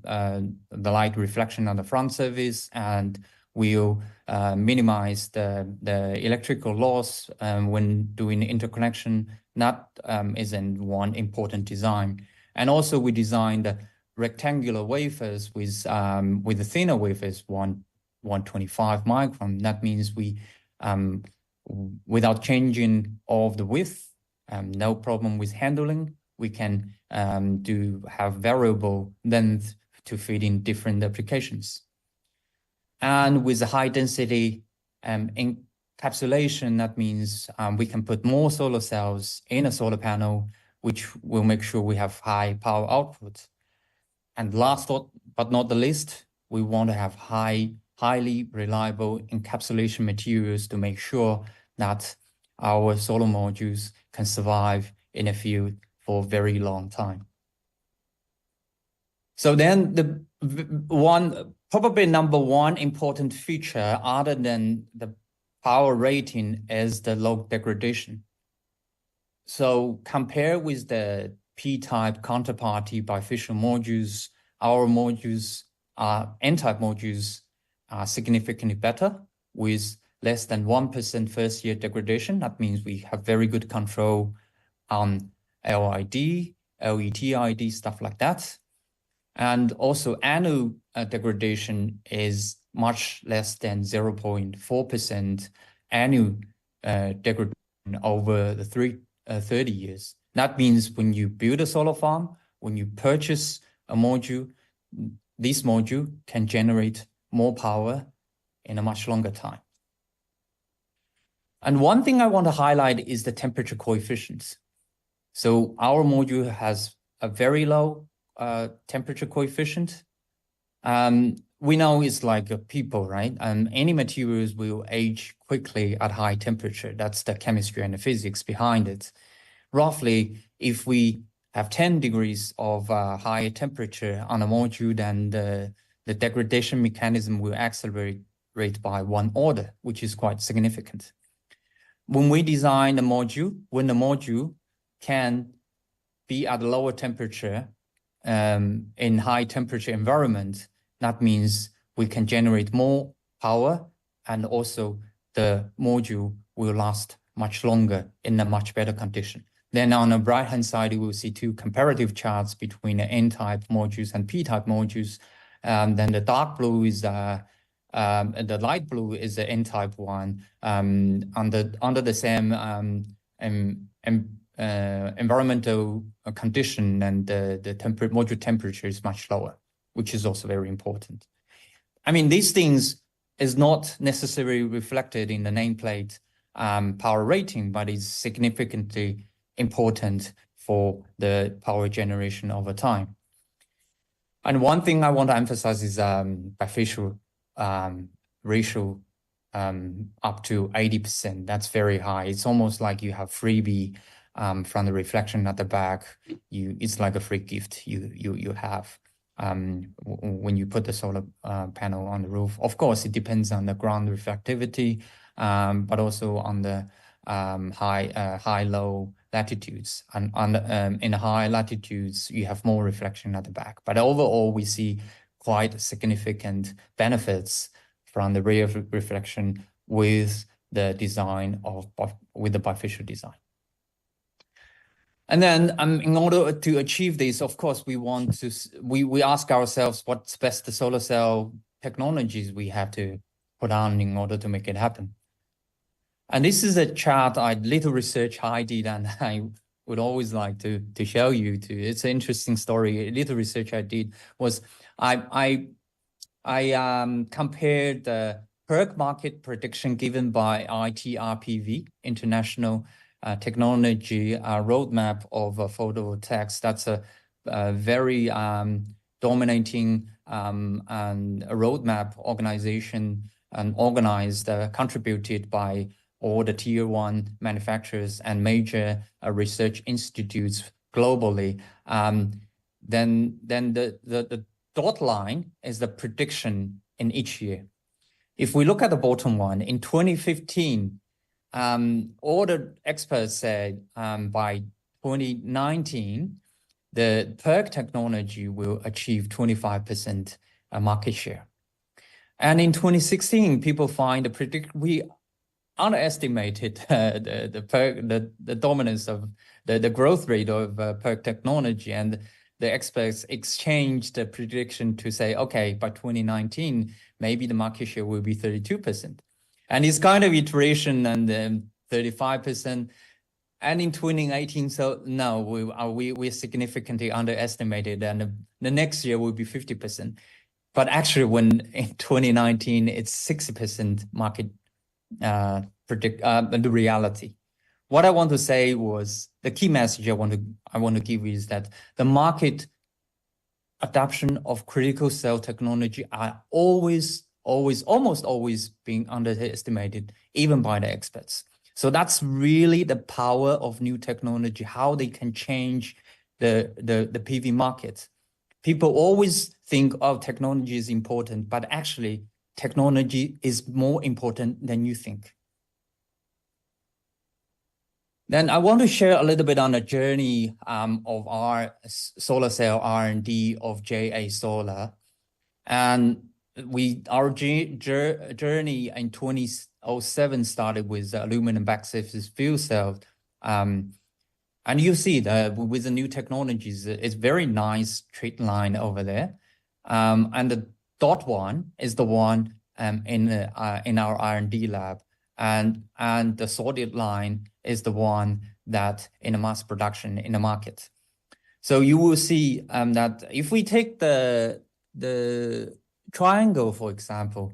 the light reflection on the front surface, and will minimize the electrical loss when doing interconnection. That is one important design. And also we designed rectangular wafers with the thinner wafers, 125 micron. That means we, without changing all of the width, no problem with handling, we can have variable length to fit in different applications. And with the high density encapsulation, that means we can put more solar cells in a solar panel, which will make sure we have high power output. And last but not the least, we want to have highly reliable encapsulation materials to make sure that our solar modules can survive in a field for a very long time. So then probably number one important feature other than the power rating is the low degradation. So compare with the P-type counterparty bifacial modules, our modules N-type modules are significantly better with less than 1% first year degradation. That means we have very good control on LID, LETID, stuff like that. And also annual degradation is much less than 0.4% annual degradation over the 30 years. That means when you build a solar farm, when you purchase a module, this module can generate more power in a much longer time. And one thing I want to highlight is the temperature coefficients. So our module has a very low temperature coefficient. We know it's like people, right? Any materials will age quickly at high temperature. That's the chemistry and the physics behind it. Roughly, if we have 10 degrees of higher temperature on a module, then the degradation mechanism will accelerate by 1 order, which is quite significant. When we design the module, when the module can be at a lower temperature in high temperature environment, that means we can generate more power, and also the module will last much longer in a much better condition. Then on the right-hand side, you will see 2 comparative charts between the N-type modules and P-type modules. Then the dark blue is the light blue is the N-type one under the same environmental condition, and the module temperature is much lower, which is also very important. I mean, these things is not necessarily reflected in the nameplate power rating, but is significantly important for the power generation over time. And one thing I want to emphasize is bifacial ratio up to 80%. That's very high. It's almost like you have freebie from the reflection at the back. It's like a free gift you have when you put the solar panel on the roof. Of course, it depends on the ground reflectivity, but also on the high-low latitudes. And in the high latitudes, you have more reflection at the back. But overall, we see quite significant benefits from the rear reflection with the design with the bifacial design. And then in order to achieve this, of course, we ask ourselves what's best the solar cell technologies we have to put on in order to make it happen. And this is a chart, little research I did, and I would always like to show you. It's an interesting story. A little research I did was I compared the PERC market prediction given by ITRPV, International Technology Roadmap of Photovoltaics. That's a very dominating and a roadmap organization and organized, contributed by all the tier 1 manufacturers and major research institutes globally. Then the dot line is the prediction in each year. If we look at the bottom one, in 2015, all the experts said by 2019, the PERC technology will achieve 25% market share. And in 2016, people find we underestimated the dominance of the growth rate of PERC technology, and the experts exchanged the prediction to say, okay, by 2019, maybe the market share will be 32%. And it's kind of iteration and 35%. And in 2018, so no, we significantly underestimated, and the next year will be 50%. But actually, when in 2019, it's 60% market the reality. What I want to say was the key message I want to give is that the market adoption of critical cell technology are almost always being underestimated, even by the experts. So that's really the power of new technology, how they can change the PV market. People always think, oh, technology is important, but actually technology is more important than you think. Then I want to share a little bit on the journey of our solar cell R&D of JA Solar. And our journey in 2007 started with aluminum back-surface fuel cells. And you see that with the new technologies, it's very nice straight line over there. And the dot one is the one in our R&D lab. And the solid line is the one that in a mass production in the market. So you will see that if we take the triangle, for example,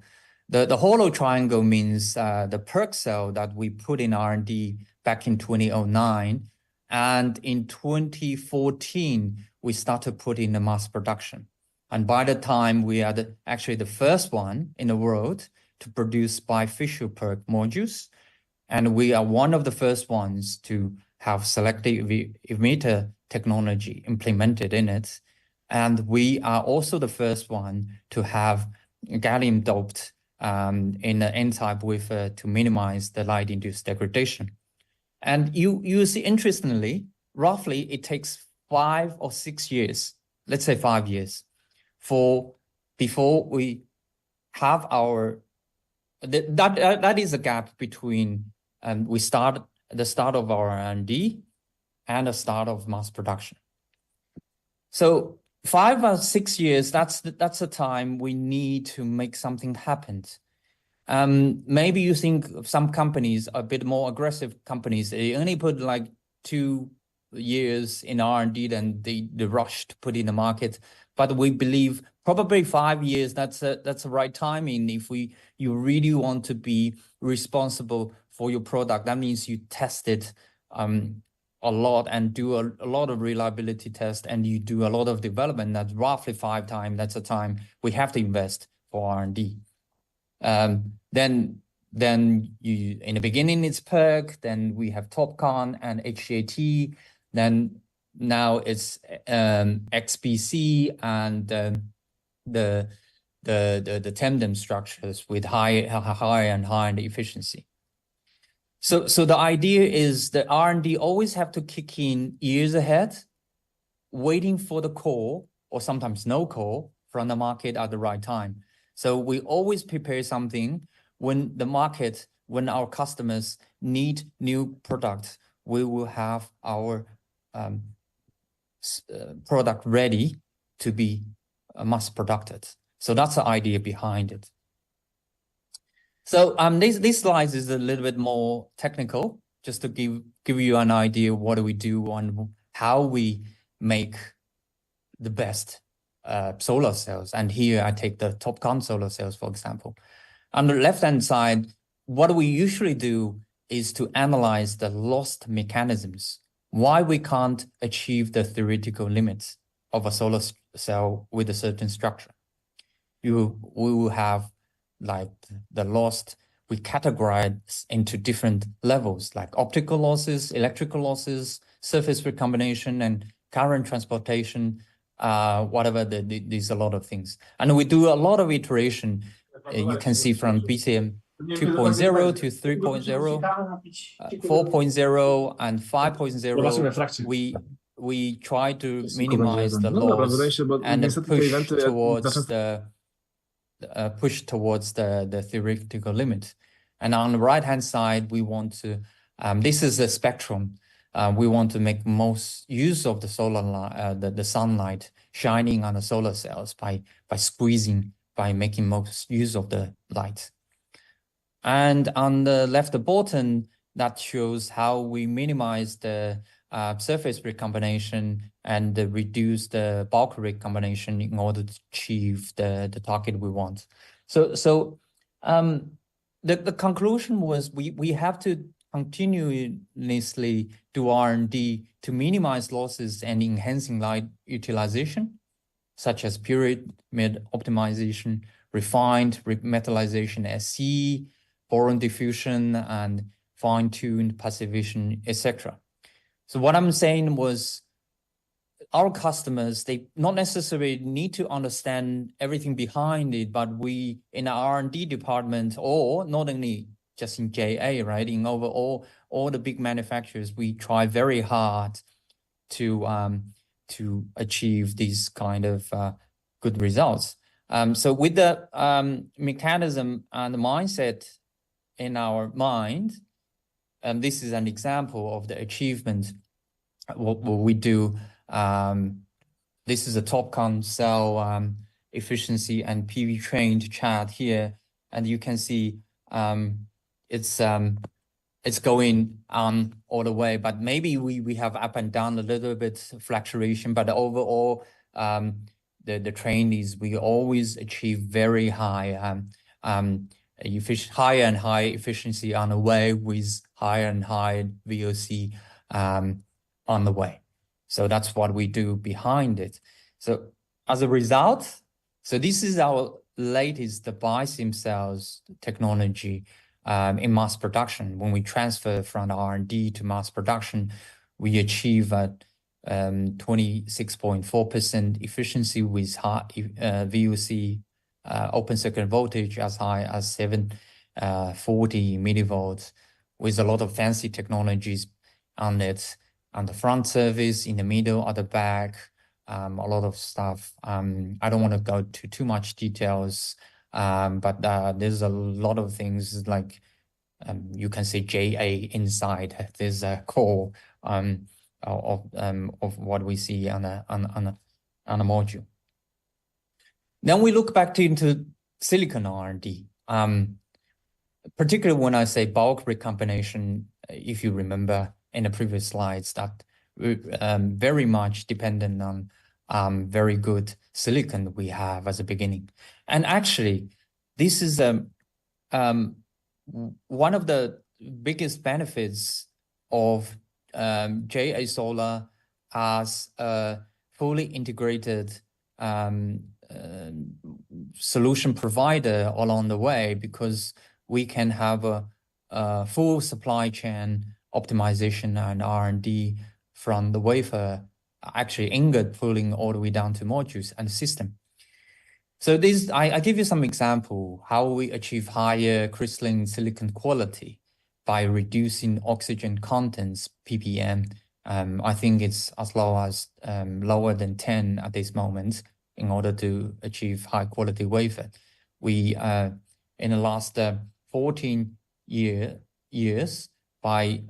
the hollow triangle means the PERC cell that we put in R&D back in 2009. And in 2014, we started putting the mass production. And by the time we are actually the first one in the world to produce bifacial PERC modules. And we are one of the first ones to have selective emitter technology implemented in it. And we are also the first one to have gallium doped in the N-type wafer to minimize the light-induced degradation. And you see, interestingly, roughly it takes 5 or 6 years, let's say 5 years, before we have our, that is a gap between the start of our R&D and the start of mass production. So 5 or 6 years, that's the time we need to make something happen. Maybe you think some companies, a bit more aggressive companies, they only put like 2 years in R&D, then they rush to put in the market. But we believe probably 5 years, that's the right timing. If you really want to be responsible for your product, that means you test it a lot and do a lot of reliability tests, and you do a lot of development. That's roughly 5 times. That's the time we have to invest for R&D. Then you, in the beginning it's PERC, then we have TOPCon and HJT, then now it's XPC and the tandem structures with higher and higher efficiency. So the idea is that R&D always have to kick in years ahead, waiting for the call or sometimes no call from the market at the right time. So we always prepare something when the market, when our customers need new products, we will have our product ready to be mass produced. So that's the idea behind it. So this slide is a little bit more technical, just to give you an idea of what do we do and how we make the best solar cells. And here I take the TOPCon solar cells, for example. On the left-hand side, what we usually do is to analyze the lost mechanisms, why we can't achieve the theoretical limits of a solar cell with a certain structure. We will have like the loss, we categorize into different levels, like optical losses, electrical losses, surface recombination, and current transportation, whatever, there's a lot of things. And we do a lot of iteration. You can see from BCM 2.0 to 3.0, 4.0, and 5.0. We try to minimize the loss and push towards the theoretical limit. And on the right-hand side, we want to, this is the spectrum. We want to make most use of the solar, the sunlight shining on the solar cells by squeezing, by making most use of the light. And on the left bottom, that shows how we minimize the surface recombination and reduce the bulk recombination in order to achieve the target we want. So the conclusion was we have to continuously do R&D to minimize losses and enhancing light utilization, such as period optimization, refined metallization SC, boron diffusion, and fine-tuned passivation, etc. So what I'm saying was our customers, they not necessarily need to understand everything behind it, but we in our R&D department, or not only just in JA, right, in overall all the big manufacturers, we try very hard to achieve these kind of good results. So with the mechanism and the mindset in our mind, this is an example of the achievement. What we do. This is a TOPCon cell efficiency and PV trained chart here, and you can see it's going on all the way, but maybe we have up and down a little bit fluctuation, but overall the trend is we always achieve very high higher and higher efficiency on the way, with higher and higher VOC on the way. So that's what we do behind it. So as a result, so this is our latest bisim cells technology in mass production. When we transfer from R&D to mass production, we achieve a 26.4% efficiency with high VOC open circuit voltage as high as 740 millivolts, with a lot of fancy technologies on it, on the front surface, in the middle, at the back, a lot of stuff. I don't want to go to too much details, but there's a lot of things like you can say JA inside. There's a core of what we see on a module. Then we look back into silicon R&D. Particularly when I say bulk recombination, if you remember in the previous slides, that very much dependent on very good silicon we have as a beginning. And actually, this is one of the biggest benefits of JA Solar as a fully integrated solution provider along the way, because we can have a full supply chain optimization and R&D from the wafer, actually ingot pulling all the way down to modules and system. So this, I give you some example how we achieve higher crystalline silicon quality by reducing oxygen contents, ppm. I think it's as low as lower than 10 at this moment in order to achieve high quality wafer. We, in the last 14 years, by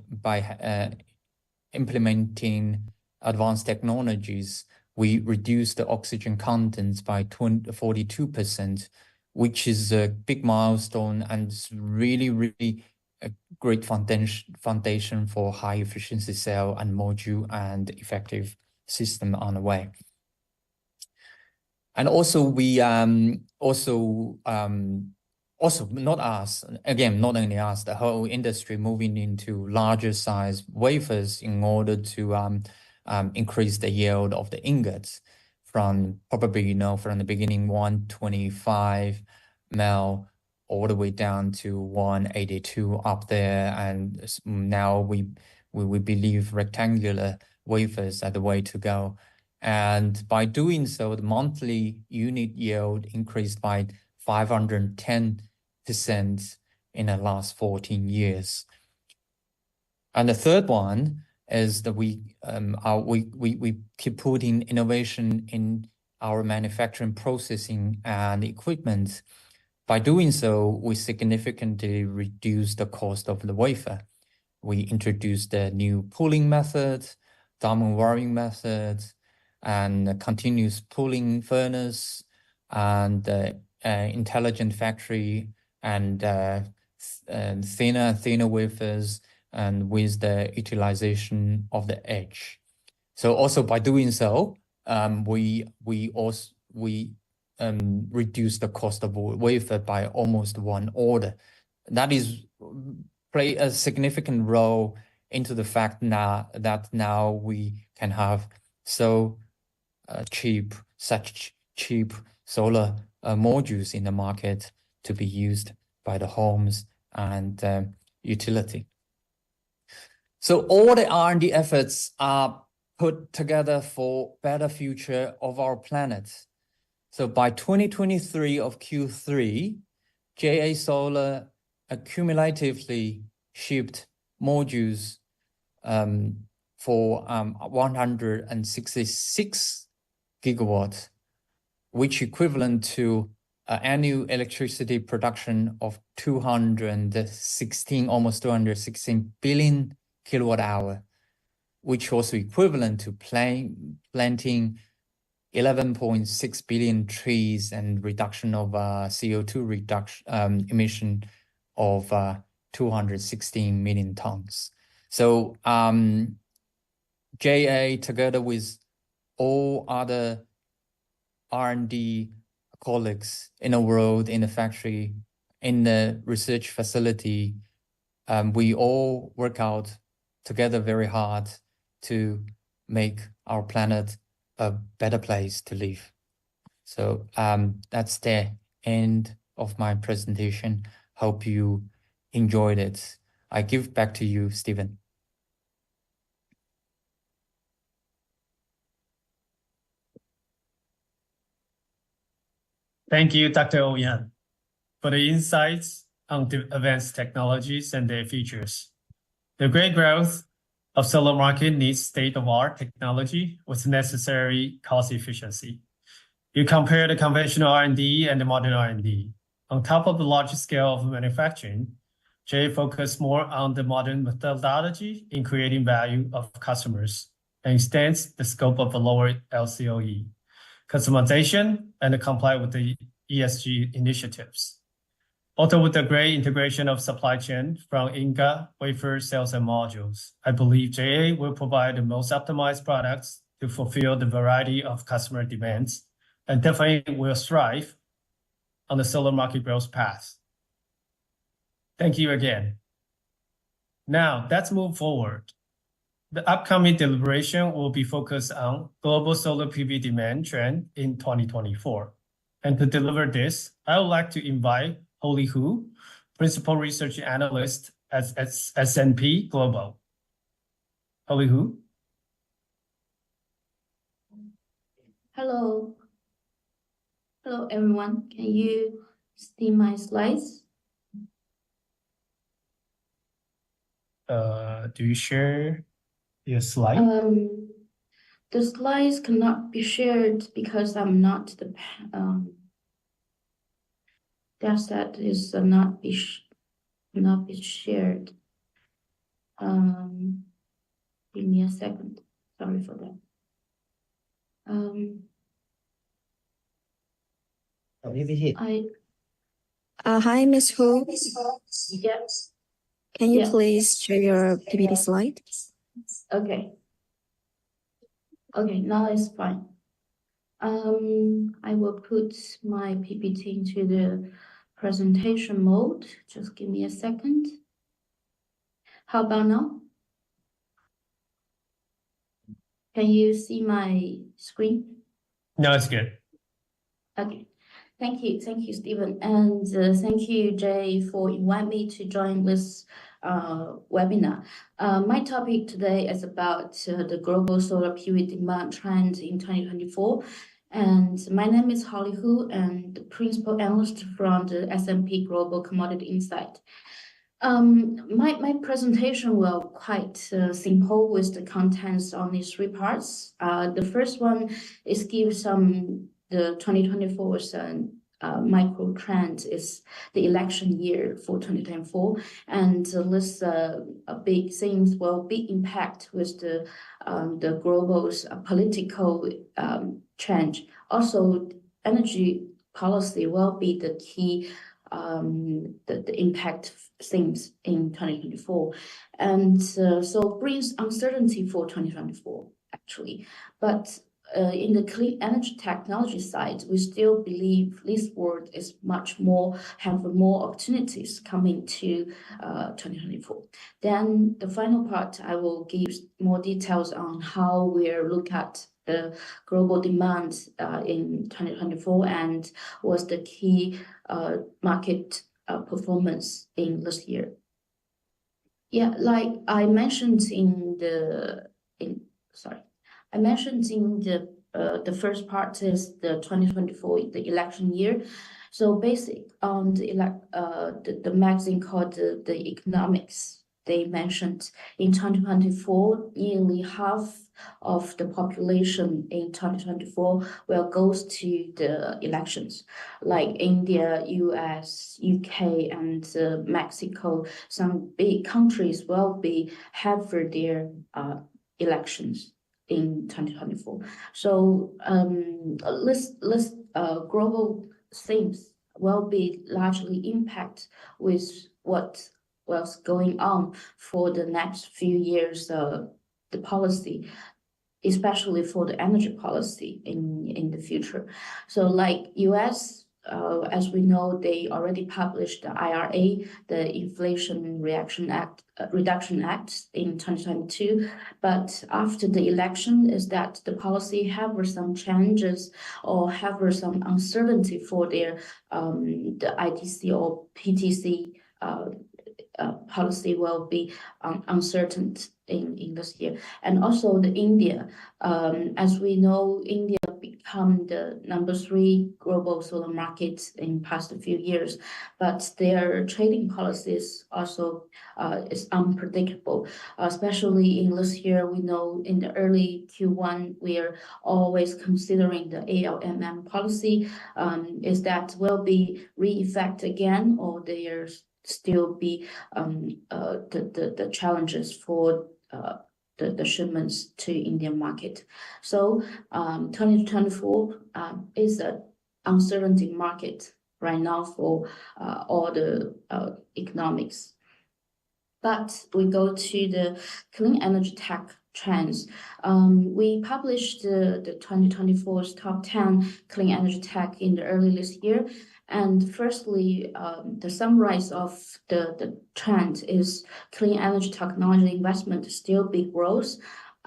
implementing advanced technologies, we reduced the oxygen contents by 42%, which is a big milestone and really, really a great foundation for high efficiency cell and module and effective system on the way. And also we also not us, again, not only us, the whole industry moving into larger size wafers in order to increase the yield of the ingots from probably, you know, from the beginning 125 mil all the way down to 182 up there. And now we believe rectangular wafers are the way to go. And by doing so, the monthly unit yield increased by 510% in the last 14 years. And the third one is that we keep putting innovation in our manufacturing processing and equipment. By doing so, we significantly reduce the cost of the wafer. We introduced the new pooling method, diamond wiring method, and continuous pooling furnace, and intelligent factory, and thinner wafers, and with the utilization of the edge. So also by doing so, we reduce the cost of wafer by almost one order. That is play a significant role into the fact that now we can have such cheap solar modules in the market to be used by the homes and utility. So all the R&D efforts are put together for better future of our planet. So by 2023 of Q3, JA Solar accumulatively shipped modules for 166 gigawatts, which equivalent to annual electricity production of almost 216 billion kilowatt hour, which was equivalent to planting 11.6 billion trees and reduction of CO2 emission of 216 million tons. So JA, together with all other R&D colleagues in the world, in the factory, in the research facility, we all work out together very hard to make our planet a better place to live. So that's the end of my presentation. Hope you enjoyed it. I give back to you, Stephen.
Thank you, Dr. Ouyang, for the insights on the advanced technologies and their features. The great growth of solar market needs state-of-the-art technology with necessary cost efficiency. You compare the conventional R&D and the modern R&D. On top of the large scale of manufacturing, Jay focused more on the modern methodology in creating value of customers and extends the scope of the lower LCOE, customization, and comply with the ESG initiatives. Also, with the great integration of supply chain from Inga, wafer, cells, and modules, I believe JA will provide the most optimized products to fulfill the variety of customer demands and definitely will strive on the solar market growth path. Thank you again. Now, let's move forward. The upcoming deliberation will be focused on global solar PV demand trend in 2024. And to deliver this, I would like to invite Holly Hu, Principal Research Analyst at S&P Global. Holly Hu.
Hello. Hello, everyone. Can you see my slides?
Do you share your slide?
The slides cannot be shared because I'm not the that is not be shared. Give me a second. Sorry for that.
Hi, Ms. Hu.
Yes.
Can you please share your PPT slide?
Okay. Okay, now it's fine. I will put my PPT into the presentation mode. Just give me a second. How about now? Can you see my screen?
No, it's good.
Okay. Thank you, Stephen, and thank you, Jay, for inviting me to join this webinar. My topic today is about the global solar PV demand trend in 2024. And my name is Holly Hu, and the principal analyst from the S&P Global Commodity Insight. My presentation will quite simple with the contents on these three parts. The first one is give the 2024 micro trend is the election year for 2024, and this big things will be impact with the global political change. Also, energy policy will be the key the impact things in 2024, and so brings uncertainty for 2024 actually, but in the clean energy technology side, we still believe this world is much more, have more opportunities coming to 2024. Then the final part, I will give more details on how we look at the global demand in 2024 and what's the key market performance in this year. Yeah, like I mentioned I mentioned in the first part is the 2024, the election year. So basic on the magazine called the Economics, they mentioned in 2024, nearly half of the population in 2024 will goes to the elections, like India, US, UK, and Mexico. Some big countries will have their elections in 2024. So global themes will be largely impact with what was going on for the next few years, the policy, especially for the energy policy in the future. So like US, as we know, they already published the IRA, the Inflation Reduction Act in 2022. But after the election, is that the policy have some changes or have some uncertainty for their the ITC or PTC policy will be uncertain in this year. And also the India, as we know, India become the #3 global solar market in past few years, but their trading policies also is unpredictable, especially in this year. We know in the early Q1, we are always considering the ALMM policy, is that will be re-effect again, or there's still be the challenges for the shipments to Indian market. So 2024 is an uncertainty market right now for all the economics. But we go to the clean energy tech trends. We published the 2024's top 10 clean energy tech in the early this year. And firstly, the summarize of the trend is clean energy technology investment still big growth.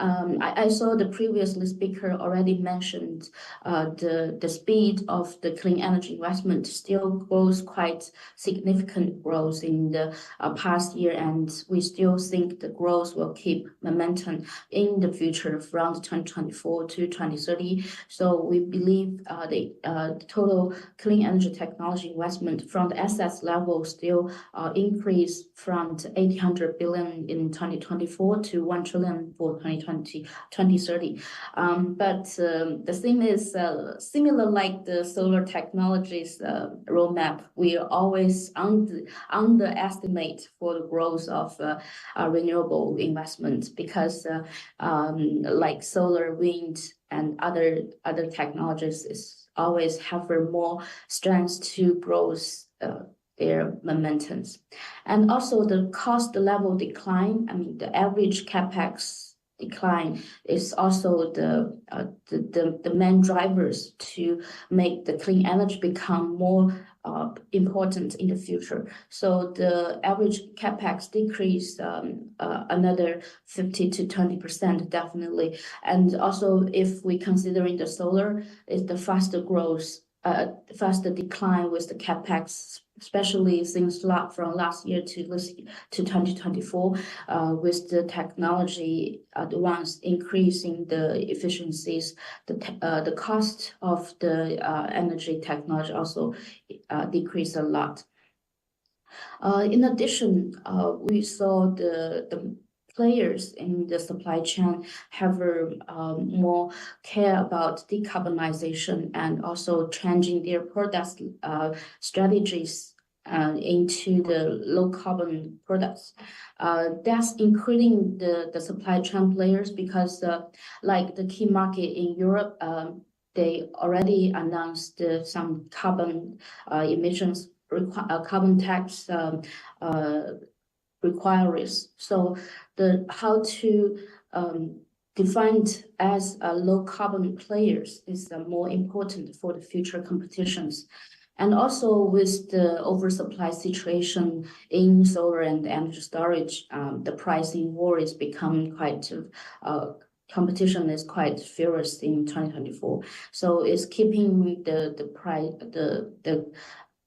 I saw the previous speaker already mentioned the speed of the clean energy investment still grows quite significant growth in the past year, and we still think the growth will keep momentum in the future from 2024 to 2030. So we believe the total clean energy technology investment from the assets level still increase from 800 billion in 2024 to 1 trillion for 2030. But the thing is similar like the solar technologies roadmap, we always underestimate for the growth of renewable investment, because like solar, wind, and other technologies is always have more strength to growth their momentums. And also the cost level decline, I mean the average capex decline is also the main drivers to make the clean energy become more important in the future. So the average capex decrease another 50 to 20% definitely. And also if we considering the solar is the faster growth, faster decline with the capex, especially since from last year to 2024, with the technology advance increasing the efficiencies, the cost of the energy technology also decreased a lot. In addition, we saw the players in the supply chain have more care about decarbonization and also changing their product strategies into the low carbon products. That's including the supply chain players, because like the key market in Europe, they already announced some carbon emissions carbon tax requires. So how to define as a low carbon players is more important for the future competitions. And also with the oversupply situation in solar and energy storage, the pricing war is becoming quite competition is quite fierce in 2024. So it's keeping the price, the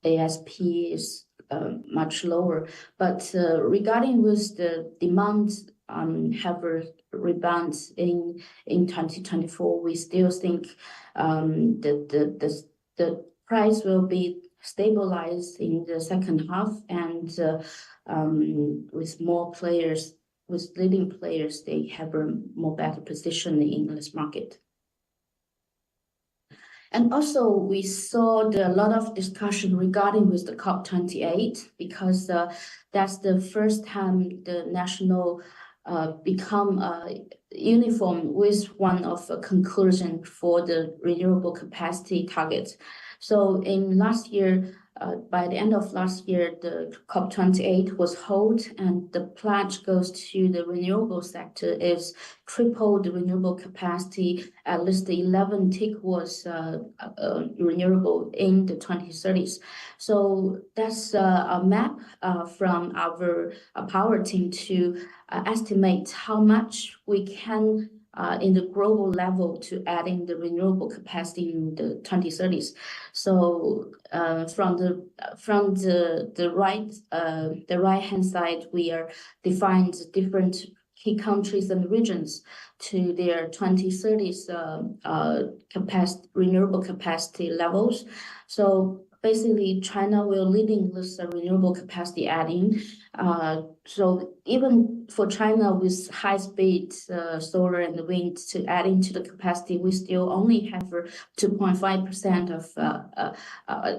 ASP is much lower. But regarding with the demand have rebound in 2024, we still think the price will be stabilized in the second half, and with more players, with leading players, they have a more better position in this market. And also, we saw a lot of discussion regarding with the COP28, because that's the first time the national become uniform with one of a conclusion for the renewable capacity target. So in last year, by the end of last year, the COP28 was held, and the pledge goes to the renewable sector is triple the renewable capacity, at least 11 gigawatts renewable in the 2030s. So that's a map from our power team to estimate how much we can in the global level to add in the renewable capacity in the 2030s. So from the right hand side, we are defined different key countries and regions to their 2030s renewable capacity levels. So basically, China will leading this renewable capacity adding. So even for China with high-speed solar and wind to add into the capacity, we still only have 2.5% of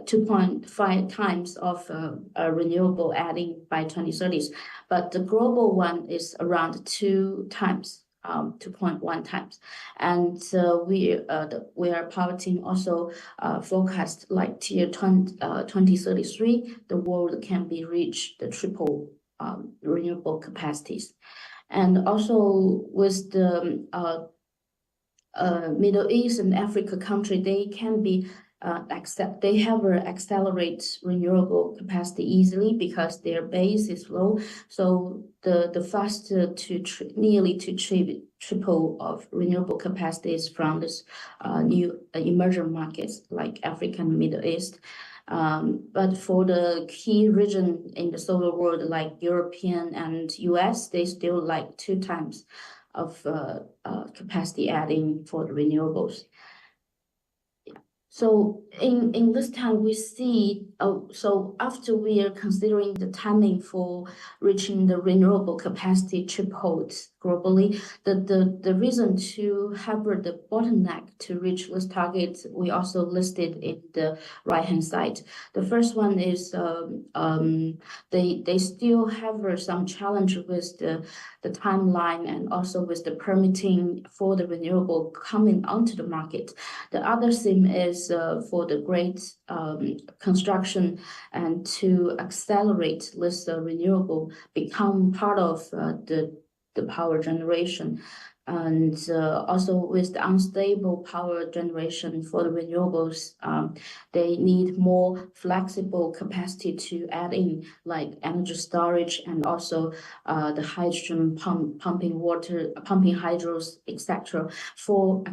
2.5 times of renewable adding by 2030s. But the global one is around 2 times. 2.1 times, and we our power team also forecast like till 2033, the world can be reached the triple renewable capacities, and also with the Middle East and Africa country, they can be they have accelerate renewable capacity easily because their base is low. So the faster to nearly to triple of renewable capacities from this new emerging markets like Africa and Middle East. But for the key region in the solar world like European and US, they still like 2 times of capacity adding for the renewables. So in this time we see, so after we are considering the timing for reaching the renewable capacity tripled globally, the reason to have the bottleneck to reach this target, we also listed in the right-hand side. The first one is they still have some challenge with the timeline and also with the permitting for the renewable coming onto the market. The other thing is for the great construction and to accelerate this renewable become part of the power generation. And also with the unstable power generation for the renewables, they need more flexible capacity to add in, like energy storage and also the hydrogen pumping water, pumping hydros, etc. for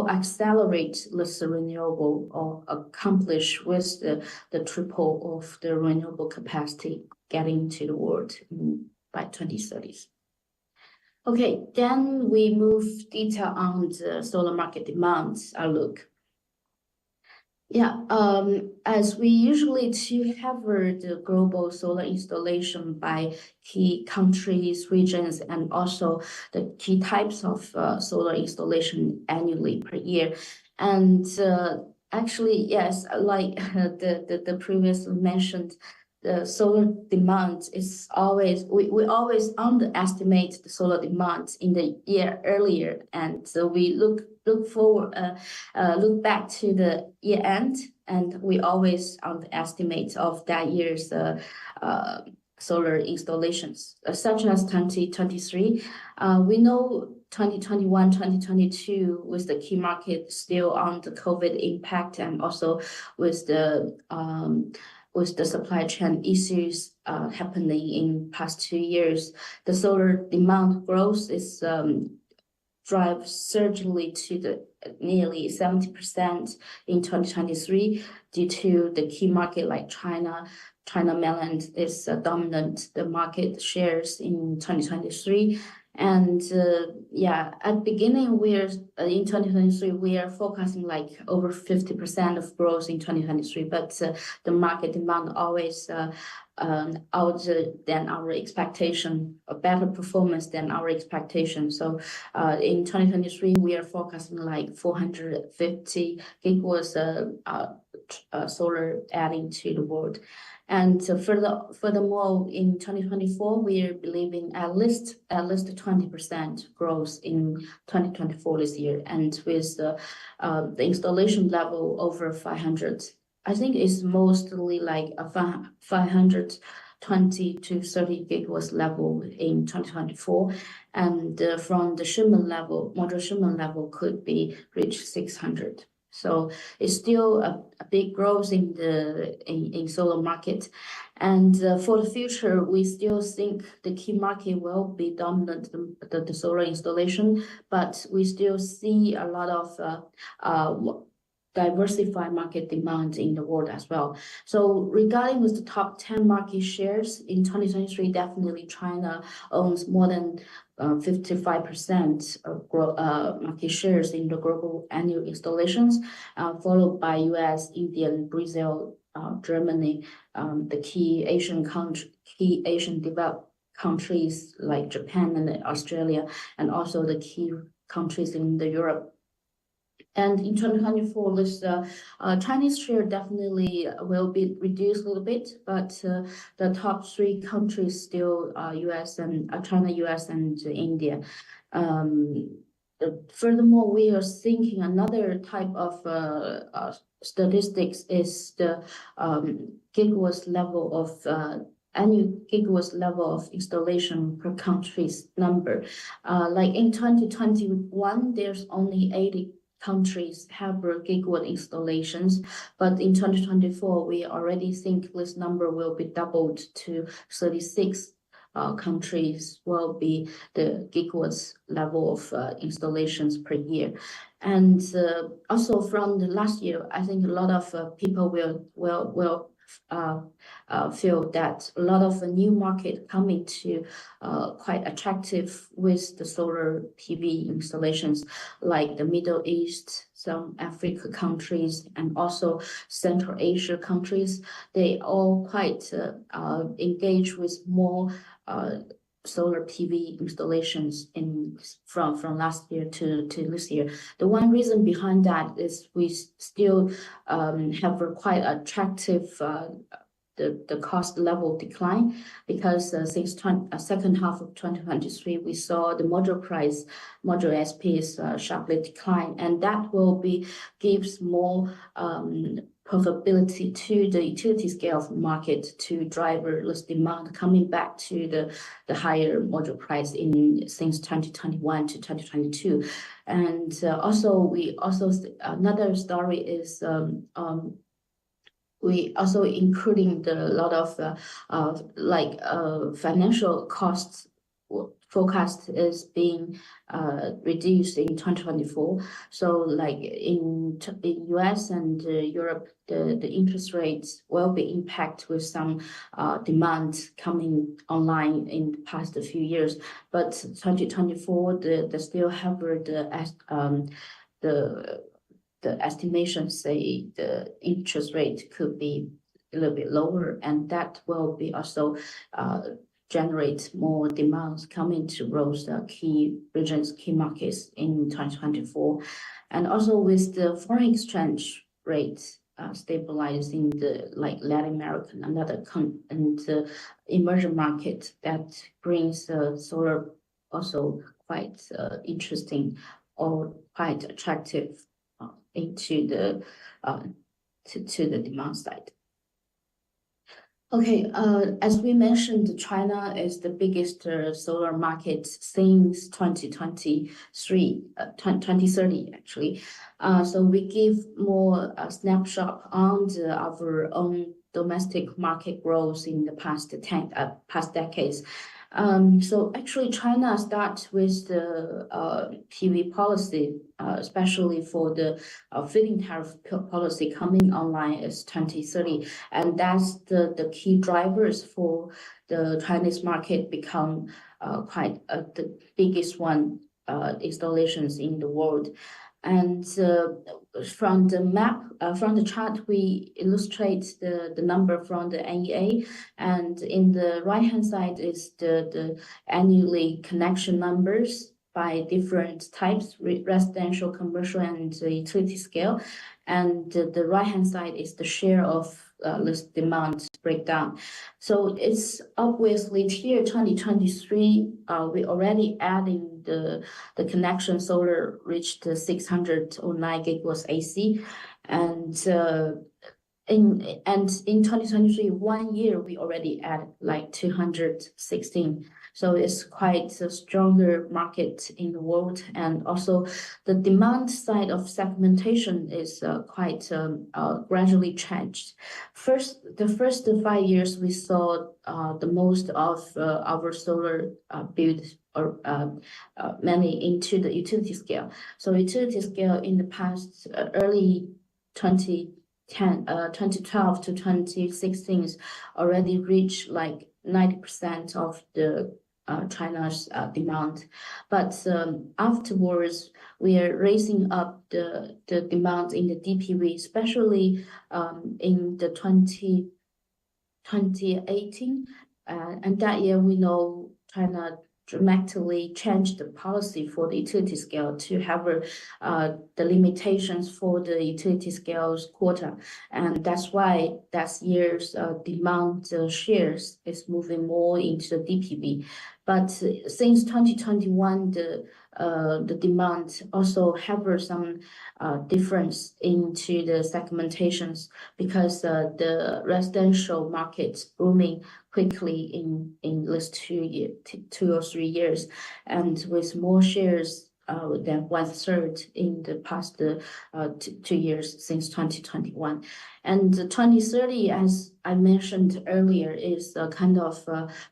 accelerate this renewable or accomplish with the triple of the renewable capacity getting to the world by 2030s. Okay, then we move detail on the solar market demand outlook. Yeah, as we usually to have the global solar installation by key countries, regions, and also the key types of solar installation annually per year. And actually, yes, like the previously mentioned, the solar demand is always, we always underestimate the solar demand in the year earlier. And so we look back to the year end, and we always underestimate of that year's solar installations, such as 2023. We know 2021, 2022 with the key market still on the COVID impact, and also with the supply chain issues happening in past 2 years, the solar demand growth is drive surgically to the nearly 70% in 2023 due to the key market like China. China mainland is dominant the market shares in 2023. And yeah, at beginning, we're in 2023, we are forecasting like over 50% of growth in 2023, but the market demand always out than our expectation, a better performance than our expectation. So in 2023, we are forecasting like 450 gigawatts solar adding to the world. And furthermore, in 2024, we are believing at least 20% growth in 2024 this year, and with the installation level over 500. I think it's mostly like a 520 to 30 gigawatts level in 2024, and from the shipment level, module shipment level could be reach 600. So it's still a big growth in the solar market, and for the future, we still think the key market will be dominant the solar installation, but we still see a lot of diversified market demand in the world as well. So regarding with the top 10 market shares in 2023, definitely China owns more than 55% of market shares in the global annual installations, followed by US, India, Brazil, Germany, the key Asian developed countries like Japan and Australia, and also the key countries in the Europe. And in 2024, this Chinese share definitely will be reduced a little bit, but the top three countries still US and China, US, and India. Furthermore, we are thinking another type of statistics is the gigawatts level of annual gigawatts level of installation per country's number. Like in 2021, there's only 80 countries have gigawatt installations, but in 2024, we already think this number will be doubled to 36 countries will be the gigawatts level of installations per year. And also from the last year, I think a lot of people will feel that a lot of the new market coming to quite attractive with the solar PV installations, like the Middle East, some Africa countries, and also Central Asia countries. They all quite engage with more solar PV installations from last year to this year. The one reason behind that is we still have a quite attractive the cost level decline, because since second half of 2023, we saw the module ASPs sharply decline, and that will gives more profitability to the utility scale of the market to drive less demand coming back to the higher module price since 2021 to 2022. And another story is we also including a lot of financial costs forecast is being reduced in 2024. So like in US and Europe, the interest rates will be impacted with some demand coming online in the past few years. But 2024, the still have the estimations say the interest rate could be a little bit lower, and that will be also generate more demands coming to those key regions, key markets in 2024. And also with the foreign exchange rate stabilizing like Latin American and other emerging market, that brings solar also quite interesting or quite attractive into the to the demand side. Okay, as we mentioned, China is the biggest solar market since 2030 actually. So we give more snapshot on our own domestic market growth in the past decades. So actually, China starts with the PV policy, especially for the feed-in tariff policy coming online is 2030, and that's the key drivers for the Chinese market become quite the biggest one installations in the world. And from the map, from the chart, we illustrate the number from the NEA, and in the right-hand side is the annually connection numbers by different types, residential, commercial, and utility scale. And the right-hand side is the share of this demand breakdown. So it's obviously here 2023, we already adding the connection solar reached 609 gigawatts AC, and in 2023, 1 year we already added like 216. So it's quite a stronger market in the world, and also the demand side of segmentation is quite gradually changed. The first 5 years we saw the most of our solar build or mainly into the utility scale. So utility scale in the past early 2012 to 2016 already reached like 90% of the China's demand, but afterwards we are raising up the demand in the DPV, especially in the 2018, and that year we know China dramatically changed the policy for the utility scale to have the limitations for the utility scale's quota, and that's why that year's demand shares is moving more into the DPV. But since 2021, the demand also have some difference into the segmentations, because the residential market's booming quickly in this 2 or 3 years, and with more shares than 1/3 in the past 2 years since 2021. And 2030, as I mentioned earlier, is kind of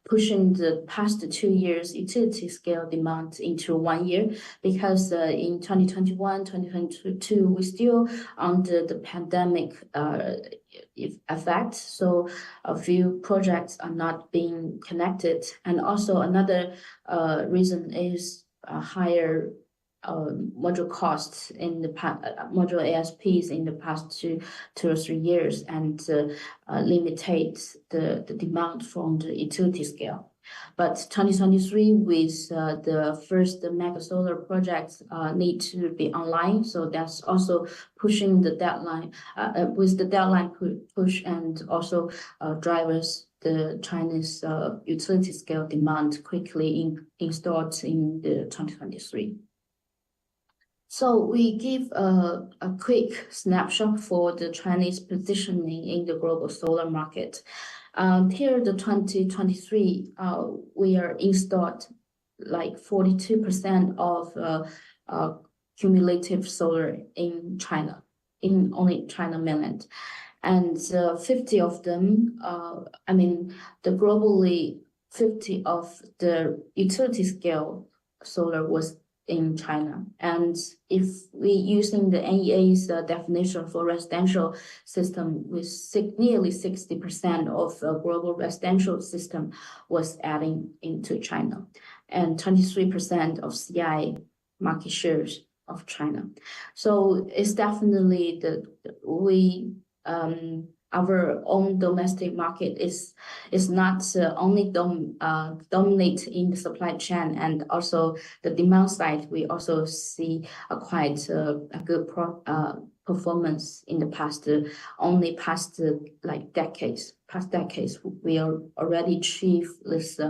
pushing the past 2 years utility scale demand into 1 year, because in 2021, 2022, we still under the pandemic effect, so a few projects are not being connected. And also another reason is higher module costs in the module ASPs in the past 2 or 3 years, and limitates the demand from the utility scale. But 2023, with the first mega solar projects need to be online, so that's also pushing the deadline. With the deadline push, and also drivers the Chinese utility scale demand quickly installed in the 2023. So we give a quick snapshot for the Chinese positioning in the global solar market. Here, the 2023, we are installed like 42% of cumulative solar in China, in only China mainland. And 50 of them, the globally 50 of the utility scale solar was in China. And if we using the NEA's definition for residential system, with nearly 60% of the global residential system was adding into China, and 23% of CI market shares of China. So it's definitely our own domestic market is not only dominate in the supply chain, and also the demand side. We also see quite a good performance in the past decades. We are already achieve this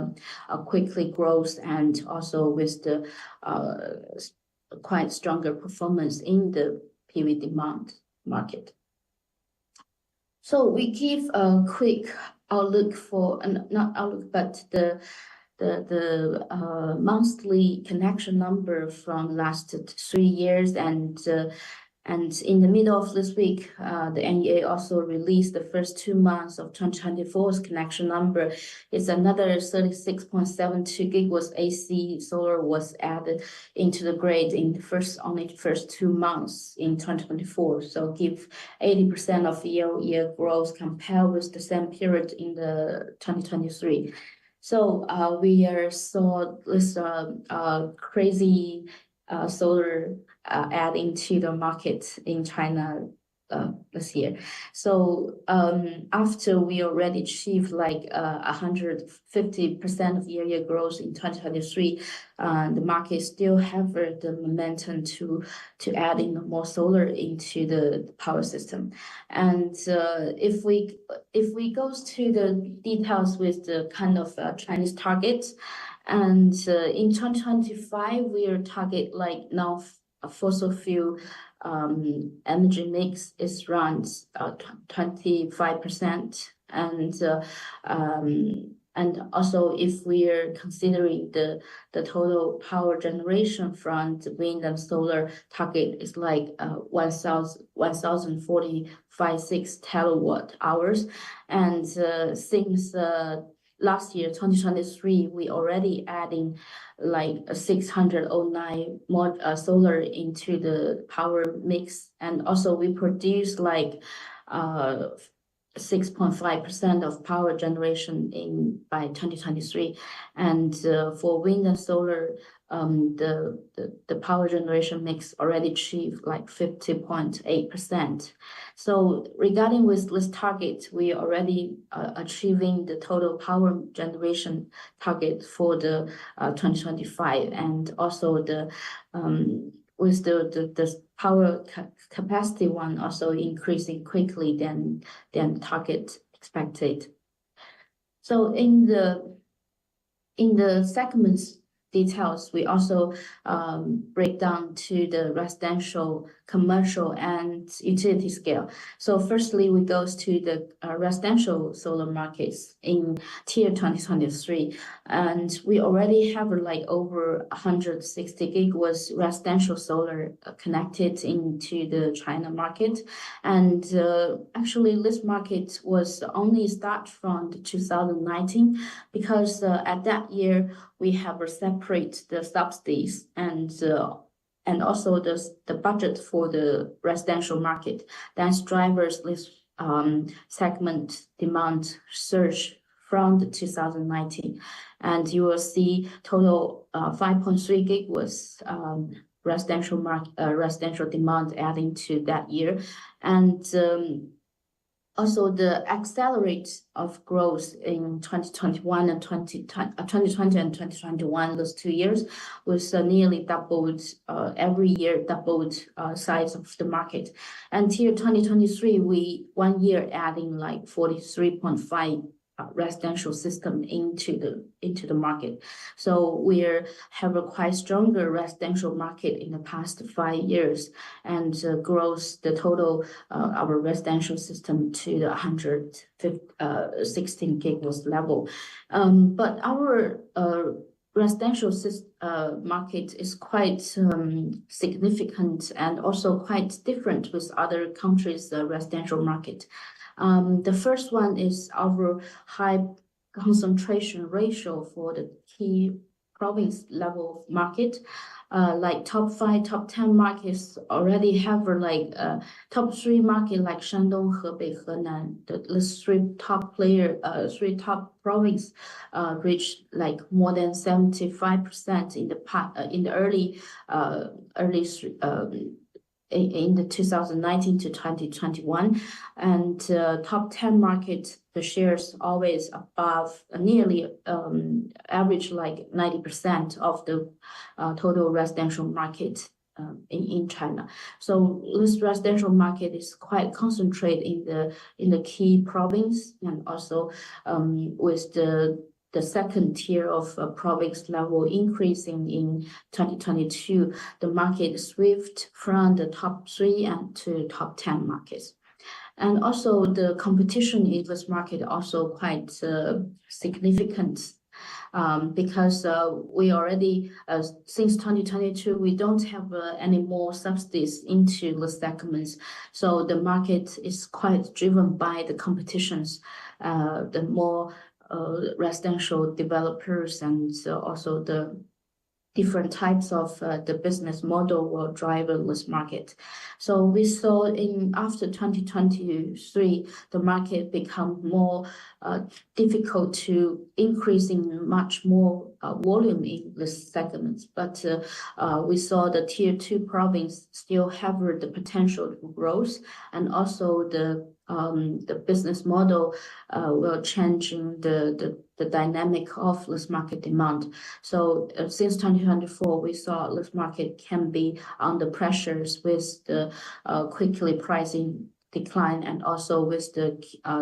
quickly growth, and also with the quite stronger performance in the PV demand market. So we give a quick outlook for, not outlook, but the monthly connection number from last 3 years, and in the middle of this week, the NEA also released the first 2 months of 2024's connection number. It's another 36.72 gigawatts AC solar was added into the grid in the first 2 months in 2024. So give 80% of year-on-year growth compared with the same period in the 2023. So we are saw this crazy solar adding to the market in China this year. So after we already achieved like 150% of year growth in 2023, the market still have the momentum to adding more solar into the power system. And if we goes to the details with the kind of Chinese targets, and in 2025 we are target like now fossil fuel energy mix is around 25%, and also if we are considering the total power generation from the wind and solar target is like 1,045.6 terawatt hours, and since last year 2023 we already adding like 609 more solar into the power mix, and also we produce like 6.5% of power generation by 2023, and for wind and solar, the power generation mix already achieved like 50.8%. So regarding with this target, we already achieving the total power generation target for the 2025, and also the with the power capacity one also increasing quickly than target expected. So in the segments details, we also break down to the residential, commercial, and utility scale. So firstly, we goes to the residential solar markets in tier 2023, and we already have like over 160 gigawatts residential solar connected into the China market, and actually this market was only start from 2019, because at that year we have separate the subsidies and also the budget for the residential market. That's drivers this segment demand surge from the 2019, and you will see total 5.3 gigawatts residential demand adding to that year, and also the accelerate of growth in 2021 and 2020 and 2021, those 2 years, was nearly doubled, every year doubled size of the market. And here 2023, we 1 year adding like 43.5 residential system into the market. So we have a quite stronger residential market in the past 5 years, and grows the total our residential system to the 116 gigawatts level. But our residential market is quite significant and also quite different with other countries' residential market. The first one is our high concentration ratio for the key province level market. Like top 5, top 10 markets already have like top 3 market like Shandong, Hebei, Henan. The three top province reached like more than 75% in the early in the 2019 to 2021, and top 10 market, the shares always above nearly average like 90% of the total residential market in China. So this residential market is quite concentrated in the key province, and also with the second tier of province level increasing in 2022, the market swift from the top 3 and to top 10 markets. And also the competition in this market also quite significant, because we already, since 2022, we don't have any more subsidies into the segments. So the market is quite driven by the competitions, the more residential developers, and also the different types of the business model will drive this market. So we saw after 2023, the market become more difficult to increase in much more volume in this segment. But we saw the tier 2 province still have the potential for growth, and also the business model will change in the dynamic of this market demand. So since 2024, we saw this market can be under pressures with the quickly pricing decline, and also with the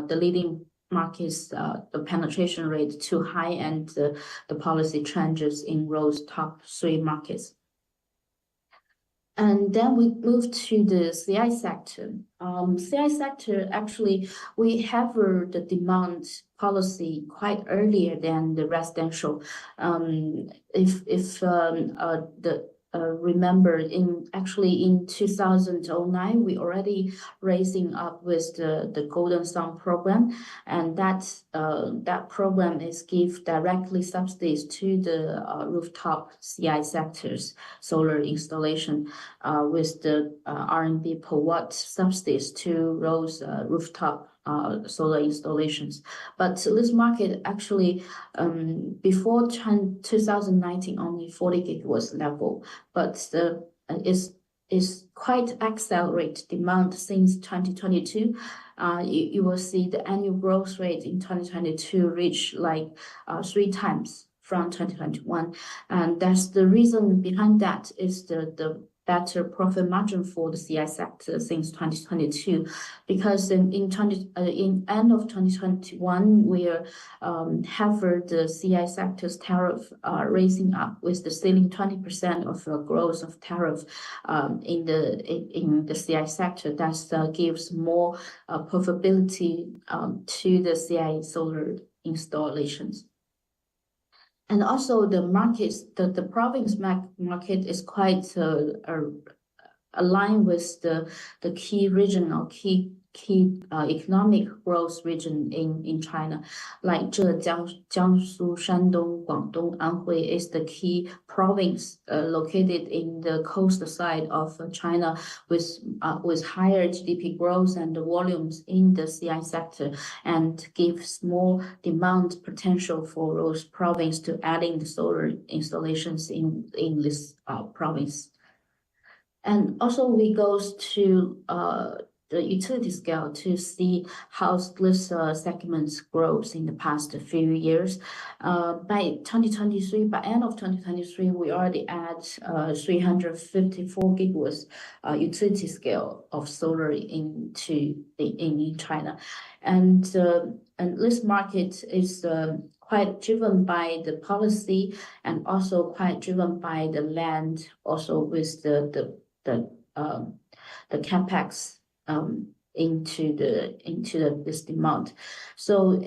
leading markets, the penetration rate too high, and the policy changes in those top 3 markets. And then we move to the CI sector. CI sector, actually, we have the demand policy quite earlier than the residential. Remember, in 2009, we already raising up with the Golden Sun program, and that program is give directly subsidies to the rooftop CI sectors solar installation with the RMB per watt subsidies to those rooftop solar installations. But this market actually before 2019 only 40 gigawatts level, but is quite accelerate demand since 2022. You will see the annual growth rate in 2022 reach like 3 times from 2021, and that's the reason behind that is the better profit margin for the CI sector since 2022, because in end of 2021 we have the CI sector's tariff raising up with the ceiling 20% of growth of tariff in the CI sector. That gives more profitability to the CI solar installations. And also the markets, the province market is quite aligned with the key regional, key economic growth region in China, like Zhejiang, Jiangsu, Shandong, Guangdong, Anhui is the key province located in the coast side of China with higher GDP growth and the volumes in the CI sector, and gives more demand potential for those province to adding the solar installations in this province. And also we goes to the utility scale to see how this segments grows in the past few years. By 2023, by end of 2023, we already add 354 gigawatts utility scale of solar in China, and this market is quite driven by the policy and also quite driven by the land, also with the capex into this demand. So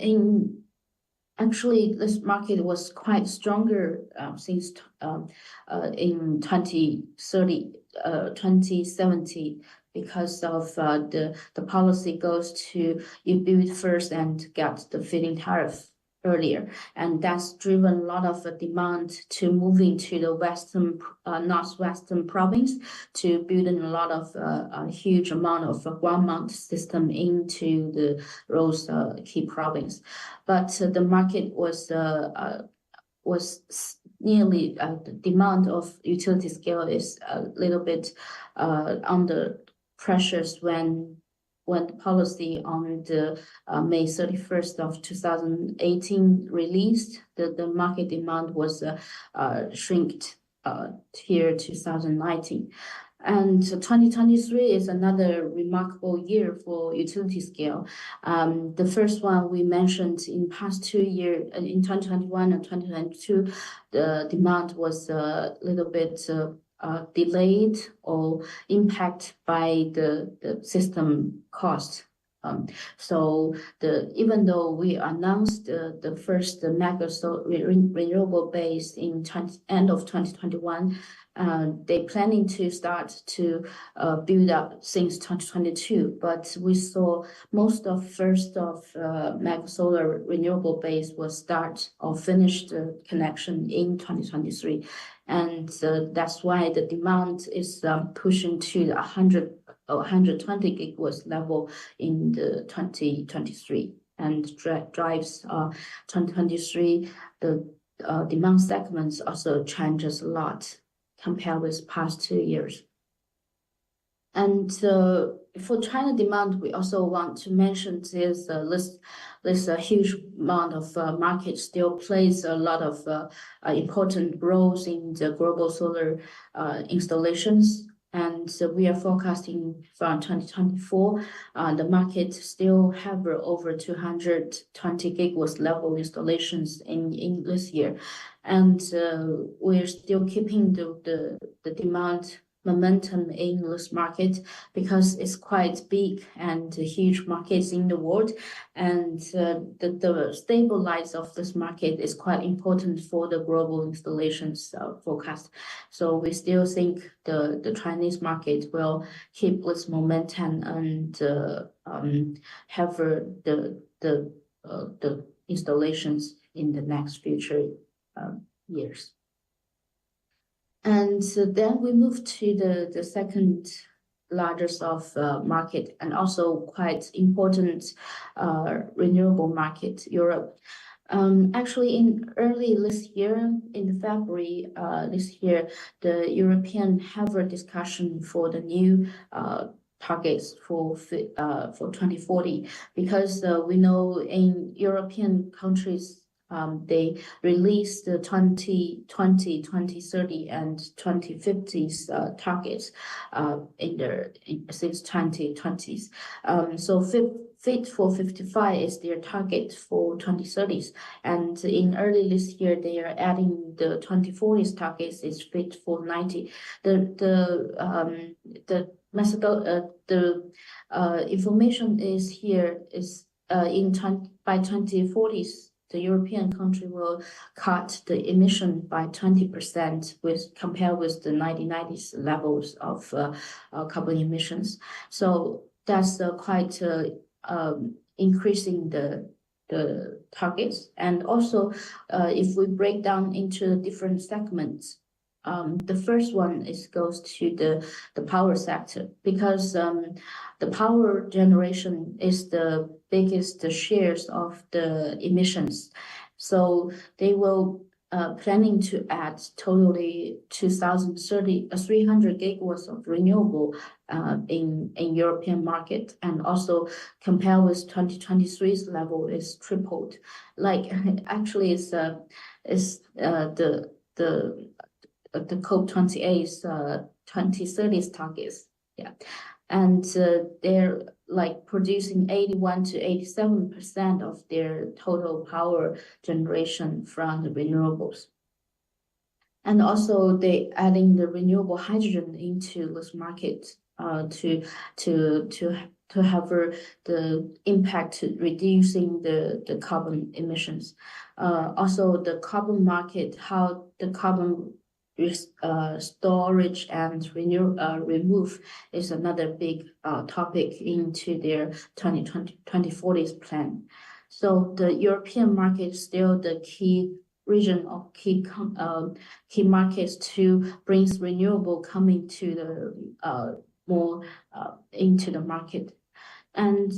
actually this market was quite stronger since in 2070 because of the policy goes to you build first and get the feed-in tariff earlier, and that's driven a lot of demand to move into the northwestern province to build in a lot of a huge amount of ground mount system into those key province. But the market was nearly the demand of utility scale is a little bit under pressures when the policy on the May 31st of 2018 released, the market demand was shrinked here 2019. And 2023 is another remarkable year for utility scale. The first one we mentioned in past 2 years, in 2021 and 2022, the demand was a little bit delayed or impacted by the system cost. So even though we announced the first mega renewable base in end of 2021, They planning to start to build up since 2022, but we saw most of mega solar renewable base will start or finish the connection in 2023, and that's why the demand is pushing to the 120 gigawatts level in the 2023, and drives 2023 the demand segments also changes a lot compared with past 2 years. And for China demand, we also want to mention this huge amount of market still plays a lot of important roles in the global solar installations. And we are forecasting from 2024, the market still have over 220 gigawatts level installations in this year. And we're still keeping the demand momentum in this market because it's quite big and huge markets in the world, and the stabilize of this market is quite important for the global installations forecast. So we still think the Chinese market will keep this momentum and have the installations in the next future years. And then we move to the second largest of market and also quite important renewable market, Europe. Actually, in early this year, in February this year, the European have a discussion for the new targets for 2040, because we know in European countries they released the 2020, 2030, and 2050s targets since 2020s. So Fit for 55 is their target for 2030s, and in early this year they are adding the 2040s targets is Fit for 90. The information is here is by 2040s. The European country will cut the emission by 20% compared with the 1990s levels of carbon emissions. So that's quite increasing the targets. And also, if we break down into the different segments, the first one goes to the power sector, because the power generation is the biggest shares of the emissions. So they will planning to add totally 300 gigawatts of renewable in European market, and also compare with 2023's level is tripled. Like actually, it's the COP28's 2030s targets, yeah, and they're like producing 81 to 87% of their total power generation from the renewables. And also they adding the renewable hydrogen into this market to have the impact to reducing the carbon emissions. Also the carbon market, how the carbon storage and remove is another big topic into their 2040s plan. So the European market is still the key region of key markets to bring renewable coming to the more into the market. And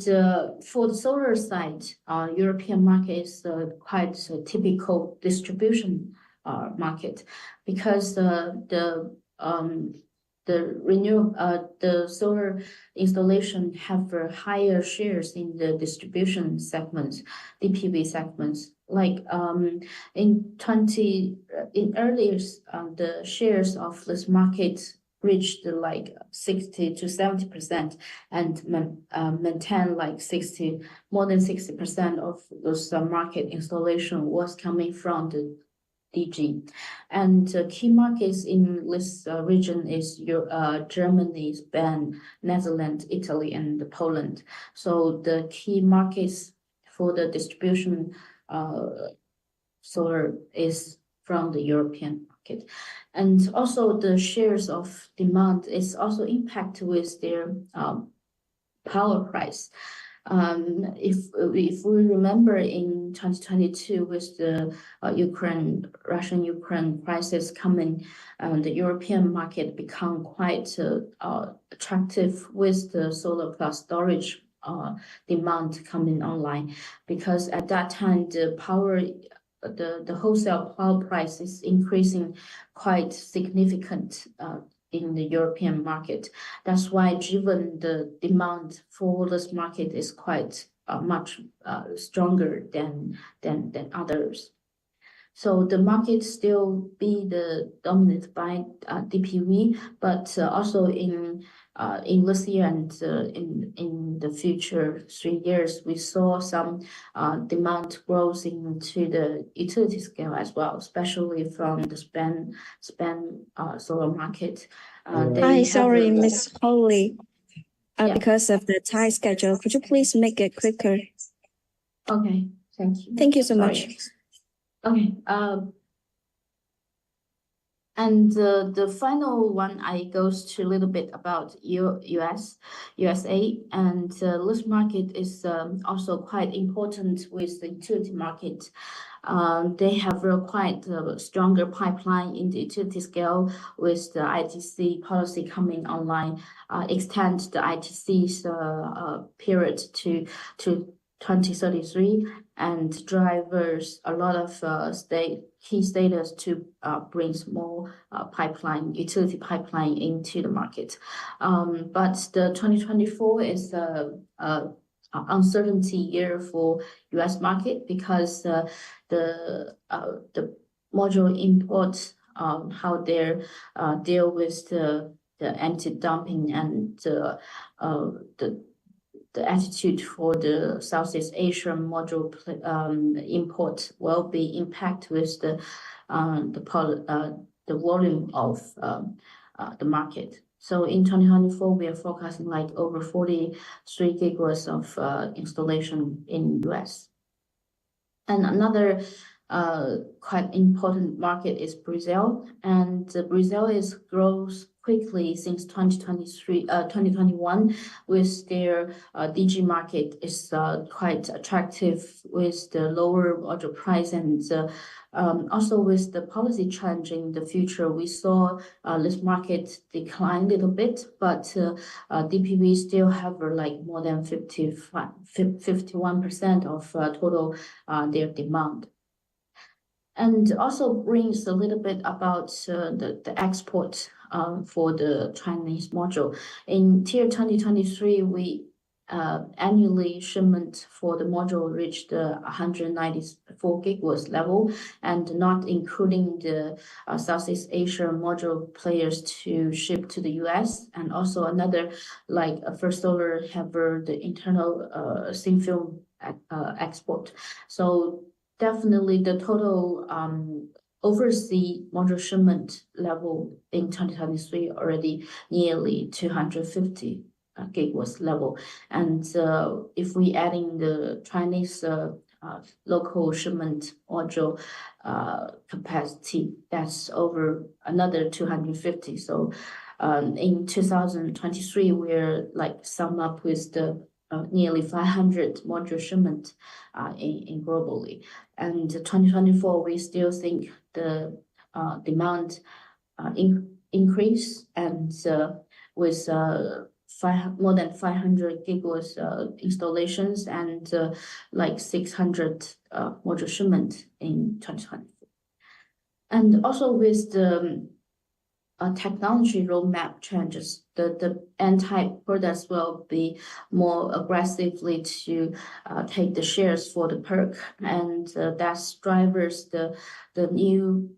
for the solar side, European market is quite a typical distribution market, because the solar installation have higher shares in the distribution segments, DPV segments. Like in earlier the shares of this market reached like 60 to 70% and maintain like more than 60% of those market installation was coming from the DG. And key markets in this region is Germany, Spain, Netherlands, Italy, and Poland. So the key markets for the distribution solar is from the European market. market. And also the shares of demand is also impacted with their power price. If we remember in 2022 with the Russian-Ukraine crisis coming, the European market become quite attractive with the solar plus storage demand coming online, because at that time the wholesale power price is increasing quite significant in the European market. That's why driven the demand for this market is quite much stronger than others. So the market still be the dominated by DPV, but also in this year and in the future 3 years, we saw some demand growth into the utility scale as well, especially from the Spain solar market.
Hi, sorry, Miss Holly.
Yeah.
Because of the tight schedule, could you please make it quicker?
Okay, thank you.
Thank you so
Sorry.
much.
Okay. And the final one goes to a little bit about USA, and this market is also quite important with the utility market. They have a quite stronger pipeline in the utility scale with the ITC policy coming online, extend the ITC's period to 2033, and drivers a lot of key status to bring more utility pipeline into the market. But the 2024 is a uncertainty year for US market, because the module import, how they deal with the anti-dumping and the attitude for the Southeast Asian module import will be impacted with the volume of the market. So in 2024, we are forecasting like over 43 gigawatts of installation in US. And another quite important market is Brazil, and Brazil grows quickly since 2021, with their DG market is quite attractive with the lower module price, and also with the policy change in the future, we saw this market decline a little bit, but DPV still have like more than 51% of total their demand. And also brings a little bit about the export for the Chinese module. In tier 2023, we annually shipment for the module reached 194 gigawatts level, and not including the Southeast Asia module players to ship to the US, and also another like First Solar have the internal thin film export. So definitely the total overseas module shipment level in 2023 already nearly 250 gigawatts level. And if we adding the Chinese local shipment module capacity, that's over another 250. So in 2023, we're like sum up with the nearly 500 module shipment in globally. And 2024, we still think the demand increase, and with more than 500 gigawatts installations and like 600 module shipment in 2024. And also with the technology roadmap changes, the N-type products will be more aggressively to take the shares for the PERC, and that's drivers the new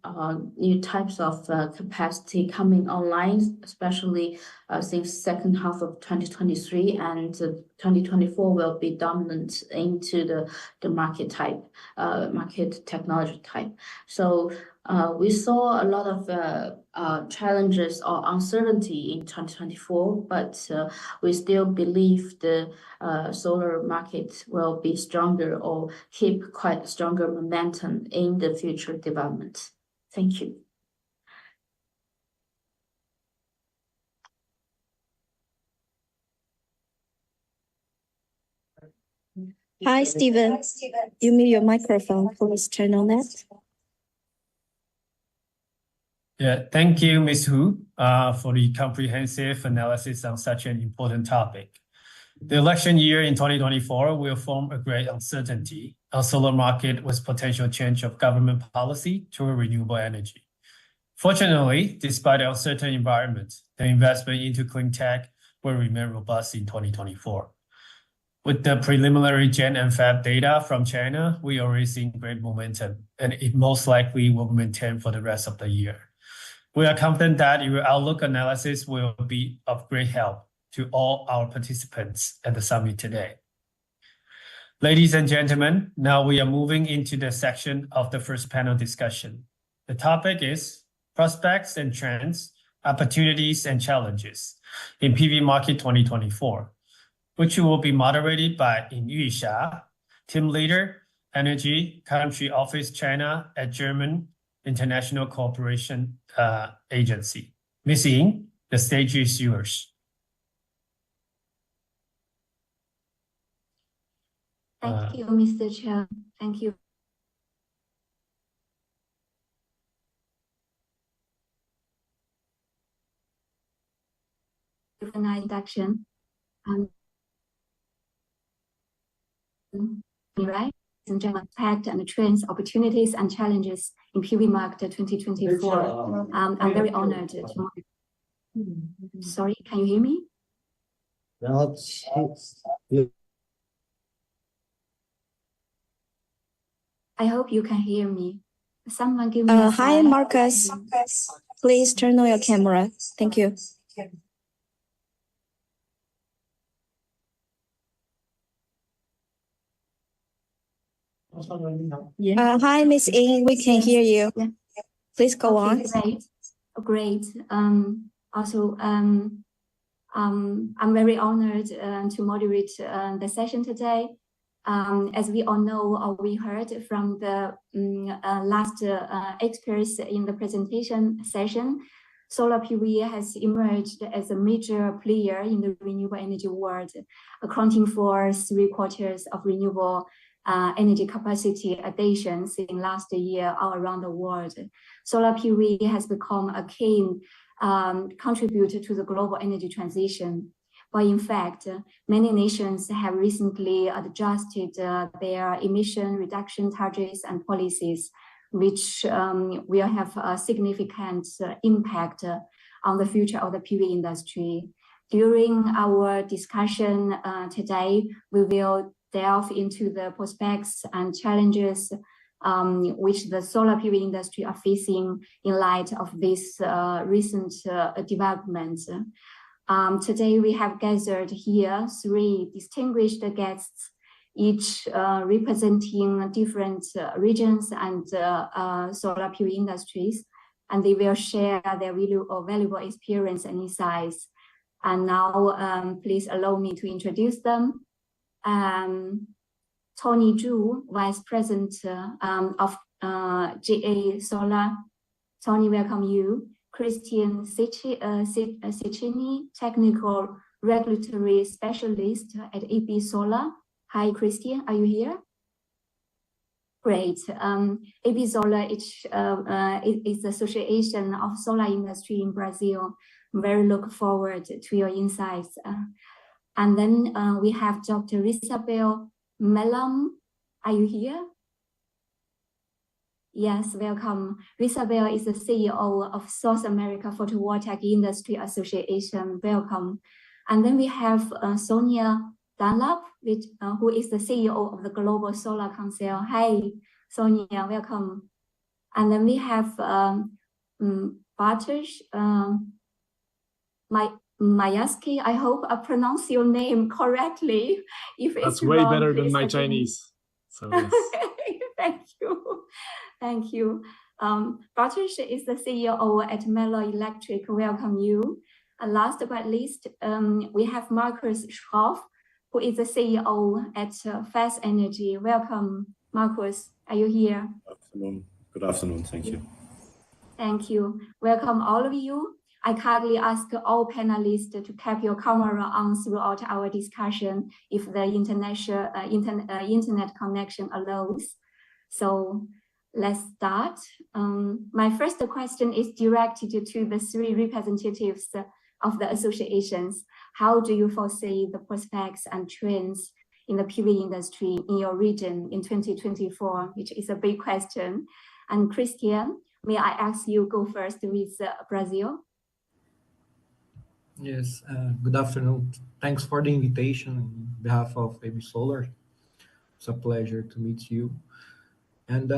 types of capacity coming online, especially since second half of 2023, and 2024 will be dominant into the market technology type. So we saw a lot of challenges or uncertainty in 2024, but we still believe the solar market will be stronger or keep quite stronger momentum in the future development. Thank you.
Hi, Stephen. You mute your microphone. Please turn on that.
Yeah, thank you, Ms. Hu, for the comprehensive analysis on such an important topic. The election year in 2024 will form a great uncertainty on solar market with potential change of government policy toward renewable energy. Fortunately, despite the uncertain environment, the investment into clean tech will remain robust in 2024. With the preliminary Gen and Fab data from China, we already seeing great momentum, and it most likely will maintain for the rest of the year. We are confident that your outlook analysis will be of great help to all our participants at the summit today. Ladies and gentlemen, now we are moving into the section of the first panel discussion. The topic is prospects and trends, opportunities and challenges in PV market 2024, which will be moderated by Yin Yuxia, team leader, Energy Country Office China at German International Cooperation Agency. Ms. Ying, the stage is yours.
Thank you, Mr. Chair. Thank you. For an introduction. Right, and general impact and trends, opportunities and challenges in PV market 2024. I'm very honored to. Sorry, can you hear me? I hope you can hear me. Someone give me a
Hi,
sign.
Marcus. Please turn on your camera. Thank you. Hi, Miss Ying. We can hear you.
Yeah.
Please go on.
Great. Great. Also, I'm very honored to moderate the session today. As we all know, or we heard from the last experts in the presentation session, solar PV has emerged as a major player in the renewable energy world, accounting for 3/4 of renewable energy capacity additions in last year all around the world. Solar PV has become a key contributor to the global energy transition. But in fact, many nations have recently adjusted their emission reduction targets and policies, which will have a significant impact on the future of the PV industry. During our discussion today, we will delve into the prospects and challenges which the solar PV industry are facing in light of this recent developments. Today, we have gathered here 3 distinguished guests, each representing different regions and solar PV industries, and they will share their valuable experience and insights. And now, please allow me to introduce them. Tony Zhu, Vice President of JA Solar. Tony, welcome you. Christian Cecchini, Technical Regulatory Specialist at AB Solar. Hi, Christian, are you here? Great. AB Solar is the Association of Solar Industry in Brazil. I'm very look forward to your insights. And then we have Dr. Isabel Melam. Are you here? Yes, welcome. Isabel is the CEO of South America Photovoltaic Industry Association. Welcome. And then we have Sonia Dunlop, who is the CEO of the Global Solar Council. Hi, Sonia, welcome. And then we have Bartosz Mayaski. I hope I pronounce your name correctly. If
That's
it's
way
wrong,
better than
please
my
forgive me.
Chinese. So yes.
Thank you. Thank you. Bartosz is the CEO at Melo Electric. Welcome you. And last but not least, we have Marcus Schroff, who is the CEO at Fast Energy. Welcome, Marcus. Are you here?
Good afternoon. Thank you.
Thank you. Welcome all of you. I kindly ask all panelists to keep your camera on throughout our discussion if the internet connection allows. So let's start. My first question is directed to the three representatives of the associations. How do you foresee the prospects and trends in the PV industry in your region in 2024, which is a big question. And Christian, may I ask you go first with Brazil?
Yes, good afternoon. Thanks for the invitation on behalf of AB Solar. It's a pleasure to meet you. And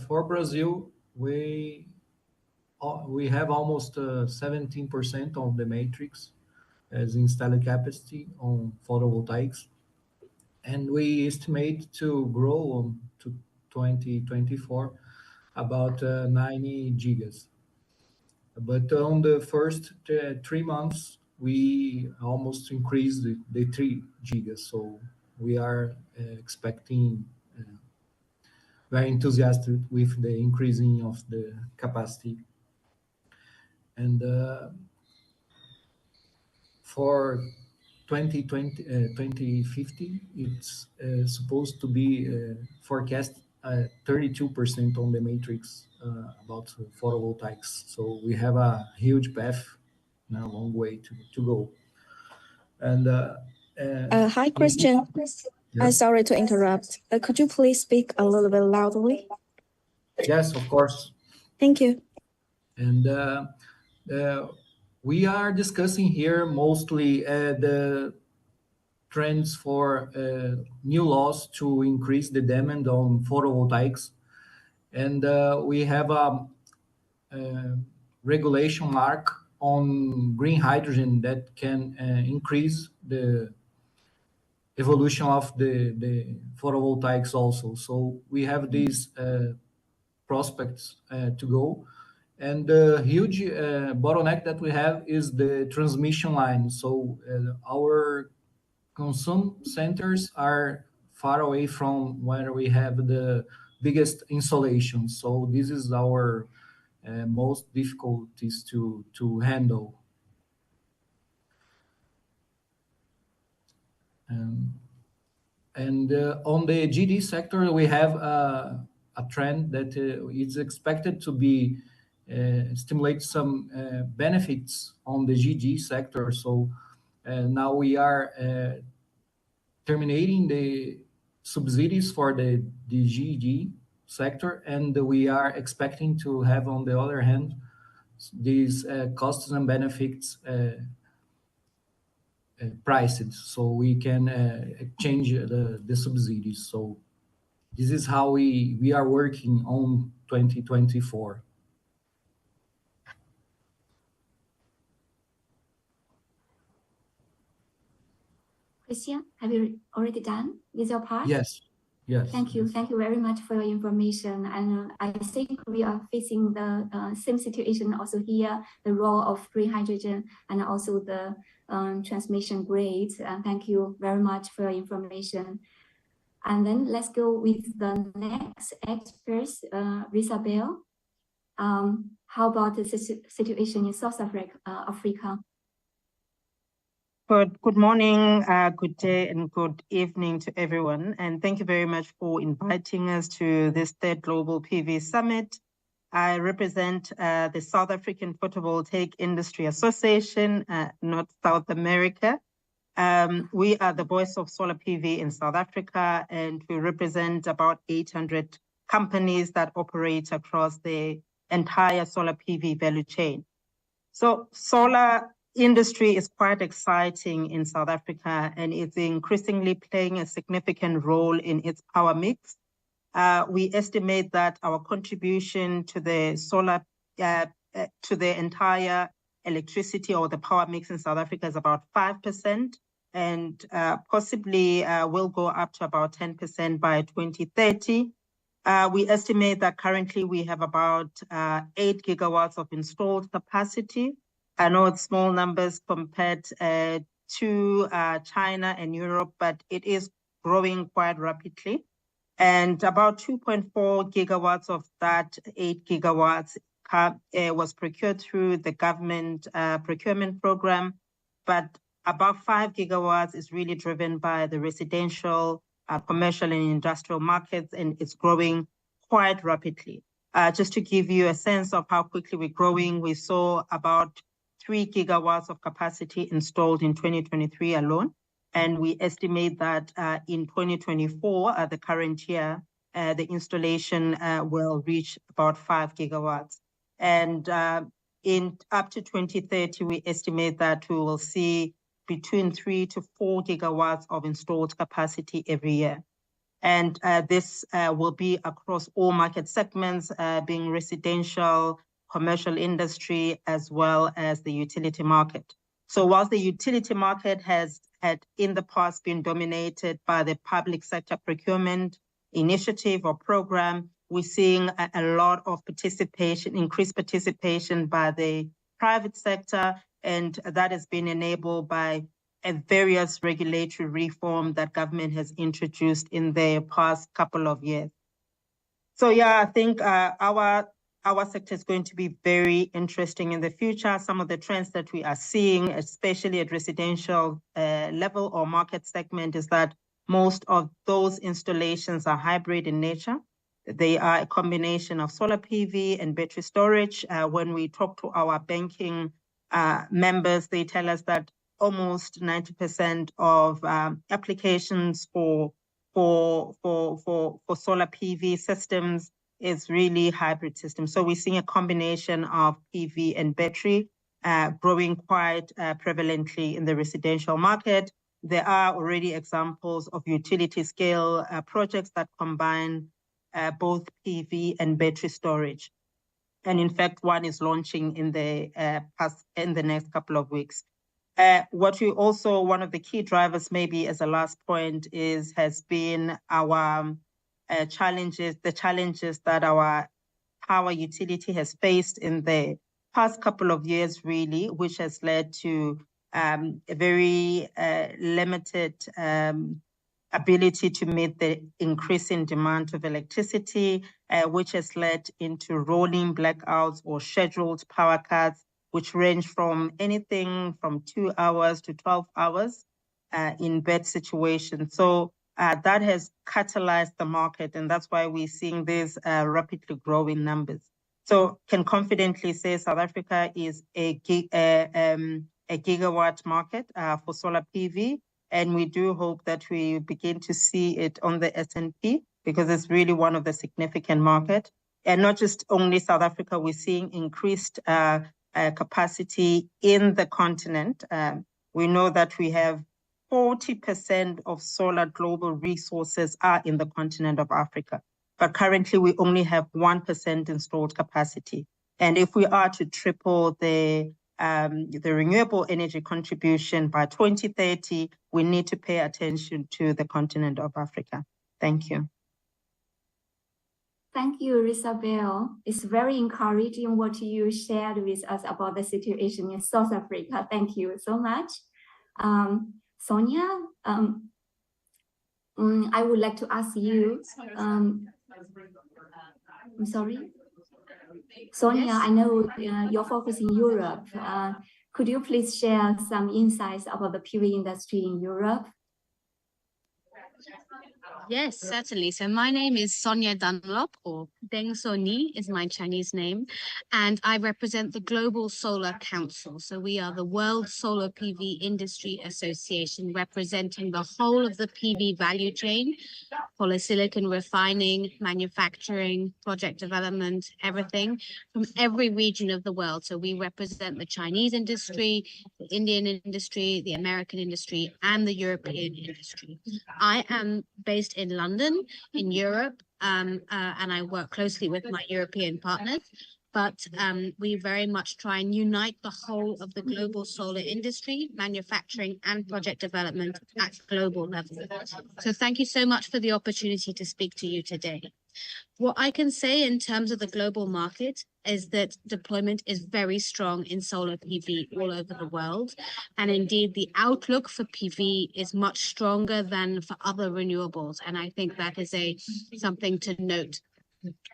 for Brazil, we have almost 17% of the matrix as installed capacity on photovoltaics. And we estimate to grow to 2024 about 90 gigas. But on the first 3 months, we almost increased the 3 gigas. So we are expecting very enthusiastic with the increasing of the capacity. And for 2050, it's supposed to be forecast 32% on the matrix about photovoltaics. So we have a huge path and a long way to go. And
hi, Christian.
Yes.
Sorry to interrupt. Could you please speak a little bit loudly?
Yes, of course.
Thank you.
And we are discussing here mostly the trends for new laws to increase the demand on photovoltaics. And we have a regulation mark on green hydrogen that can increase the evolution of the photovoltaics also. So we have these prospects to go. And the huge bottleneck that we have is the transmission line. So our consume centers are far away from where we have the biggest installations. So this is our most difficulties to handle. And on the GD sector, we have a trend that is expected to be stimulate some benefits on the GD sector. So now we are terminating the subsidies for the GD sector, and we are expecting to have, on the other hand, these costs and benefits priced, so we can exchange the subsidies. So this is how we are working on 2024.
Christian, have you already done with your part?
Yes. Yes.
Thank you. Thank you very much for your information. And I think we are facing the same situation also here, the role of green hydrogen and also the transmission grid. Thank you very much for your information. And then let's go with the next experts, Isabel. How about the situation in South Africa?
Good morning, good day, and good evening to everyone. And thank you very much for inviting us to this third Global PV Summit. I represent the South African Photovoltaic Industry Association, North South America. We are the voice of solar PV in South Africa, and we represent about 800 companies that operate across the entire solar PV value chain. So solar industry is quite exciting in South Africa, and it's increasingly playing a significant role in its power mix. We estimate that our contribution to the solar, to the entire electricity or the power mix in South Africa is about 5%, and possibly will go up to about 10% by 2030. We estimate that currently we have about 8 gigawatts of installed capacity. I know it's small numbers compared to China and Europe, but it is growing quite rapidly. And about 2.4 gigawatts of that 8 gigawatts Africa was procured through the government procurement program, but about 5 gigawatts is really driven by the residential, commercial and industrial markets, and it's growing quite rapidly. Just to give you a sense of how quickly we're growing, we saw about 3 gigawatts of capacity installed in 2023 alone. And we estimate that in 2024, the current year, the installation will reach about 5 gigawatts. And in up to 2030, we estimate that we will see between 3 to 4 gigawatts of installed capacity every year. And this will be across all market segments, being residential, commercial industry, as well as the utility market. So whilst the utility market had in the past been dominated by the public sector procurement initiative or program, we're seeing a lot of participation, increased participation by the private sector, and that has been enabled by various regulatory reform that government has introduced in the past couple of years. So yeah, I think our sector is going to be very interesting in the future. Some of the trends that we are seeing, especially at residential level or market segment, is that most of those installations are hybrid in nature. They are a combination of solar PV and battery storage. When we talk to our banking members, they tell us that almost 90% of applications for solar PV systems is really hybrid systems. So we're seeing a combination of PV and battery growing quite prevalently in the residential market. There are already examples of utility scale projects that combine both PV and battery storage. And in fact, one is launching in the next couple of weeks. What we also, one of the key drivers maybe as a last point has been our challenges that our power utility has faced in the past couple of years, really, which has led to a very limited ability to meet the increasing demand of electricity, which has led into rolling blackouts or scheduled power cuts, which range from anything from 2 hours to 12 hours in bad situations. So that has catalyzed the market, and that's why we're seeing these rapidly growing numbers. So can confidently say South Africa is a gigawatt market for solar PV, and we do hope that we begin to see it on the S&P because it's really one of the significant market. And not just only South Africa, we're seeing increased capacity in the continent. We know that we have 40% of solar global resources are in the continent of Africa, but currently we only have 1% installed capacity. And if we are to triple the renewable energy contribution by 2030, we need to pay attention to the continent of Africa. Thank you.
Thank you, Isabel. It's very encouraging what you shared with us about the situation in South Africa. Thank you so much. Sonia, I would like to ask you, I'm sorry? Sonia, yes. I know you're focusing in Europe. Could you please share some insights about the PV industry in Europe?
Yes, certainly. So my name is Sonia Dunlop, or Deng Soni is my Chinese name, and I represent the Global Solar Council. So we are the World Solar PV Industry Association, representing the whole of the PV value chain, polysilicon refining, manufacturing, project development, everything from every region of the world. So we represent the Chinese industry, the Indian industry, the American industry, and the European industry. I am based in London, in Europe, and I work closely with my European partners. But we very much try and unite the whole of the global solar industry, manufacturing and project development at global level. So thank you so much for the opportunity to speak to you today. What I can say in terms of the global market is that deployment is very strong in solar PV all over the world. And indeed, the outlook for PV is much stronger than for other renewables. And I think that is something to note.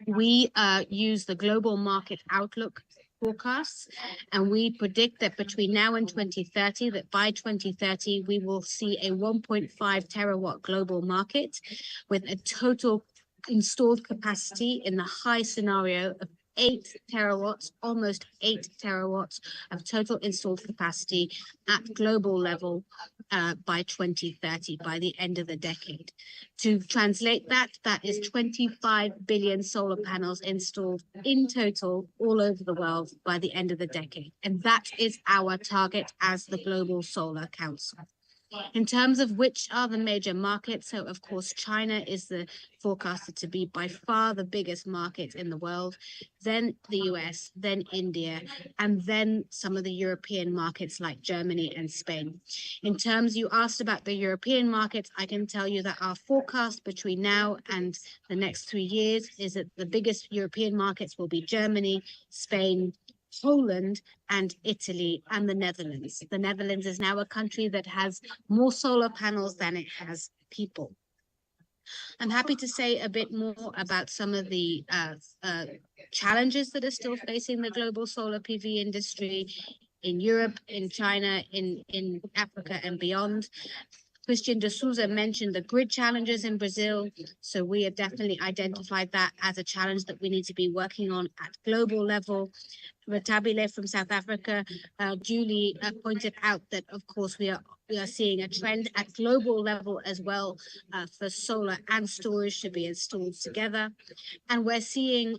We use the global market outlook forecasts, and we predict that between now and 2030, that by 2030, we will see a 1.5 terawatt global market with a total installed capacity in the high scenario of 8 terawatts, almost 8 terawatts of total installed capacity at global level by 2030, by the end of the decade. To translate that, that is 25 billion solar panels installed in total all over the world by the end of the decade. And that is our target as the Global Solar Council. In terms of which are the major markets, so of course China is the forecasted to be by far the biggest market in the world, then the US, then India, and then some of the European markets like Germany and Spain. In terms, you asked about the European markets, I can tell you that our forecast between now and the next 3 years is that the biggest European markets will be Germany, Spain, Poland, and Italy, and the Netherlands. The Netherlands is now a country that has more solar panels than it has people. I'm happy to say a bit more about some of the challenges that are still facing the global solar PV industry in Europe, in China, in Africa, and beyond. Christian de Souza mentioned the grid challenges in Brazil. So we have definitely identified that as a challenge that we need to be working on at global level. Ratabile from South Africa duly pointed out that, of course, we are seeing a trend at global level as well for solar and storage to be installed together. And we're seeing,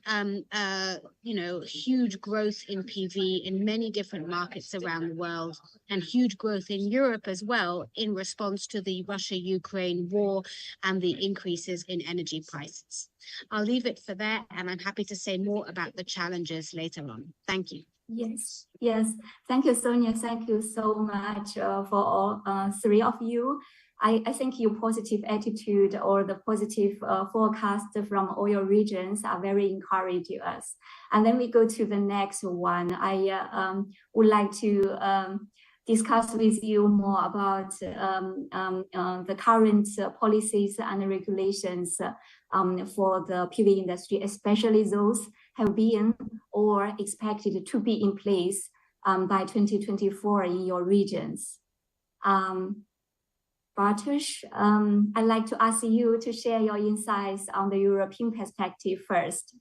huge growth in PV in many different markets around the world, and huge growth in Europe as well in response to the Russia-Ukraine war and the increases in energy prices. I'll leave it for there, and I'm happy to say more about the challenges later on. Thank you.
Yes. Thank you, Sonia. Thank you so much for all three of you. I think your positive attitude or the positive forecast from all your regions are very encouraging us. And then we go to the next one. I would like to discuss with you more about the current policies and regulations for the PV industry, especially those have been or expected to be in place by 2024 in your regions. Bartosz, I'd like to ask you to share your insights on the European perspective first.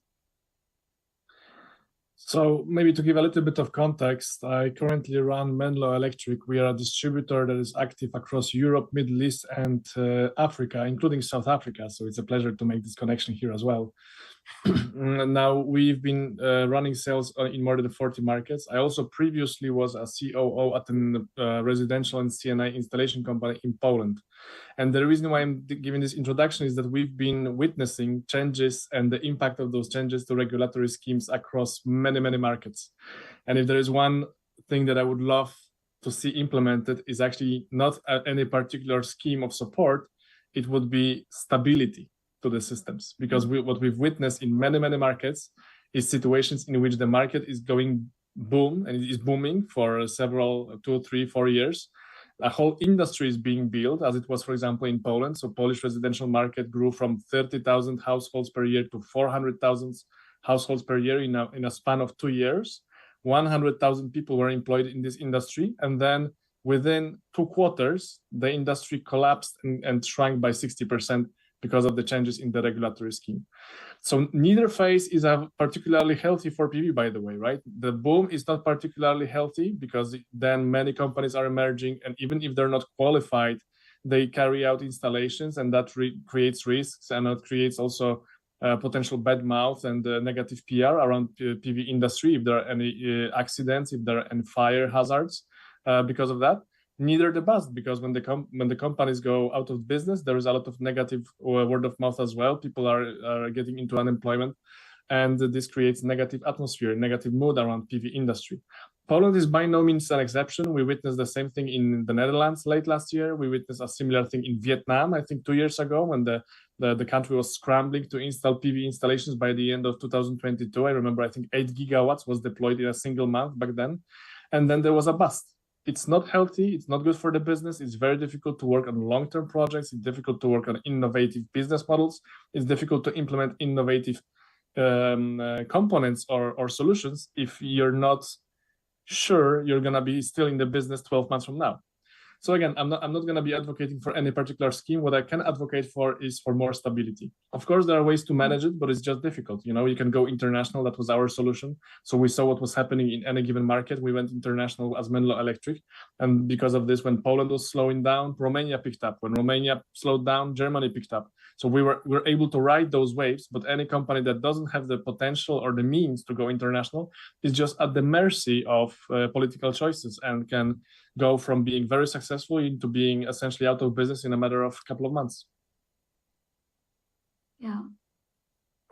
So maybe to give a little bit of context, I currently run Menlo Electric. We are a distributor that is active across Europe, Middle East, and Africa, including South Africa. So it's a pleasure to make this connection here as well. Now, we've been running sales in more than 40 markets. I also previously was a COO at a residential and CNI installation company in Poland. And the reason why I'm giving this introduction is that we've been witnessing changes and the impact of those changes to regulatory schemes across many, many markets. And if there is one thing that I would love to see implemented is actually not any particular scheme of support, it would be stability to the systems. Because what we've witnessed in many, many markets is situations in which the market is going boom, and it is booming for several, 2, 3, 4 years. A whole industry is being built, as it was, for example, in Poland. So Polish residential market grew from 30,000 households per year to 400,000 households per year in a span of 2 years. 100,000 people were employed in this industry. And then within 2 quarters, the industry collapsed and shrank by 60% because of the changes in the regulatory scheme. So neither phase is particularly healthy for PV, by the way, right? The boom is not particularly healthy because then many companies are emerging, and even if they're not qualified, they carry out installations, and that creates risks, and it creates also potential bad mouth and negative PR around PV industry if there are any accidents, if there are any fire hazards because of that. Neither the best, because when the companies go out of business, there is a lot of negative word of mouth as well. People are getting into unemployment, and this creates negative atmosphere, negative mood around PV industry. Poland is by no means an exception. We witnessed the same thing in the Netherlands late last year. We witnessed a similar thing in Vietnam, I think 2 years ago, when the country was scrambling to install PV installations by the end of 2022. I remember, I think 8 gigawatts was deployed in a single month back then. And then there was a bust. It's not healthy, it's not good for the business, it's very difficult to work on long-term projects, it's difficult to work on innovative business models, it's difficult to implement innovative components or solutions if you're not sure you're going to be still in the business 12 months from now. So again, I'm not going to be advocating for any particular scheme. What I can advocate for is for more stability. Of course, there are ways to manage it, but it's just difficult. You know, you can go international. That was our solution. So we saw what was happening in any given market. We went international as Menlo Electric. And because of this, when Poland was slowing down, Romania picked up. When Romania slowed down, Germany picked up. So we were able to ride those waves, but any company that doesn't have the potential or the means to go international is just at the mercy of political choices and can go from being very successful into being essentially out of business in a matter of a couple of months.
Yeah,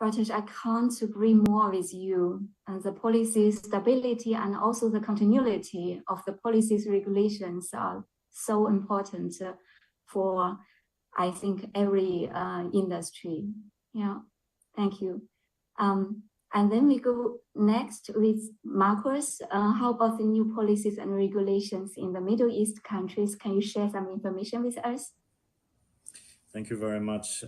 Bartosz, I can't agree more with you. And the policy stability and also the continuity of the policies regulations are so important for, I think, every industry. Yeah, thank you. And then we go next with Marcus. How about the new policies and regulations in the Middle East countries? Can you share some information with us?
Thank you very much.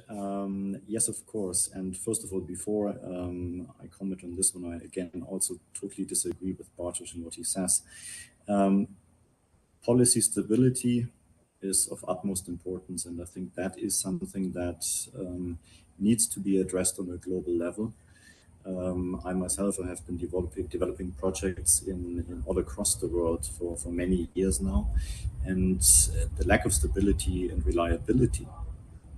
Yes, of course. And first of all, before I comment on this one, I again also totally disagree with Bartosz and what he says. Policy stability is of utmost importance, and I think that is something that needs to be addressed on a global level. I myself have been developing projects in all across the world for many years now, and the lack of stability and reliability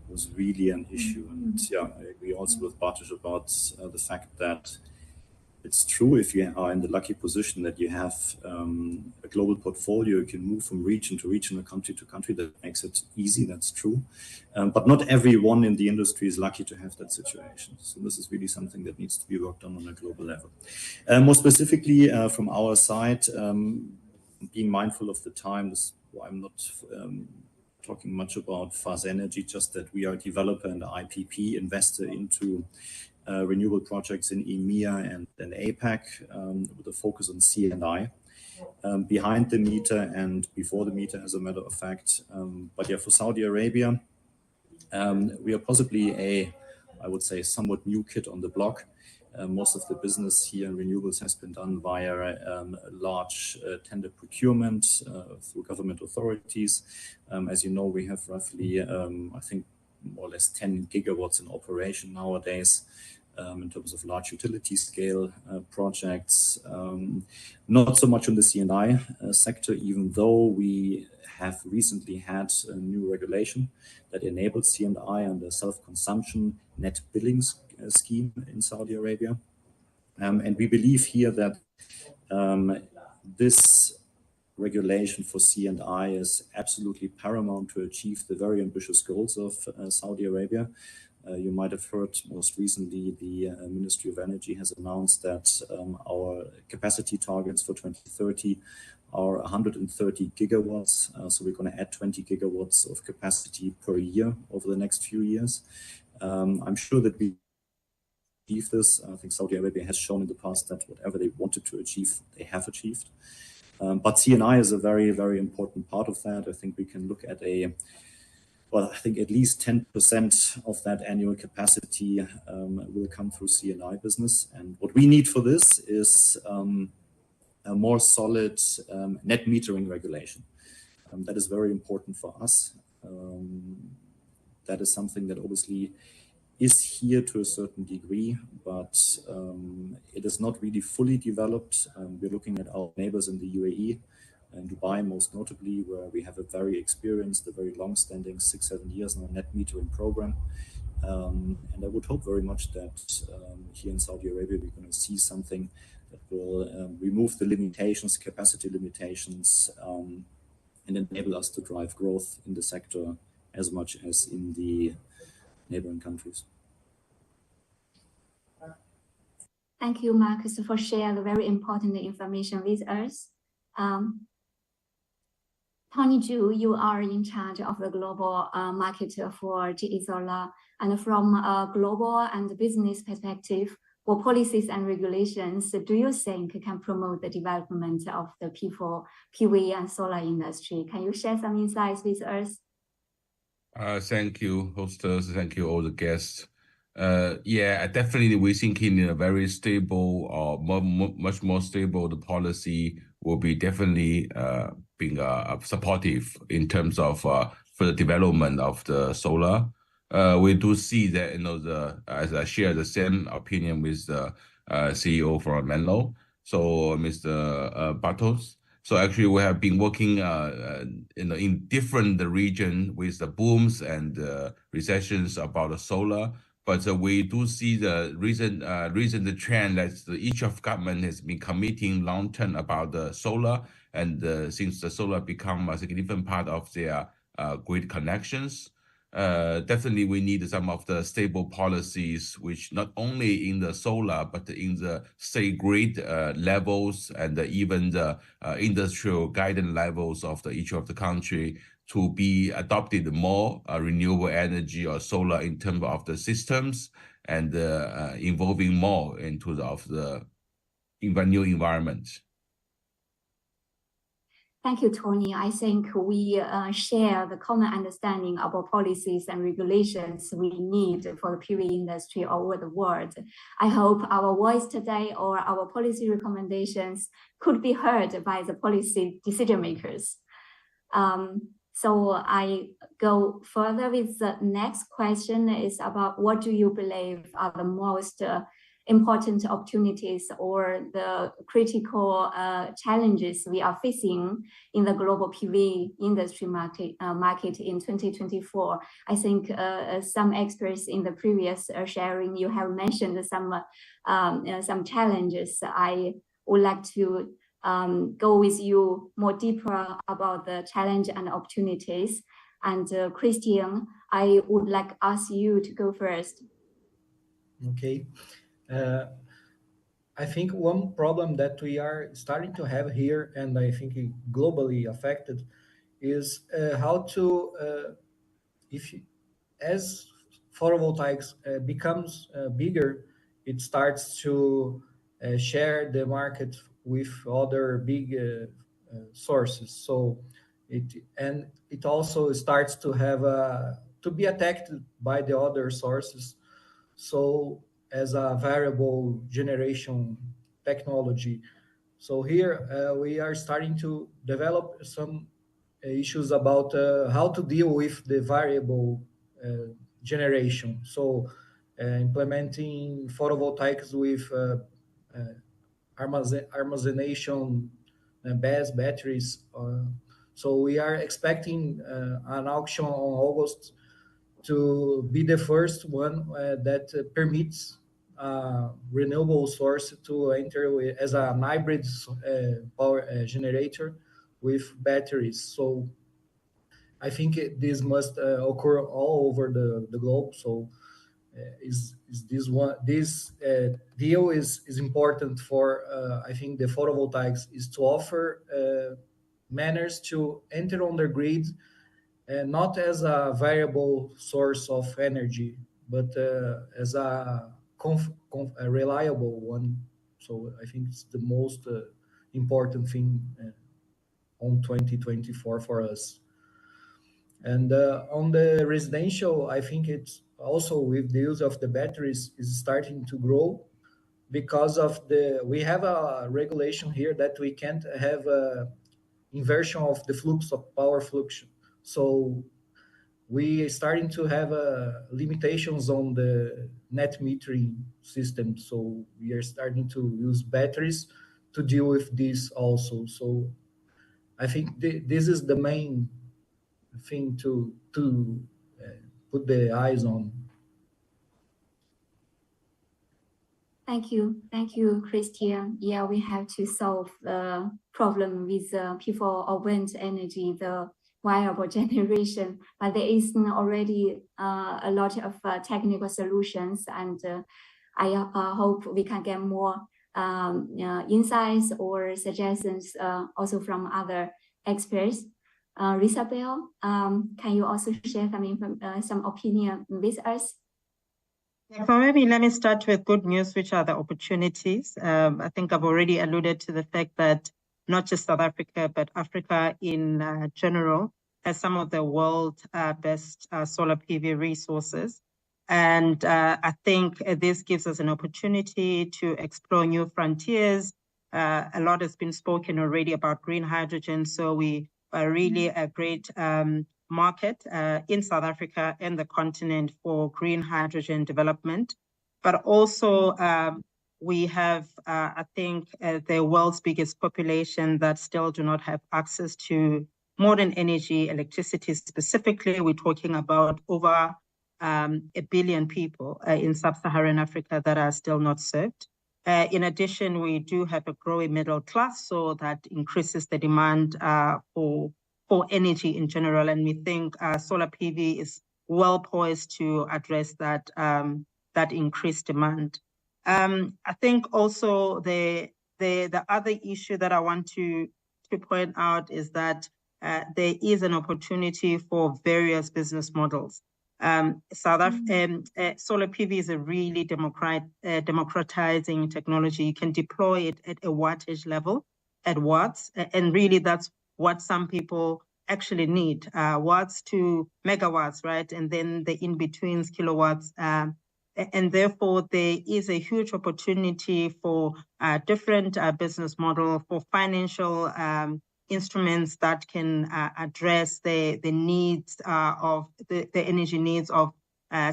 was really an issue. And yeah, I agree also with Bartosz about the fact that it's true if you are in the lucky position that you have a global portfolio, you can move from region to region or country to country. That makes it easy, that's true. But not everyone in the industry is lucky to have that situation. So this is really something that needs to be worked on a global level. More specifically, from our side, being mindful of the time, this is why I'm not talking much about fast energy, just that we are a developer and IPP investor into renewable projects in EMEA and APAC with a focus on C&I, behind the meter and before the meter, as a matter of fact. But yeah, for Saudi Arabia, we are possibly I would say, somewhat new kid on the block. Most of the business here in renewables has been done via large tender procurement through government authorities. As you know, we have roughly, I think, more or less 10 gigawatts in operation nowadays. In terms of large utility scale projects, not so much on the C&I sector, even though we have recently had a new regulation that enables C&I under self-consumption net billing scheme in Saudi Arabia. And we believe here that this regulation for C&I is absolutely paramount to achieve the very ambitious goals of Saudi Arabia. You might have heard most recently the Ministry of Energy has announced that our capacity targets for 2030 are 130 gigawatts. So we're going to add 20 gigawatts of capacity per year over the next few years. I'm sure that we achieve this. I think Saudi Arabia has shown in the past that whatever they wanted to achieve, they have achieved. But C&I is a very, very important part of that. I think we can look at I think at least 10% of that annual capacity will come through C&I business. And what we need for this is a more solid net metering regulation. That is very important for us. That is something that obviously is here to a certain degree, but it is not really fully developed. We're looking at our neighbors in the UAE and Dubai, most notably, where we have a very experienced, a very long-standing 6-7 years now net metering program. And I would hope very much that here in Saudi Arabia, we're going to see something that will remove the limitations, capacity limitations, and enable us to drive growth in the sector as much as in the neighboring countries.
Thank you, Marcus, for sharing the very important information with us. Tony Zhu, you are in charge of the global market for JA Solar. And from a global and business perspective, what policies and regulations do you think can promote the development of the PV and solar industry? Can you share some insights with us?
Thank you, hostess. Thank you, all the guests.
Yeah, definitely. We're thinking in a very stable or much more stable. The policy will be definitely being supportive in terms of for the development of the solar. We do see that as I share the same opinion with the CEO from Menlo, so Mr. Bartos. So actually, we have been working in different region with the booms and recessions about the solar. But we do see the recent trend that each of government has been committing long term about the solar, and since the solar become a significant part of their grid connections, definitely we need some of the stable policies, which not only in the solar but in the state grid levels and even the industrial guidance levels of each of the country, to be adopted more renewable energy or solar in terms of the systems, and involving more into the new environment.
Thank you, Tony. I think we share the common understanding about policies and regulations we need for the PV industry all over the world. I hope our voice today or our policy recommendations could be heard by the policy decision makers. So I go further with the next question is about what do you believe are the most important opportunities or the critical challenges we are facing in the global PV industry market in 2024. I think some experts in the previous sharing, you have mentioned some challenges. I would like to go with you more deeper about the challenge and opportunities. And Christian, I would like to ask you to go first.
Okay. I think one problem that we are starting to have here, and I think globally affected, is how to, as photovoltaics becomes bigger, it starts to share the market with other big sources. So it also starts to have to be attacked by the other sources. So as a variable generation technology. So here we are starting to develop some issues about how to deal with the variable generation. So implementing photovoltaics with armazenation batteries. So we are expecting an auction on August to be the first one that permits renewable source to enter as a hybrid power generator with batteries. So I think this must occur all over the globe. So is this deal is important for I think the photovoltaics is to offer manners to enter on the grid, not as a variable source of energy, but as a reliable one. So I think it's the most important thing on 2024 for us. And on the residential, I think it's also with the use of the batteries is starting to grow because of we have a regulation here that we can't have a inversion of the flux of power fluctuation. So we are starting to have limitations on the net metering system. So we are starting to use batteries to deal with this also. So I think this is the main thing to put the eyes on.
Thank you, Christian. Yeah, we have to solve the problem with people of wind energy, the viable generation, but there is already a lot of technical solutions, and I hope we can get more insights or suggestions also from other experts. Isabel, can you also share some opinion with us?
So maybe let me start with good news, which are the opportunities. I think I've already alluded to the fact that not just South Africa, but Africa in general has some of the world's best solar PV resources. And I think this gives us an opportunity to explore new frontiers. A lot has been spoken already about green hydrogen, so we are really a great market in South Africa and the continent for green hydrogen development. But also we have, I think, the world's biggest population that still do not have access to modern energy, electricity specifically. We're talking about over 1 billion people in sub-Saharan Africa that are still not served. In addition, we do have a growing middle class, so that increases the demand for energy in general. And we think solar PV is well poised to address that, that increased demand. I think also the other issue that I want to point out is that there is an opportunity for various business models. Solar PV is a really democratizing technology. You can deploy it at a wattage level, at watts, and really that's what some people actually need, watts to megawatts, right? And then the in-betweens, kilowatts. And therefore, there is a huge opportunity for different business model, for financial instruments that can address the needs of the energy needs of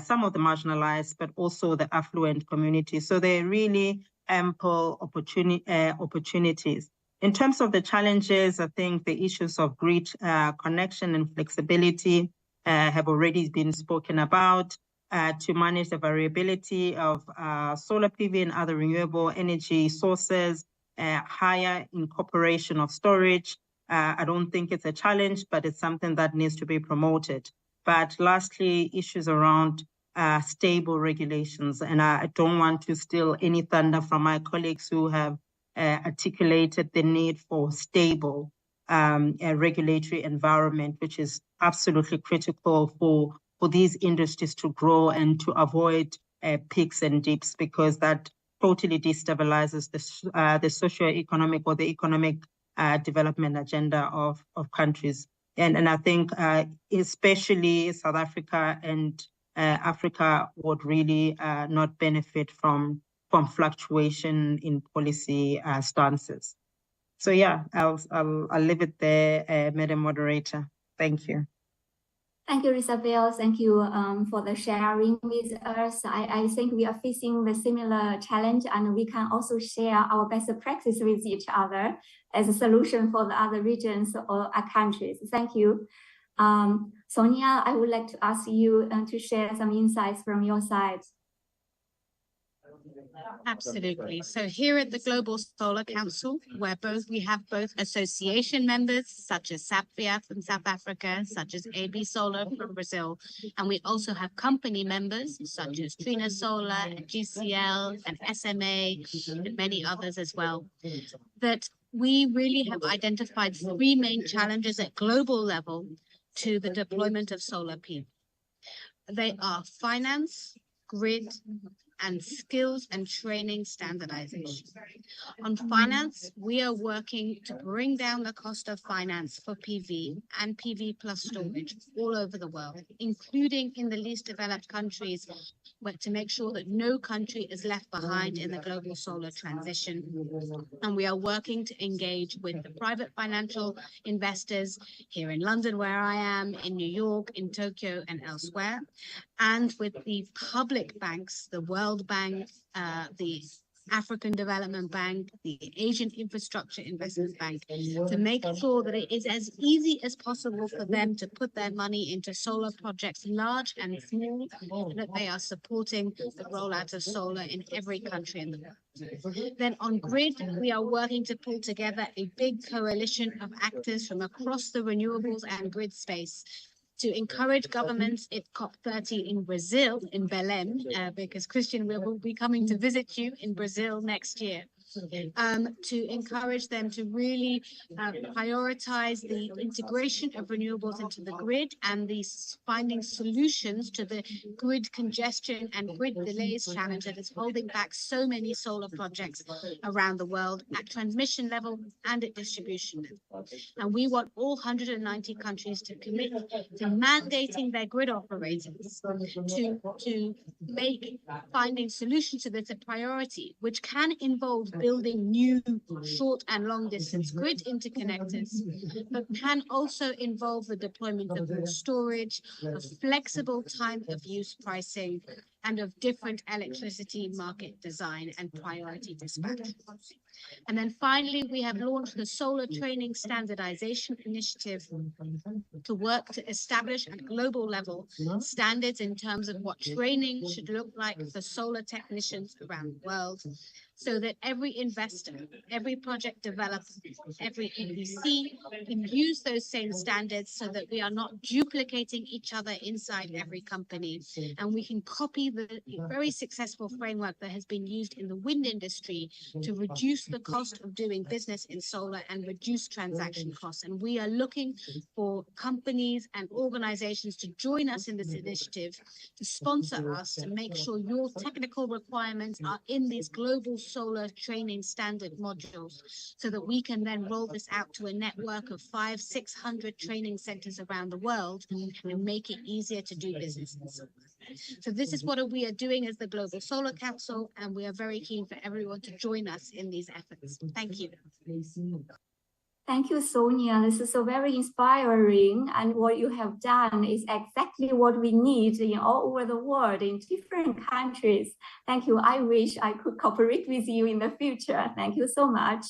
some of the marginalized, but also the affluent community. So there are really ample opportunities. In terms of the challenges, I think the issues of grid connection and flexibility have already been spoken about. To manage the variability of solar PV and other renewable energy sources, higher incorporation of storage. I don't think it's a challenge, but it's something that needs to be promoted. But lastly, issues around stable regulations. And I don't want to steal any thunder from my colleagues who have articulated the need for stable regulatory environment, which is absolutely critical for these industries to grow and to avoid peaks and dips, because that totally destabilizes the socio-economic or the economic development agenda of countries. And I think especially South Africa and Africa would really not benefit from fluctuation in policy stances. So yeah, I'll leave it there, Madam Moderator. Thank you.
Thank you, Isabel. Thank you for the sharing with us. I think we are facing the similar challenge, and we can also share our best practice with each other as a solution for the other regions or countries. Thank you. Sonia, I would like to ask you to share some insights from your side.
Absolutely. So here at the Global Solar Council, we have both association members such as SAPVIA from South Africa, such as AB Solar from Brazil, and we also have company members such as Trina Solar, and GCL, and SMA, and many others as well. That we really have identified 3 main challenges at global level to the deployment of solar PV. They are finance, grid, and skills and training standardization. On finance, we are working to bring down the cost of finance for PV and PV plus storage all over the world, including in the least developed countries, to make sure that no country is left behind in the global solar transition. And we are working to engage with the private financial investors here in London, where I am, in New York, in Tokyo, and elsewhere, and with the public banks, the World Bank, the African Development Bank, the Asian Infrastructure Investment Bank, to make sure that it is as easy as possible for them to put their money into solar projects, large and small, and that they are supporting the rollout of solar in every country in the world. Then on grid, we are working to pull together a big coalition of actors from across the renewables and grid space to encourage governments at COP30 in Brazil, in Belém, because Christian will be coming to visit you in Brazil next year, to encourage them to really prioritize the integration of renewables into the grid and finding solutions to the grid congestion and grid delays challenge that is holding back so many solar projects around the world at transmission level and at distribution level. And we want all 190 countries to commit to mandating their grid operators to make finding solutions to this a priority, which can involve building new short and long distance grid interconnectors, but can also involve the deployment of more storage, of flexible time of use pricing, and of different electricity market design and priority dispatch. And then finally, we have launched the Solar Training Standardization Initiative to work to establish at global level standards in terms of what training should look like for solar technicians around the world, so that every investor, every project developer, every EPC can use those same standards so that we are not duplicating each other inside every company. And we can copy the very successful framework that has been used in the wind industry to reduce the cost of doing business in solar and reduce transaction costs. And we are looking for companies and organizations to join us in this initiative, to sponsor us, to make sure your technical requirements are in these global solar training standard modules, so that we can then roll this out to a network of 500-600 training centers around the world and make it easier to do business in solar. So this is what we are doing as the Global Solar Council, and we are very keen for everyone to join us in these efforts. Thank you.
Thank you, Sonia. This is so very inspiring, and what you have done is exactly what we need in all over the world in different countries. Thank you. I wish I could cooperate with you in the future. Thank you so much.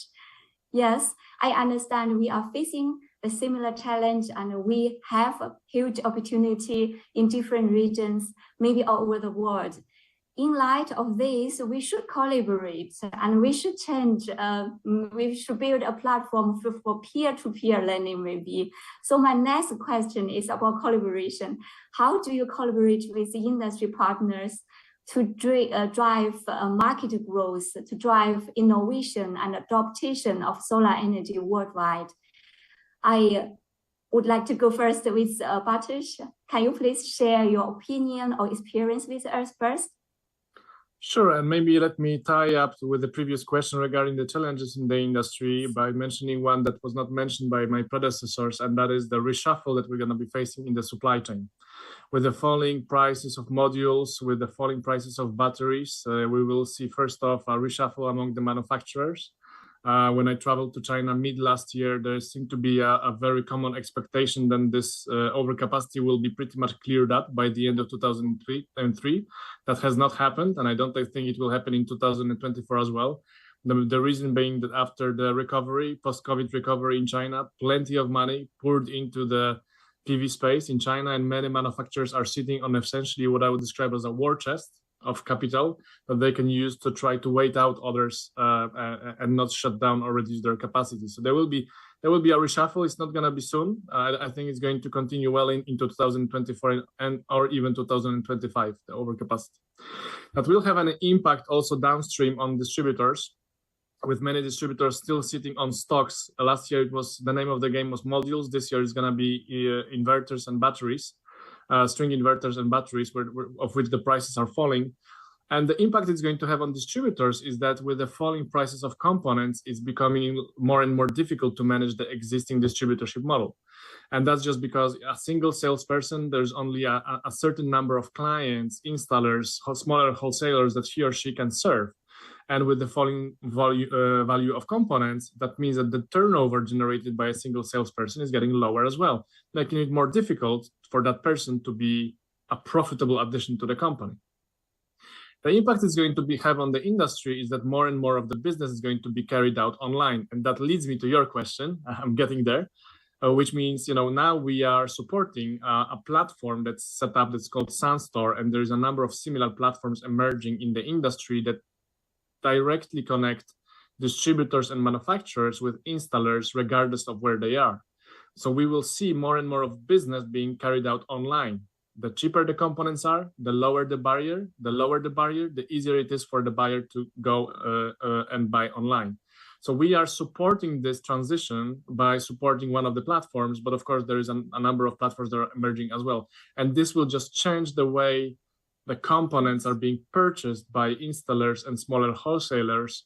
Yes, I understand we are facing a similar challenge, and we have a huge opportunity in different regions, maybe all over the world. In light of this, we should collaborate and we should change, we should build a platform for peer-to-peer learning maybe. So my next question is about collaboration. How do you collaborate with the industry partners to drive market growth, to drive innovation and adoption of solar energy worldwide? I would like to go first with Bartosz. Can you please share your opinion or experience with us first?
Sure, and maybe let me tie up with the previous question regarding the challenges in the industry by mentioning one that was not mentioned by my predecessors, and that is the reshuffle that we're going to be facing in the supply chain. With the falling prices of modules, with the falling prices of batteries, we will see first off a reshuffle among the manufacturers. When I traveled to China mid last year, there seemed to be a very common expectation that this overcapacity will be pretty much cleared up by the end of 2003. That has not happened, and I don't think it will happen in 2024 as well. The reason being that after the recovery, post-COVID recovery in China, plenty of money poured into the PV space in China, and many manufacturers are sitting on essentially what I would describe as a war chest of capital that they can use to try to wait out others and not shut down or reduce their capacity. So there will be a reshuffle. It's not going to be soon. I think it's going to continue well into 2024 and or even 2025, the overcapacity. That will have an impact also downstream on distributors, with many distributors still sitting on stocks. Last year, the name of the game was modules. This year is going to be inverters and batteries. String inverters and batteries, of which the prices are falling. And the impact it's going to have on distributors is that with the falling prices of components, it's becoming more and more difficult to manage the existing distributorship model. And that's just because a single salesperson, there's only a certain number of clients, installers, smaller wholesalers that he or she can serve. And with the falling value of components, that means that the turnover generated by a single salesperson is getting lower as well, making it more difficult for that person to be a profitable addition to the company. The impact it's going to have on the industry is that more and more of the business is going to be carried out online. And that leads me to your question. I'm getting there, which means, now we are supporting a platform that's set up that's called SunStore. And there's a number of similar platforms emerging in the industry that directly connect distributors and manufacturers with installers regardless of where they are. So we will see more and more of business being carried out online. the cheaper the components are, the lower the barrier. The lower the barrier, the easier it is for the buyer to go and buy online. So we are supporting this transition by supporting one of the platforms, but of course there is a number of platforms that are emerging as well. And this will just change the way the components are being purchased by installers and smaller wholesalers,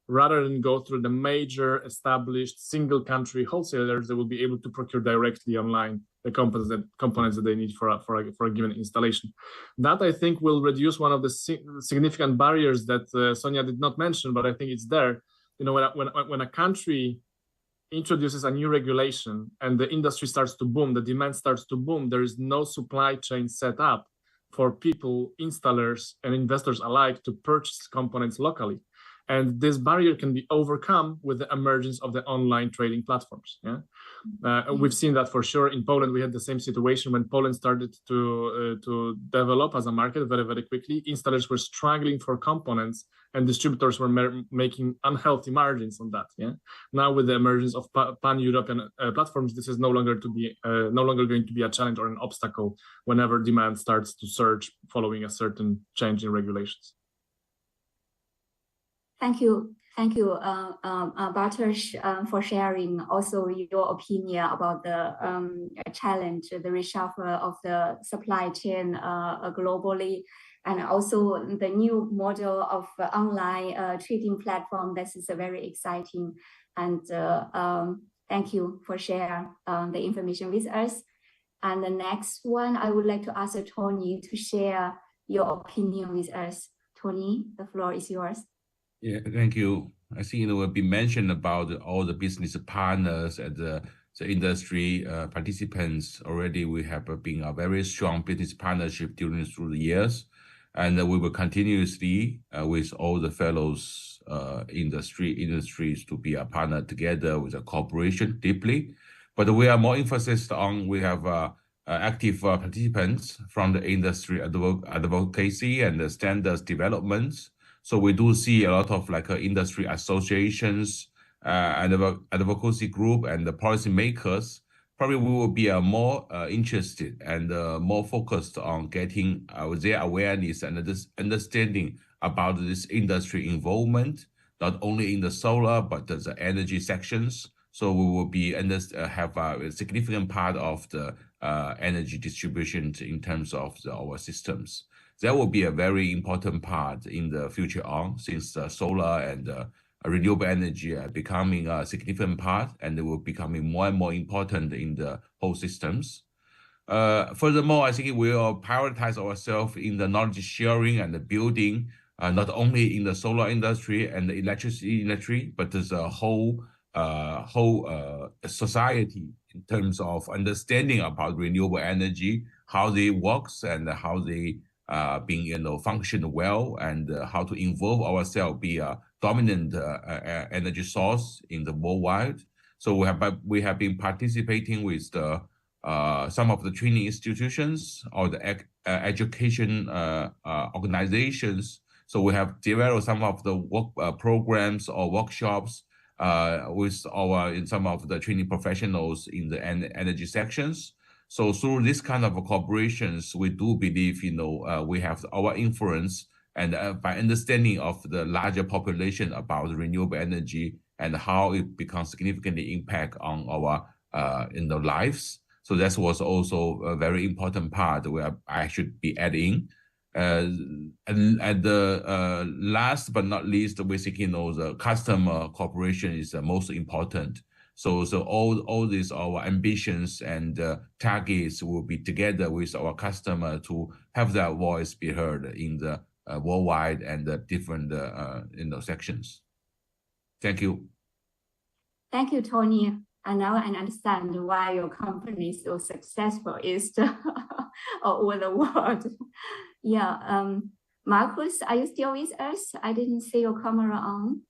rather than go through the major established single country wholesalers that will be able to procure directly online the components that they need for a given installation. That, I think, will reduce one of the significant barriers that Sonia did not mention, but I think it's there. You know, when a country introduces a new regulation and the industry starts to boom, the demand starts to boom, there is no supply chain set up for people, installers and investors alike to purchase components locally. And this barrier can be overcome with the emergence of the online trading platforms. Yeah, we've seen that for sure. In Poland, we had the same situation when Poland started to develop as a market very, very quickly. Installers were struggling for components, and distributors were making unhealthy margins on that. Yeah. Now, with the emergence of pan-European platforms, this is no longer going to be a challenge or an obstacle whenever demand starts to surge following a certain change in regulations.
Thank you, Bartosz, for sharing also your opinion about the challenge, the reshuffle of the supply chain globally, and also the new model of online trading platform. This is very exciting, and thank you for sharing the information with us. And the next one, I would like to ask Tony to share your opinion with us. Tony, the floor is yours.
Yeah, thank you. I think it will be mentioned about all the business partners and the industry participants already. We have been a very strong business partnership through the years, and we will continuously with all the fellows industries to be a partner together with a cooperation deeply. But we are more emphasis on we have active participants from the industry advocacy and the standards developments. So we do see a lot of like industry associations, advocacy group, and the policy makers. Probably we will be more interested and more focused on getting their awareness and this understanding about this industry involvement, not only in the solar but the energy sections. So we will be have a significant part of the energy distribution in terms of our systems. That will be a very important part in the future on, since solar and renewable energy are becoming a significant part, and they will becoming more and more important in the whole systems. Furthermore, I think we will prioritize ourselves in the knowledge sharing and the building, not only in the solar industry and the electricity industry, but as a whole society in terms of understanding about renewable energy, how they works and how they being function well, and how to involve ourselves, be a dominant energy source in the worldwide. So we have been participating with the some of the training institutions or the education organizations. So we have developed some of the work programs or workshops with in some of the training professionals in the energy sections. So through this kind of cooperations, we do believe, we have our influence, and by understanding of the larger population about renewable energy and how it becomes significantly impact on our lives. So that was also a very important part where I should be adding. And the last but not least, we think the customer cooperation is the most important. So all these our ambitions and targets will be together with our customer to have their voice be heard in the worldwide and the different sections. Thank you.
Thank you, Tony. And now I understand why your company is so successful all over the world. Yeah, Marcus, are you still with us? I didn't see your camera on.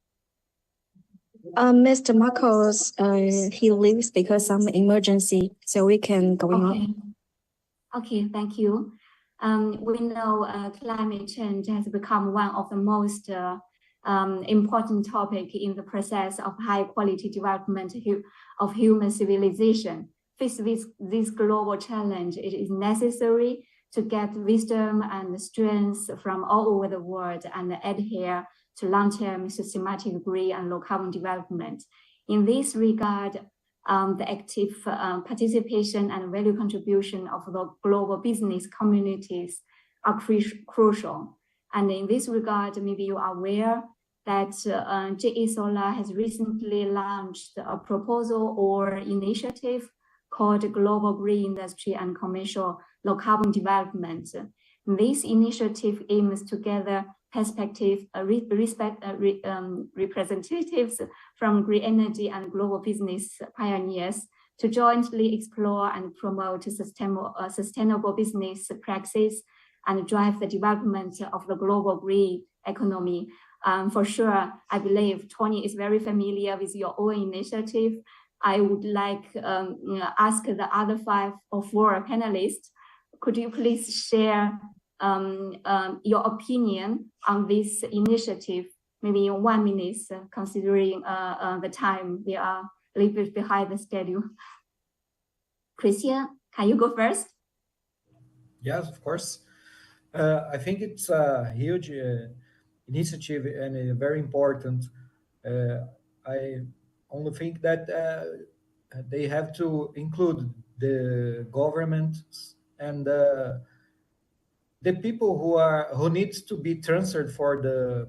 Mr. Marcos, he leaves because some emergency, so we can go on.
Okay, thank you. We know climate change has become one of the most important topic in the process of high quality development of human civilization. Faced with this global challenge, it is necessary to get wisdom and strength from all over the world and adhere to long-term systematic green and low-carbon development. In this regard, the active participation and value contribution of the global business communities are crucial. And in this regard, maybe you are aware that JA Solar has recently launched a proposal or initiative called Global Green Industry and Commercial Low Carbon Development. This initiative aims to gather representatives from green energy and global business pioneers to jointly explore and promote sustainable business practices and drive the development of the global green economy. For sure, I believe Tony is very familiar with your own initiative. I would like ask the other 5 or 4 panelists, could you please share your opinion on this initiative, maybe in 1 minute, considering the time we are a little bit behind the schedule. Christian, can you go first?
Yes, of course. I think it's a huge initiative and very important. I only think that they have to include the government and the people who needs to be transferred for the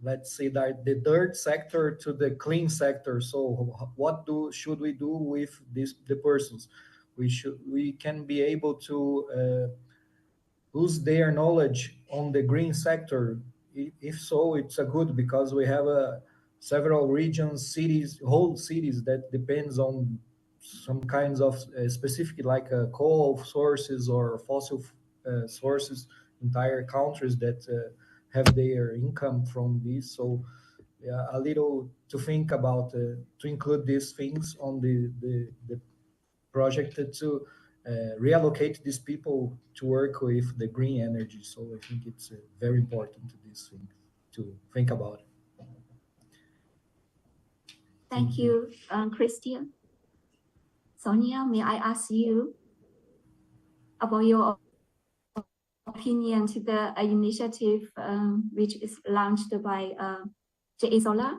let's say that the dirt sector to the clean sector. So what should we do with the persons? We can be able to use their knowledge on the green sector. If so, it's a good, because we have several regions, cities, whole cities that depends on some kinds of specific, like coal sources or fossil sources, entire countries that have their income from this. So yeah, a little to think about, to include these things on the project to reallocate these people to work with the green energy. So I think it's very important to this thing to think about.
Thank you, Christian. Sonia, may I ask you about your opinion to the initiative which is launched by JA Solar?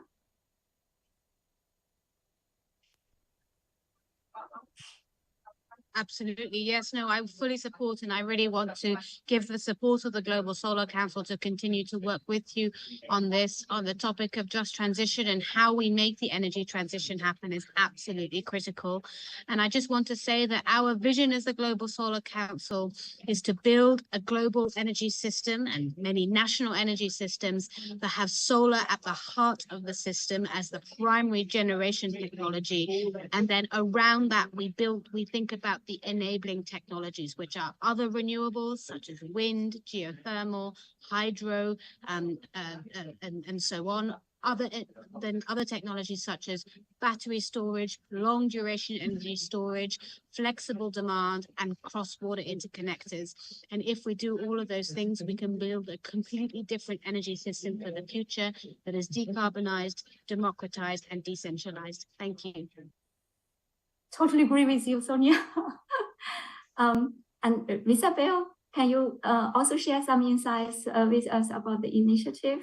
Absolutely. Yes, no, I fully support, and I really want to give the support of the Global Solar Council to continue to work with you on this, on the topic of just transition, and how we make the energy transition happen is absolutely critical. And I just want to say that our vision as the Global Solar Council is to build a global energy system and many national energy systems that have solar at the heart of the system as the primary generation technology. And then around that, we think about the enabling technologies, which are other renewables such as wind, geothermal, hydro, and so on. Other technologies such as battery storage, long duration energy storage, flexible demand, and cross-border interconnectors. And if we do all of those things, we can build a completely different energy system for the future that is decarbonized, democratized, and decentralized. Thank you.
Totally agree with you, Sonia. And Isabel, can you also share some insights with us about the initiative?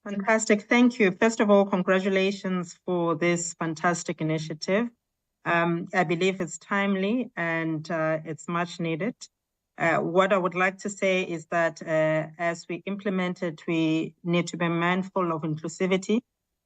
Fantastic. Thank you. First of all, congratulations for this fantastic initiative. I believe it's timely and it's much needed. What I would like to say is that as we implement it, we need to be mindful of inclusivity.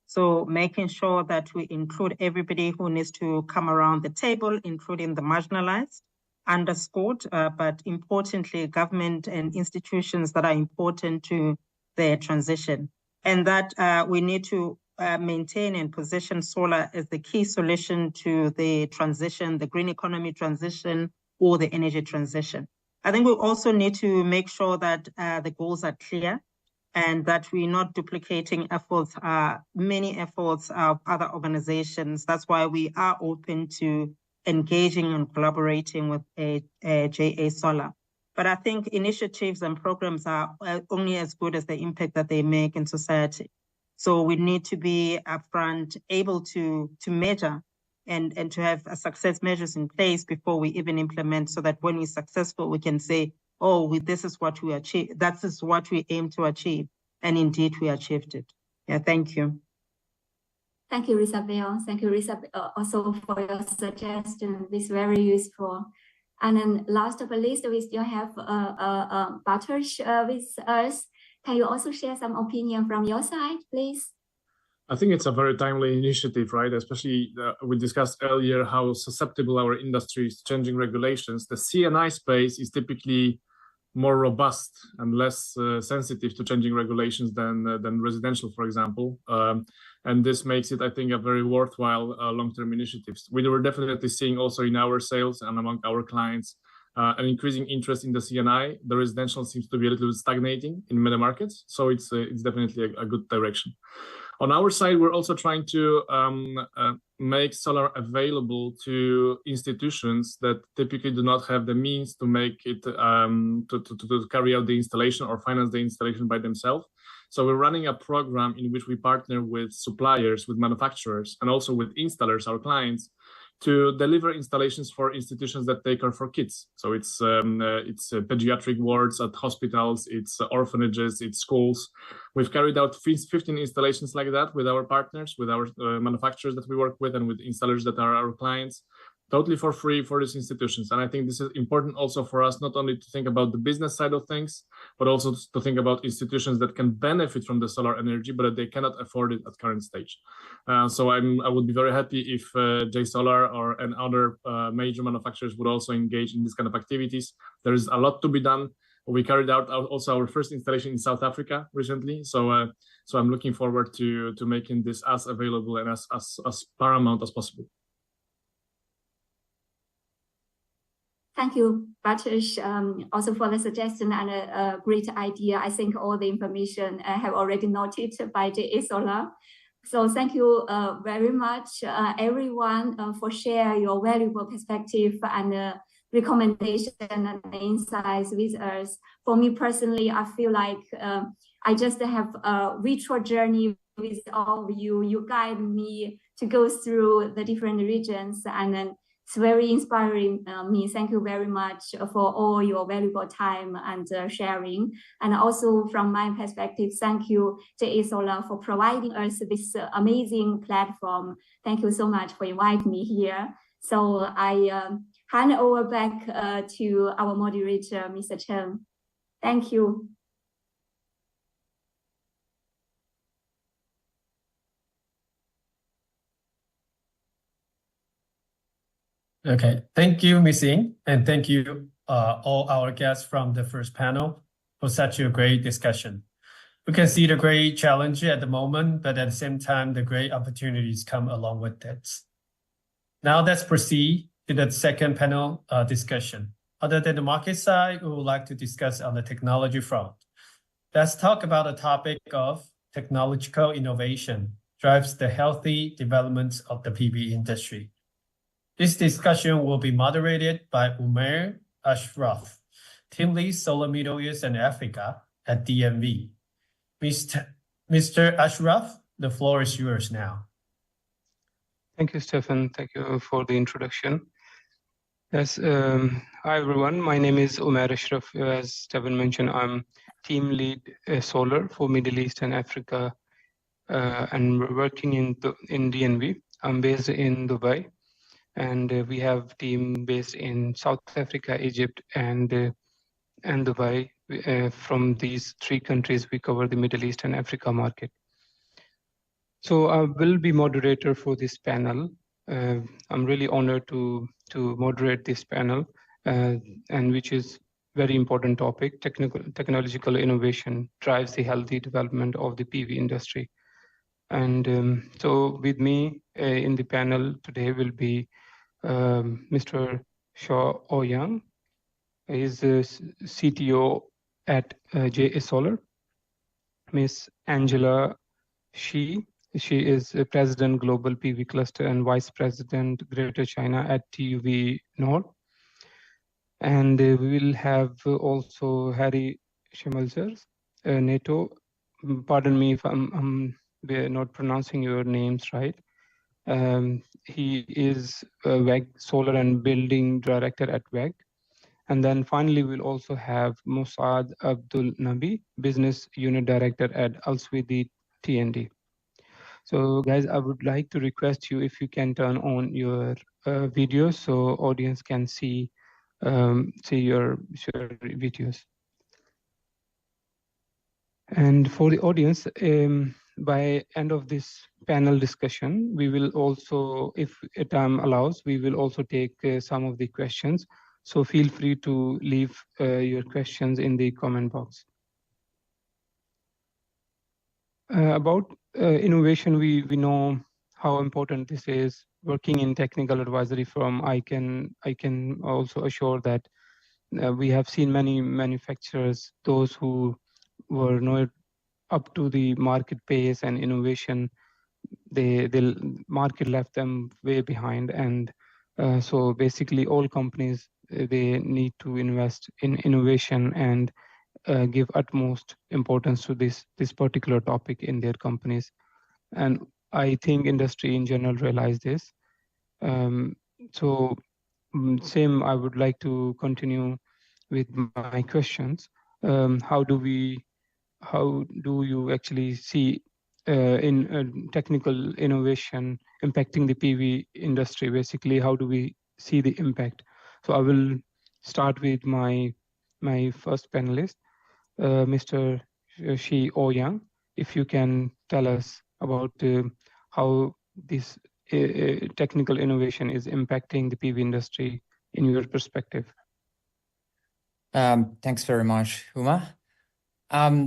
So making sure that we include everybody who needs to come around the table, including the marginalized, underscored, but importantly, government and institutions that are important to their transition. And that we need to maintain and position solar as the key solution to the transition, the green economy transition, or the energy transition. I think we also need to make sure that the goals are clear and that we're not duplicating efforts, many efforts of other organizations. That's why we are open to engaging and collaborating with JA Solar. But I think initiatives and programs are only as good as the impact that they make in society. So we need to be upfront, able to measure and to have success measures in place before we even implement, so that when we're successful, we can say, oh, this is what we achieved. That is what we aim to achieve. And indeed, we achieved it. Yeah, thank you.
Thank you, Isabel. Thank you, Isabel, also for your suggestion. This is very useful. And then last but not least, we still have Bartosz with us. Can you also share some opinion from your side, please?
I think it's a very timely initiative, right? Especially we discussed earlier how susceptible our industry is to changing regulations. The CNI space is typically more robust and less sensitive to changing regulations than residential, for example. And this makes it, I think, a very worthwhile long-term initiatives. We were definitely seeing also in our sales and among our clients an increasing interest in the CNI. The residential seems to be a little bit stagnating in many markets, so it's definitely a good direction. On our side, we're also trying to make solar available to institutions that typically do not have the means to make it to carry out the installation or finance the installation by themselves. So we're running a program in which we partner with suppliers, with manufacturers, and also with installers, our clients, to deliver installations for institutions that take care for kids. So it's pediatric wards at hospitals, it's orphanages, it's schools. We've carried out 15 installations like that with our partners, with our manufacturers that we work with, and with installers that are our clients, totally for free for these institutions. And I think this is important also for us, not only to think about the business side of things, but also to think about institutions that can benefit from the solar energy, but that they cannot afford it at current stage. So I would be very happy if J Solar and other major manufacturers would also engage in this kind of activities. There is a lot to be done. We carried out also our first installation in South Africa recently. So I'm looking forward to making this as available and as paramount as possible.
Thank you, Bartosz, also for the suggestion and a great idea. I think all the information have already noted by JA Solar. So thank you very much, everyone, for sharing your valuable perspective and recommendation and insights with us. For me personally, I feel like I just have a virtual journey with all of you. You guide me to go through the different regions, and then it's very inspiring me. Thank you very much for all your valuable time and sharing. And also from my perspective, thank you, JA Solar, for providing us this amazing platform. Thank you so much for inviting me here. So I hand over back to our moderator, Mr. Chen. Thank you.
Okay, thank you, Ms. Ying, and thank you all our guests from the first panel for such a great discussion. We can see the great challenge at the moment, but at the same time, the great opportunities come along with it. Now let's proceed to the second panel discussion. Other than the market side, we would like to discuss on the technology front. Let's talk about the topic of technological innovation drives the healthy development of the PV industry. This discussion will be moderated by Umair Ashraf, Team Lead Solar Middle East and Africa at DNV. Mr. Ashraf, the floor is yours now.
Thank you, Stefan. Thank you for the introduction. Yes, hi everyone. My name is Umair Ashraf. As Stefan mentioned, I'm Team Lead Solar for Middle East and Africa, and we're working in DNV. I'm based in Dubai. And we have team based in South Africa, Egypt, and Dubai. From these three countries, we cover the Middle East and Africa market. So I will be moderator for this panel. I'm really honored to moderate this panel, and which is very important topic. Technological innovation drives the healthy development of the PV industry. And so with me in the panel today will be Mr. Shaw Ouyang. He's the CTO at JA Solar. Miss Angela Shi is President Global PV Cluster and Vice President Greater China at TUV Nord. And we will have also Harry Schemelzer, NATO. Pardon me if I'm not pronouncing your names right. He is a WEG Solar and Building Director at WEG. And then finally, we'll also have Musad Abdul Nabi, Business Unit Director at Al-Swidi T&D. So guys, I would like to request you if you can turn on your videos so audience can see your videos. And for the audience, by end of this panel discussion, we will also, if time allows, we will also take some of the questions. So feel free to leave your questions in the comment box. About innovation, we know how important this is. Working in technical advisory firm, I can also assure that we have seen many manufacturers, those who were not up to the market pace and innovation, the market left them way behind. And so basically all companies, they need to invest in innovation and give utmost importance to this particular topic in their companies. And I think industry in general realize this. Same, I would like to continue with my questions. How do you actually see in technical innovation impacting the PV industry? Basically, how do we see the impact? So I will start with my first panelist, Mr. Shi Ouyang. If you can tell us about how this technical innovation is impacting the PV industry in your perspective.
Thanks very much, Huma.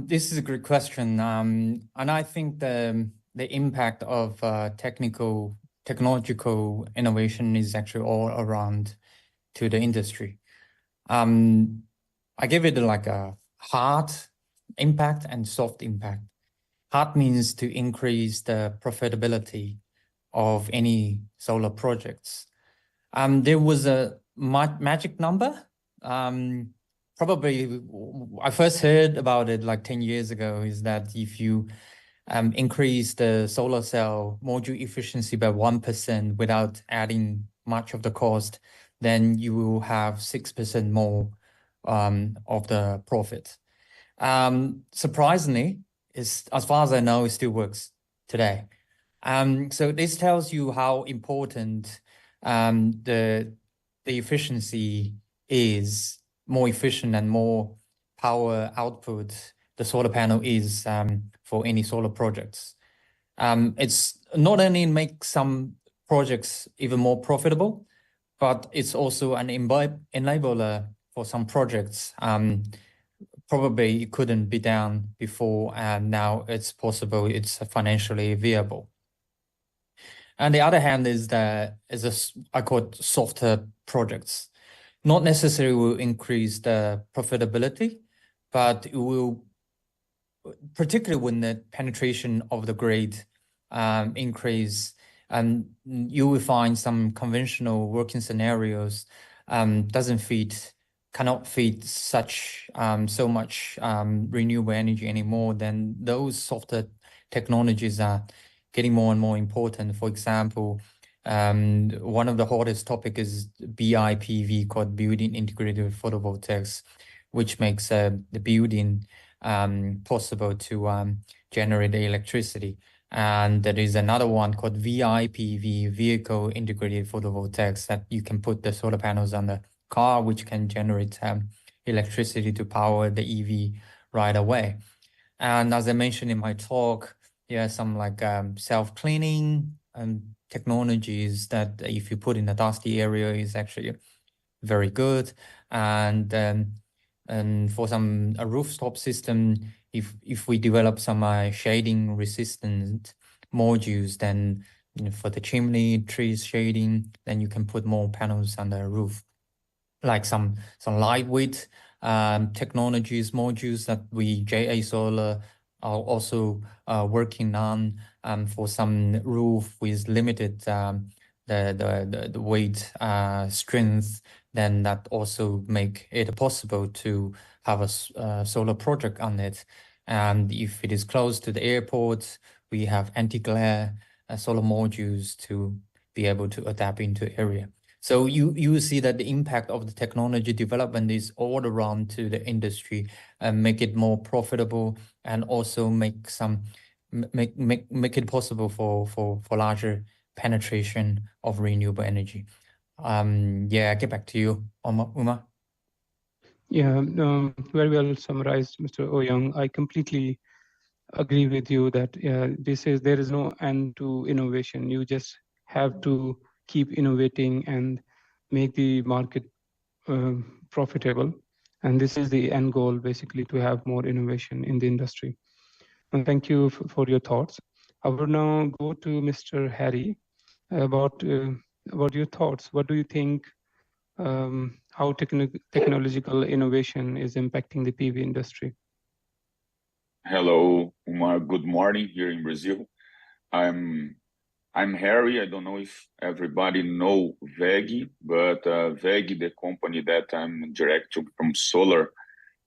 This is a great question, and I think the impact of technological innovation is actually all around to the industry. I give it like a hard impact and soft impact. Hard means to increase the profitability of any solar projects. There was a magic number. Probably I first heard about it like 10 years ago, is that if you increase the solar cell module efficiency by 1% without adding much of the cost, then you will have 6% more of the profit. Surprisingly, as far as I know, it still works today. So this tells you how important the efficiency is. More efficient and more power output the solar panel is for any solar projects. It's not only make some projects even more profitable, but it's also an enabler for some projects. Probably it couldn't be done before, and now it's possible, it's financially viable. And the other hand is I call it softer projects. Not necessarily will increase the profitability, but it will, particularly when the penetration of the grid increase, and you will find some conventional working scenarios cannot feed so much renewable energy anymore. Then those softer technologies are getting more and more important. For example, one of the hottest topic is BIPV, called Building Integrated Photovoltaics, which makes the building possible to generate the electricity. And there is another one called VIPV, Vehicle Integrated Photovoltaics, that you can put the solar panels on the car, which can generate electricity to power the EV right away. And as I mentioned in my talk, there are some like self-cleaning technologies that if you put in a dusty area is actually very good. And for some rooftop system, if we develop some shading resistant modules, then for the chimney trees shading, then you can put more panels on the roof. Like some lightweight technologies modules that we JA Solar are also working on for some roof with limited the weight strength. Then that also make it possible to have a solar project on it. And if it is close to the airport, we have anti-glare solar modules to be able to adapt into area. So you see that the impact of the technology development is all around to the industry and make it more profitable, and also make it possible for larger penetration of renewable energy. Yeah, get back to you, Uma.
Yeah, very well summarized, Mr. Ouyang. I completely agree with you that there is no end to innovation. You just have to keep innovating and make the market profitable. And this is the end goal, basically, to have more innovation in the industry. And thank you for your thoughts. I will now go to Mr. Harry about your thoughts. What do you think? How technological innovation is impacting the PV industry?
Hello, Umar. Good morning here in Brazil. I'm Harry. I don't know if everybody know WEG, but WEG, the company that I'm director from solar,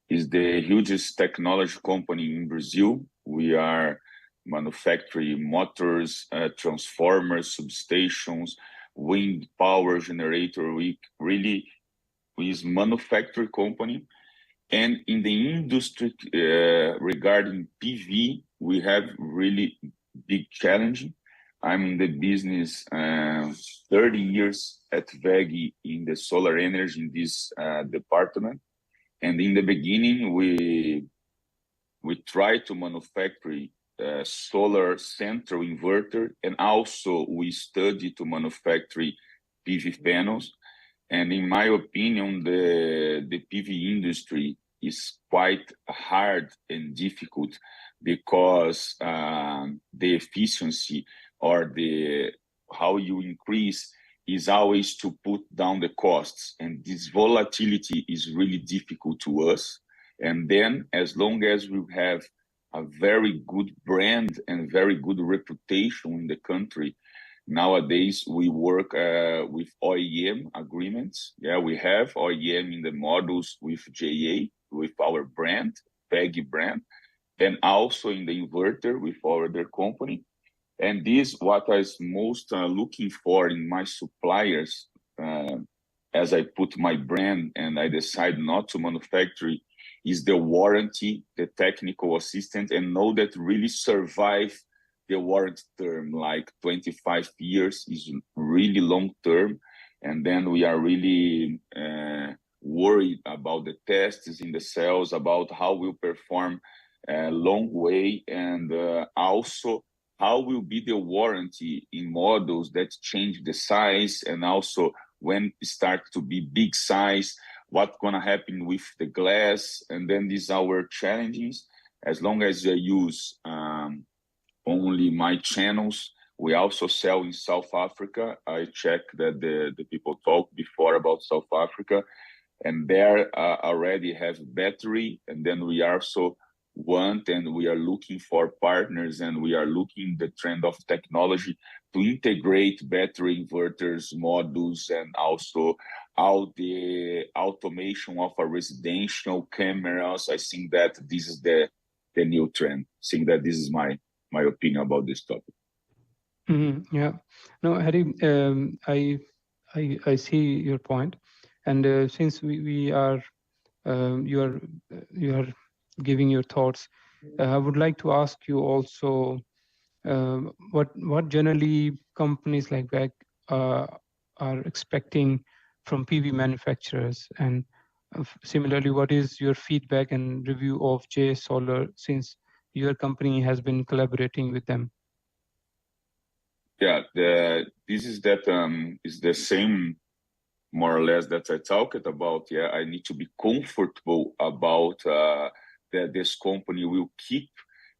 is the hugest technology company in Brazil. We are manufacturing motors, transformers, substations, wind power generator. We really is manufacturing company. And in the industry regarding PV, we have really big challenge. I'm in the business 30 years at WEG in the solar energy in this department. And in the beginning, we tried to manufacture solar central inverter, and also we studied to manufacture PV panels. And in my opinion, the PV industry is quite hard and difficult because the efficiency or how you increase is always to put down the costs. And this volatility is really difficult to us. And then as long as we have a very good brand and very good reputation in the country, nowadays we work with OEM agreements. Yeah, we have OEM in the models with JA, with our brand, WEG brand, and also in the inverter with our other company. And this what I was most looking for in my suppliers as I put my brand and I decide not to manufacture is the warranty, the technical assistance, and know that really survive the warranty term, like 25 years is really long term. And then we are really worried about the tests in the cells, about how we'll perform a long way, and also how will be the warranty in models that change the size, and also when it start to be big size, what's gonna happen with the glass. And then these are our challenges. As long as I use only my channels, we also sell in South Africa. I checked that the people talked before about South Africa, and there already have battery, and then we also want and we are looking for partners, and we are looking the trend of technology to integrate battery inverters, modules, and also all the automation of a residential cameras. I think that this is the new trend. I think that this is my opinion about this topic.
Yeah, no, Harry, I see your point, and since we are you are giving your thoughts, I would like to ask you also what generally companies like WEG are expecting from PV manufacturers, and similarly, what is your feedback and review of JA Solar since your company has been collaborating with them?
Yeah, this is the same more or less that I talked about. Yeah, I need to be comfortable about that this company will keep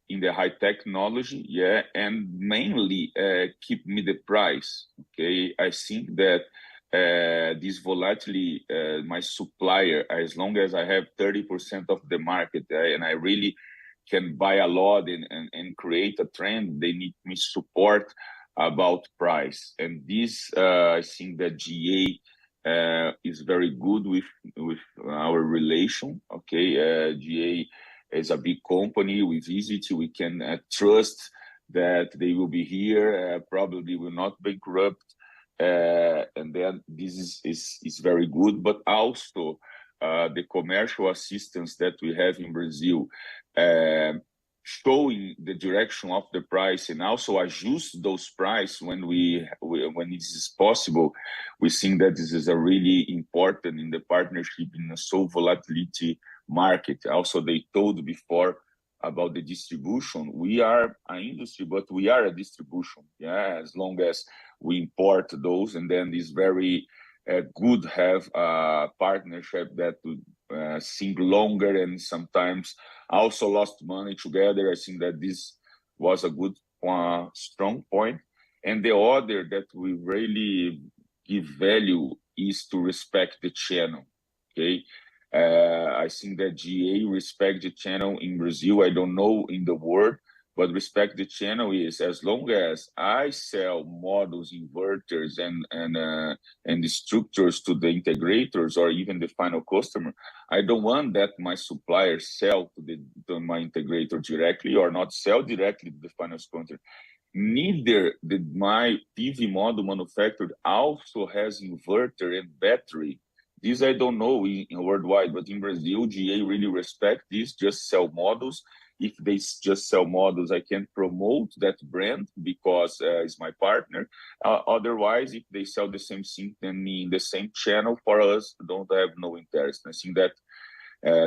in the high technology, yeah, and mainly keep me the price. Okay, I think that this volatility, my supplier, as long as I have 30% of the market, and I really can buy a lot and create a trend, they need me support about price. And this, I think that GA is very good with our relation. Okay, GA is a big company. We visit, we can trust that they will be here, probably will not bankrupt, and then this is very good. But also the commercial assistance that we have in Brazil, showing the direction of the price and also adjust those prices when it is possible. We think that this is a really important in the partnership in a so volatility market. Also, they told before about the distribution. We are an industry, but we are a distribution. Yeah, as long as we import those, and then it's very good have a partnership that would think longer and sometimes also lost money together. I think that this was a good, strong point. And the other that we really give value is to respect the channel. Okay, I think that GA respect the channel in Brazil. I don't know in the world, but respect the channel is as long as I sell models, inverters, and the structures to the integrators or even the final customer. I don't want that my supplier sell to my integrator directly or not sell directly to the final customer. Neither my PV model manufacturer also has inverter and battery. This I don't know in worldwide, but in Brazil, GA really respect this, just sell models. If they just sell models, I can promote that brand because it's my partner. Otherwise, if they sell the same thing in the same channel for us, don't have no interest. I think that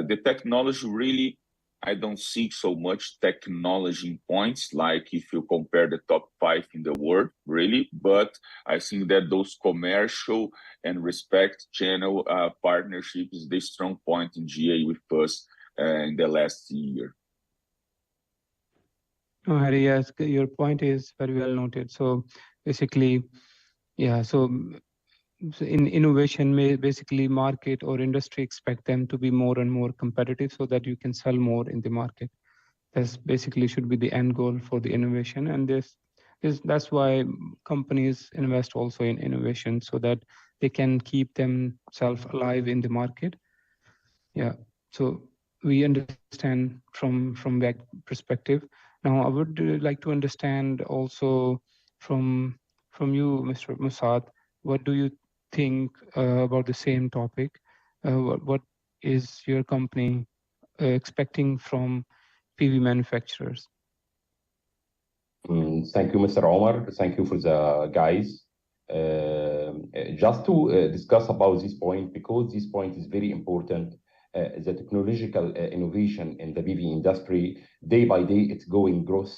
the technology really, I don't see so much technology points like if you compare the top 5 in the world, really. But I think that those commercial and respect channel partnership is the strong point in GA with us in the last year.
Oh, Harry, yes, your point is very well noted. So basically, yeah, so in innovation, basically market or industry expect them to be more and more competitive so that you can sell more in the market. That's basically should be the end goal for the innovation. And that's why companies invest also in innovation so that they can keep themselves alive in the market. Yeah, so we understand from that perspective. Now, I would like to understand also from you, Mr. Musad, what do you think about the same topic? What is your company expecting from PV manufacturers?
Thank you, Mr. Omar. Thank you for the guys. Just to discuss about this point, because this point is very important. The technological innovation in the PV industry, day by day, it's going growth.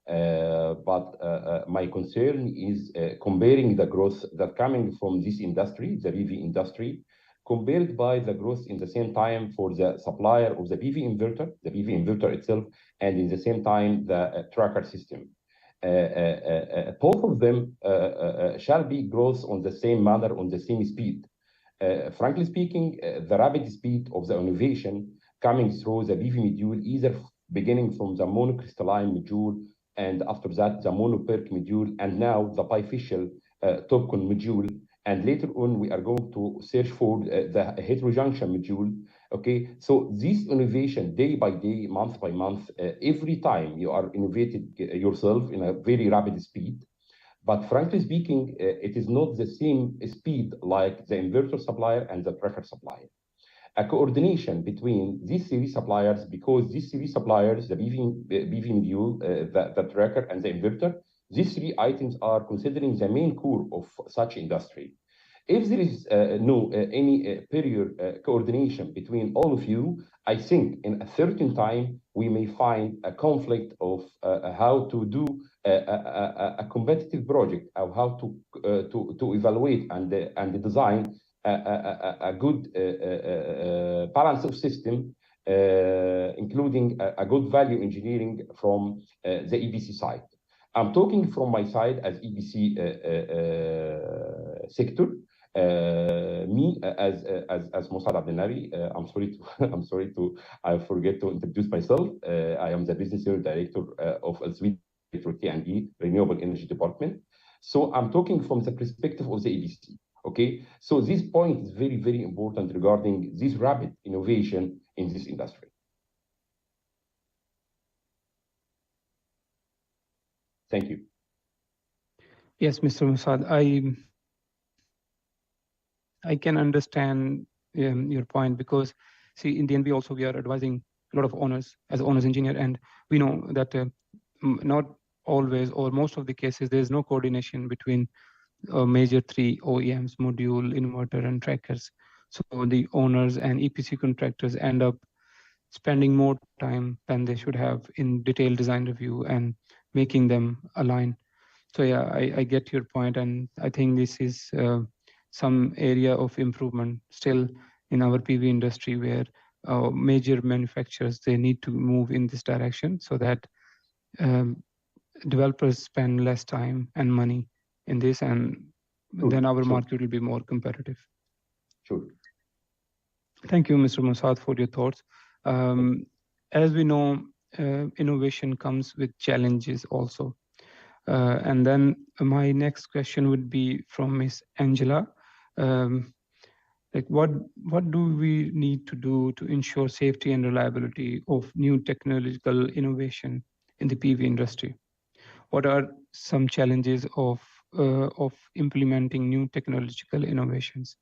But my concern is comparing the growth that coming from this industry, the PV industry, compared by the growth in the same time for the supplier of the PV inverter itself, and in the same time the tracker system. Both of them shall be growth on the same manner, on the same speed. Frankly speaking, the rapid speed of the innovation coming through the PV module, either beginning from the monocrystalline module, and after that the mono-PERC module, and now the bifacial TOPCon module, and later on we are going to search for the heterojunction module. Okay, so this innovation day by day, month by month, every time you are innovating yourself in a very rapid speed. But frankly speaking, it is not the same speed like the inverter supplier and the tracker supplier. A coordination between these three suppliers, because these three suppliers, the PV module, the tracker, and the inverter, these three items are considering the main core of such industry. If there is any period coordination between all of you, I think in a certain time we may find a conflict of how to do a competitive project, or how to evaluate and design a good balance of system, including a good value engineering from the EPC side. I'm talking from my side as EPC sector. Me as Musad Abdelnabi, I forget to introduce myself. I am the business unit director of Sweden T&D Renewable Energy Department. So I'm talking from the perspective of the EPC. Okay, so this point is very, very important regarding this rapid innovation in this industry. Thank you.
Yes, Mr. Musad, I can understand your point, because see, in the end, we are advising a lot of owners as owners engineer, and we know that not always or most of the cases there is no coordination between major three OEMs, module, inverter, and trackers. So the owners and EPC contractors end up spending more time than they should have in detailed design review and making them align. So yeah, I get your point, and I think this is some area of improvement still in our PV industry, where major manufacturers, they need to move in this direction so that developers spend less time and money in this, and then our market will be more competitive.
Sure.
Thank you, Mr. Musad, for your thoughts. As we know, innovation comes with challenges also. And then my next question would be from Ms. Angela. Like what do we need to do to ensure safety and reliability of new technological innovation in the PV industry? What are some challenges of implementing new technological innovations?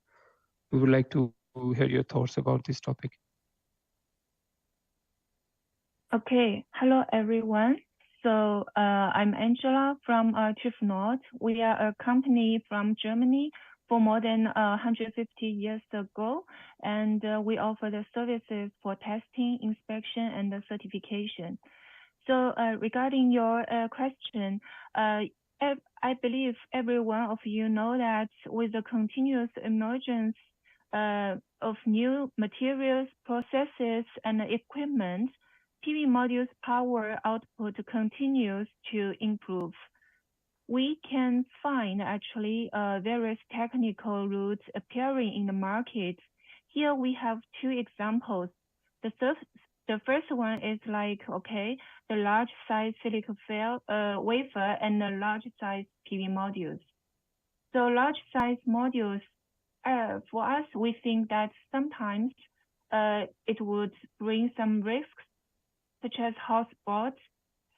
We would like to hear your thoughts about this topic.
Okay, hello everyone. So I'm Angela from TÜV Nord. We are a company from Germany for more than 150 years ago, and we offer the services for testing, inspection, and the certification. So regarding your question, I believe every one of you know that with the continuous emergence of new materials, processes, and equipment, PV modules power output continues to improve. We can find actually various technical routes appearing in the market. Here we have two examples. The first one is like, okay, the large size silicon wafer and the large size PV modules. So large size modules, for us, we think that sometimes it would bring some risks, such as hot spots,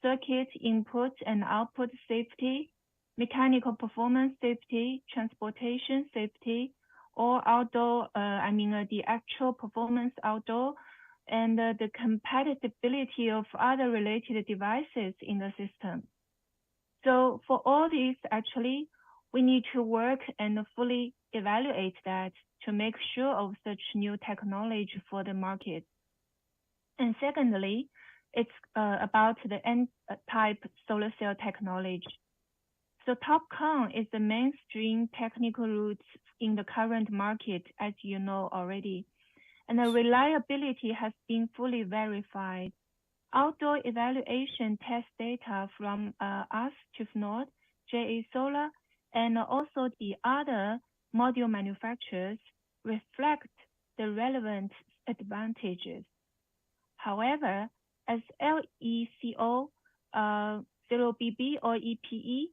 circuit input and output safety, mechanical performance safety, transportation safety, or outdoor, the actual performance outdoor, and the compatibility of other related devices in the system. So for all these, actually, we need to work and fully evaluate that to make sure of such new technology for the market. And secondly, it's about the N-type solar cell technology. So TOPCon is the mainstream technical route in the current market, as you know already. And the reliability has been fully verified. Outdoor evaluation test data from us, TÜV Nord, JA Solar, and also the other module manufacturers reflect the relevant advantages. However, as LECO, 0BB or EPE,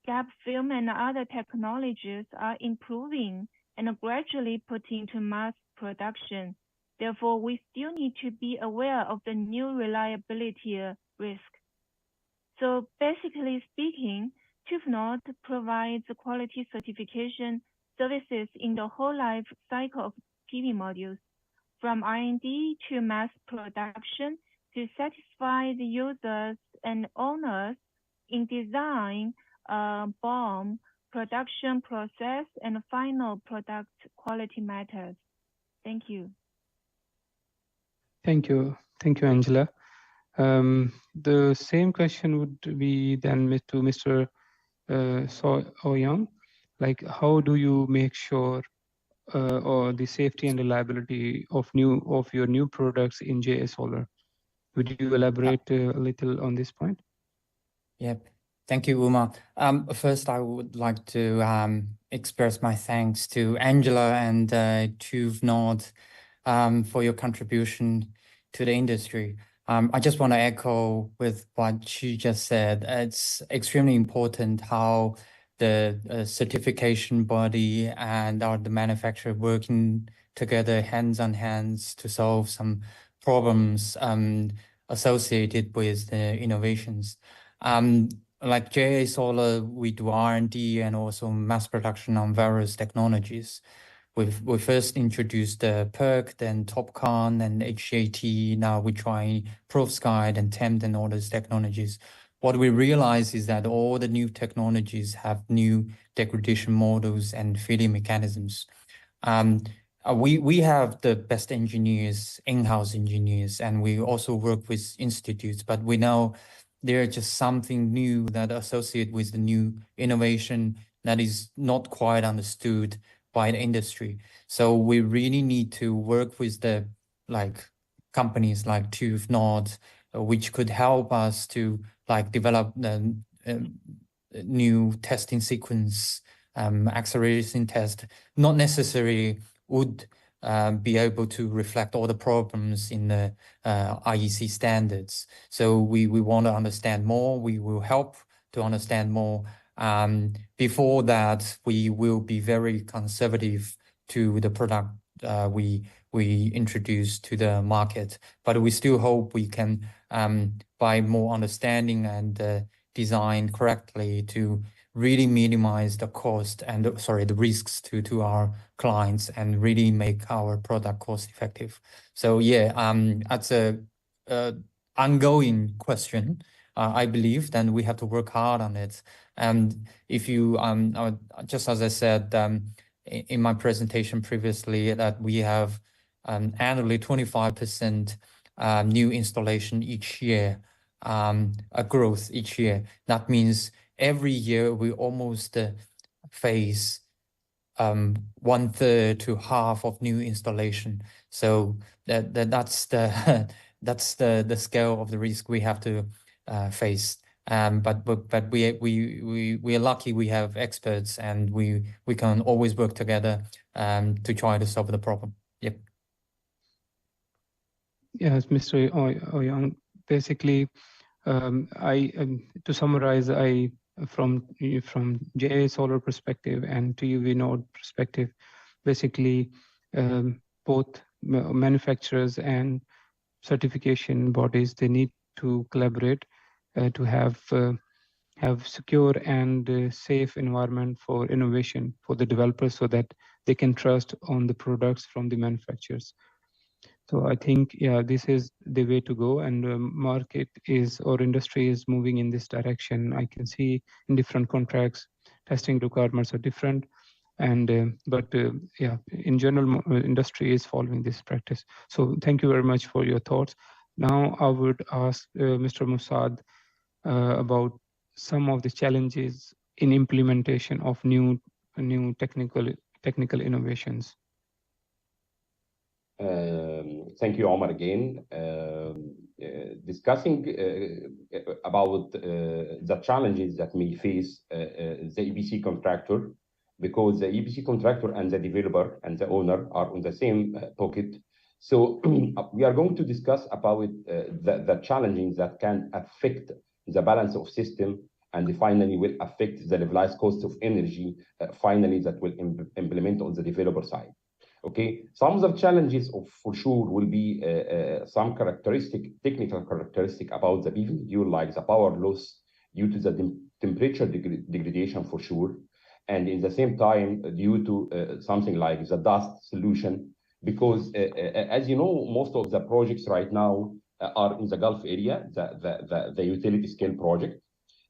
gap film and other technologies are improving and gradually put into mass production. Therefore, we still need to be aware of the new reliability risk. So basically speaking, TÜV Nord provides quality certification services in the whole life cycle of PV modules, from R&D to mass production, to satisfy the users and owners in design, BOM, production process, and final product quality matters. Thank you.
Thank you, Angela. The same question would be then to Mr. Ouyang. Like, how do you make sure or the safety and reliability of your new products in JA Solar? Would you elaborate a little on this point?
Yep. Thank you, Uma. First, I would like to express my thanks to Angela and TÜV Nord for your contribution to the industry. I just want to echo with what she just said. It's extremely important how the certification body and the manufacturer working together hands on hands to solve some problems associated with the innovations. like JA Solar, we do R&D and also mass production on various technologies. We first introduced PERC, then TOPCon and HJT. Now we try perovskite and TEMT and all those technologies. What we realize is that all the new technologies have new degradation models and failure mechanisms. We have the best engineers, in-house engineers, and we also work with institutes, but we know there's just something new that associated with the new innovation that is not quite understood by the industry. So we really need to work with the companies like TÜV Nord, which could help us to develop the new testing sequence, acceleration test, not necessarily would be able to reflect all the problems in the IEC standards. So we want to understand more. We will help to understand more. Before that, we will be very conservative to the product we introduce to the market. But we still hope we can, by more understanding and design correctly, to really minimize the cost and the risks to our clients and really make our product cost effective. So yeah, that's a ongoing question. I believe then we have to work hard on it. And if you just as I said in my presentation previously, that we have annually 25% new installation each year, a growth each year. That means every year we almost face 1/3 to half of new installation. So that's the that's the scale of the risk we have to face. But we are lucky we have experts, and we can always work together to try to solve the problem. Yep.
Yes, Mr. Ouyang. Basically, to summarize, from JA Solar perspective and TÜV Nord perspective, basically both manufacturers and certification bodies, they need to collaborate to have secure and safe environment for innovation for the developers, so that they can trust on the products from the manufacturers. So I think, yeah, this is the way to go, and market is, or industry is moving in this direction. I can see in different contracts, testing requirements are different, and yeah, in general, industry is following this practice. So thank you very much for your thoughts. Now I would ask Mr. Musad about some of the challenges in implementation of new technical innovations.
Thank you, Omar, again. Discussing about the challenges that may face the EPC contractor, because the EPC contractor and the developer and the owner are on the same pocket. So we are going to discuss about the challenges that can affect the balance of system, and finally will affect the levelized cost of energy, finally that will implement on the developer side. Okay, some of the challenges for sure will be some technical characteristic about the PV module, like the power loss due to the temperature degradation for sure, and in the same time due to something like the dust solution, because as you know, most of the projects right now are in the Gulf area. The utility scale project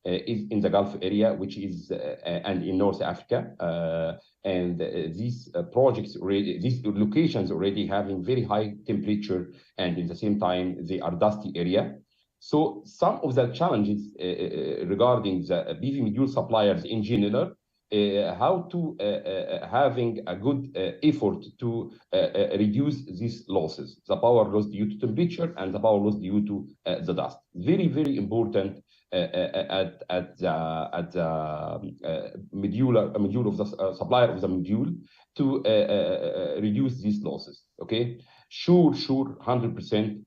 is in the Gulf area, which is and in North Africa, and these projects already, these locations already having very high temperature, and in the same time they are dusty area. So some of the challenges regarding the PV module suppliers in general, how to having a good effort to reduce these losses, the power loss due to temperature and the power loss due to the dust. Very, very important at the module of the supplier of the module to reduce these losses. Okay, sure, 100%.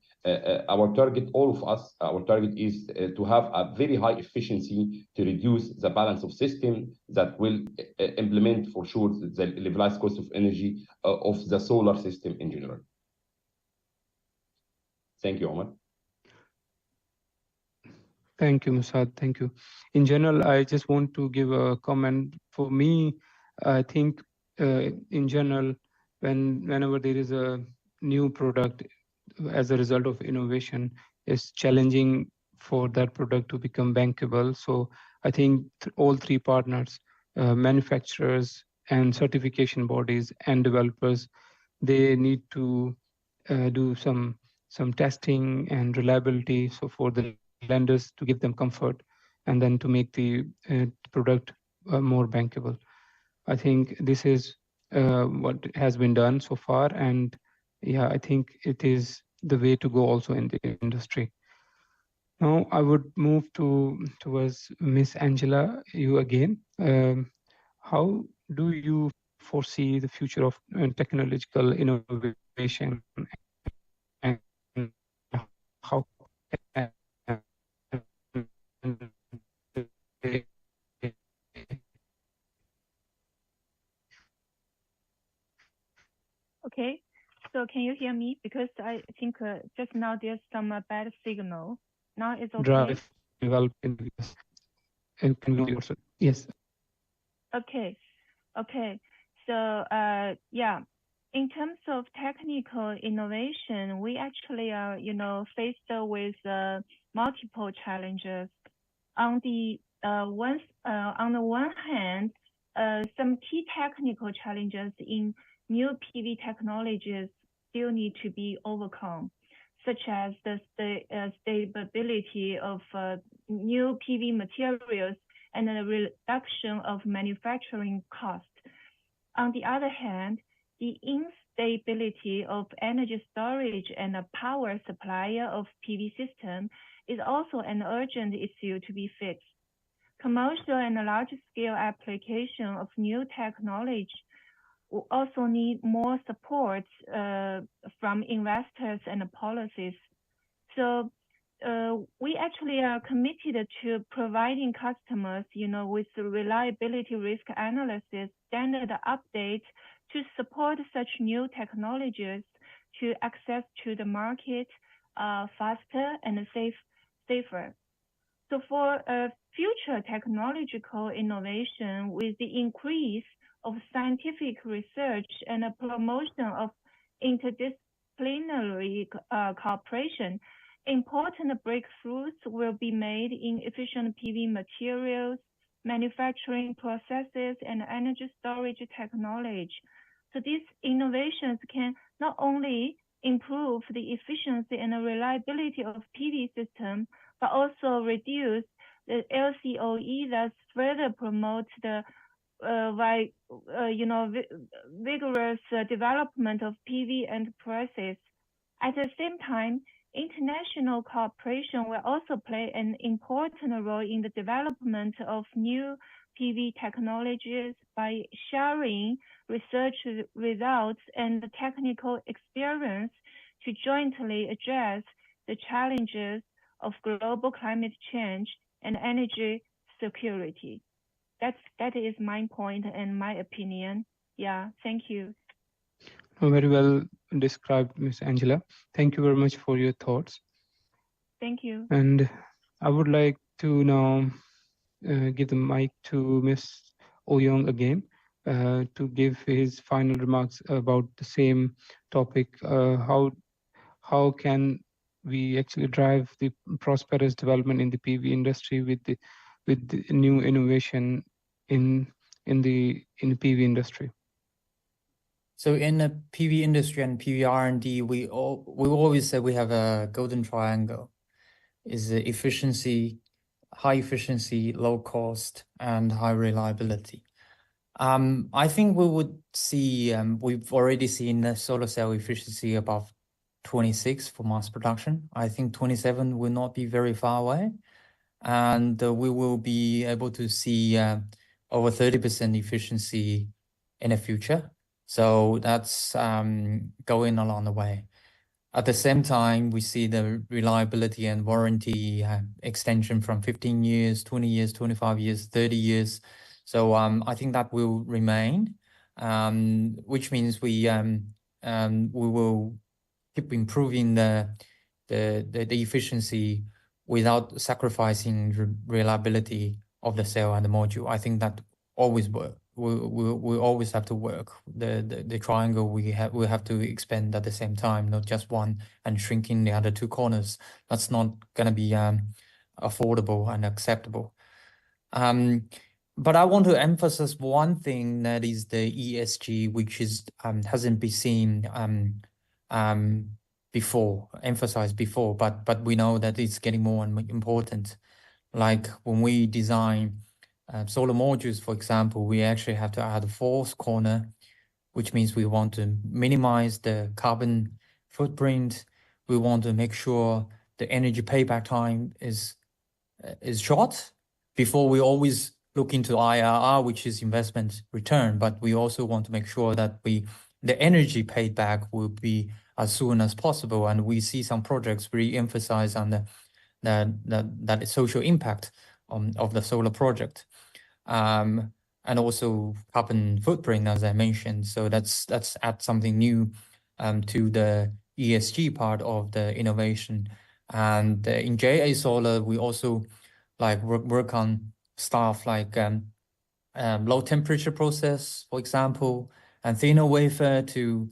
Our target, all of us, our target is to have a very high efficiency to reduce the balance of system that will implement for sure the levelized cost of energy of the solar system in general. Thank you, Omar.
Thank you, Musad. Thank you. In general, I just want to give a comment. For me, I think in general, whenever there is a new product as a result of innovation, it's challenging for that product to become bankable. So I think all three partners, manufacturers and certification bodies and developers, they need to do some testing and reliability. So for the lenders to give them comfort and then to make the product more bankable. I think this is what has been done so far. And yeah, I think it is the way to go also in the industry. Now I would move towards Miss Angela, you again. How do you foresee the future of technological innovation, and how
Okay, so can you hear me? Because I think just now there's some bad signal. Now it's okay.
drive development? And can we also, yes.
Okay, okay. So yeah, in terms of technical innovation, we actually are, faced with multiple challenges. On the one hand, some key technical challenges in new PV technologies still need to be overcome, such as the stability of new PV materials and the reduction of manufacturing costs. On the other hand, the instability of energy storage and the power supply of PV system is also an urgent issue to be fixed. Commercial and large-scale application of new technology will also need more support from investors and policies. So we actually are committed to providing customers, with reliability risk analysis, standard updates to support such new technologies to access to the market faster and safer. So for future technological innovation, with the increase of scientific research and a promotion of interdisciplinary cooperation, important breakthroughs will be made in efficient PV materials, manufacturing processes, and energy storage technology. So these innovations can not only improve the efficiency and the reliability of PV system, but also reduce the LCOE, thus further promote the vigorous development of PV enterprises. At the same time, international cooperation will also play an important role in the development of new PV technologies by sharing research results and technical experience to jointly address the challenges of global climate change and energy security. That is my point and my opinion. Yeah, thank you.
Very well described, Ms. Angela. Thank you very much for your thoughts.
Thank you.
And I would like to now give the mic to Ms. Oyong again to give his final remarks about the same topic. How can we actually drive the prosperous development in the PV industry with the new innovation in the PV industry?
So in the PV industry and PV R&D, we always say we have a golden triangle: is the efficiency, high efficiency, low cost, and high reliability. I think we would see, we've already seen the solar cell efficiency above 26 for mass production. I think 27 will not be very far away. And we will be able to see over 30% efficiency in the future. So that's going along the way. At the same time, we see the reliability and warranty extension from 15 years, 20 years, 25 years, 30 years. So I think that will remain, which means we will keep improving the efficiency without sacrificing reliability of the cell and the module. I think that always work. We always have to work. The triangle we have to expand at the same time, not just one and shrinking the other two corners. That's not gonna be affordable and acceptable. But I want to emphasize one thing, that is the ESG, which is hasn't been seen emphasized before, but we know that it's getting more and more important. Like when we design solar modules, for example, we actually have to add a fourth corner, which means we want to minimize the carbon footprint. We want to make sure the energy payback time is short. Before, we always look into IRR, which is investment return, but we also want to make sure that the energy payback will be as soon as possible. And we see some projects really emphasize on that social impact of the solar project, and also carbon footprint, as I mentioned. So that's add something new to the ESG part of the innovation. And in JA Solar, we also like work on stuff like low temperature process, for example, and thinner wafer to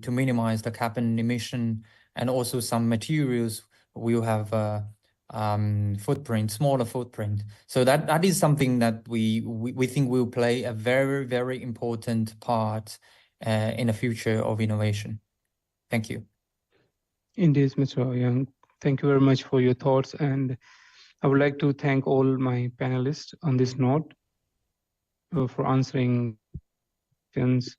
minimize the carbon emission, and also some materials will have smaller footprint. So that is something that we think will play a very, very important part in the future of innovation. Thank you.
Indeed, Mr. Ouyang, thank you very much for your thoughts, and I would like to thank all my panelists on this note for answering questions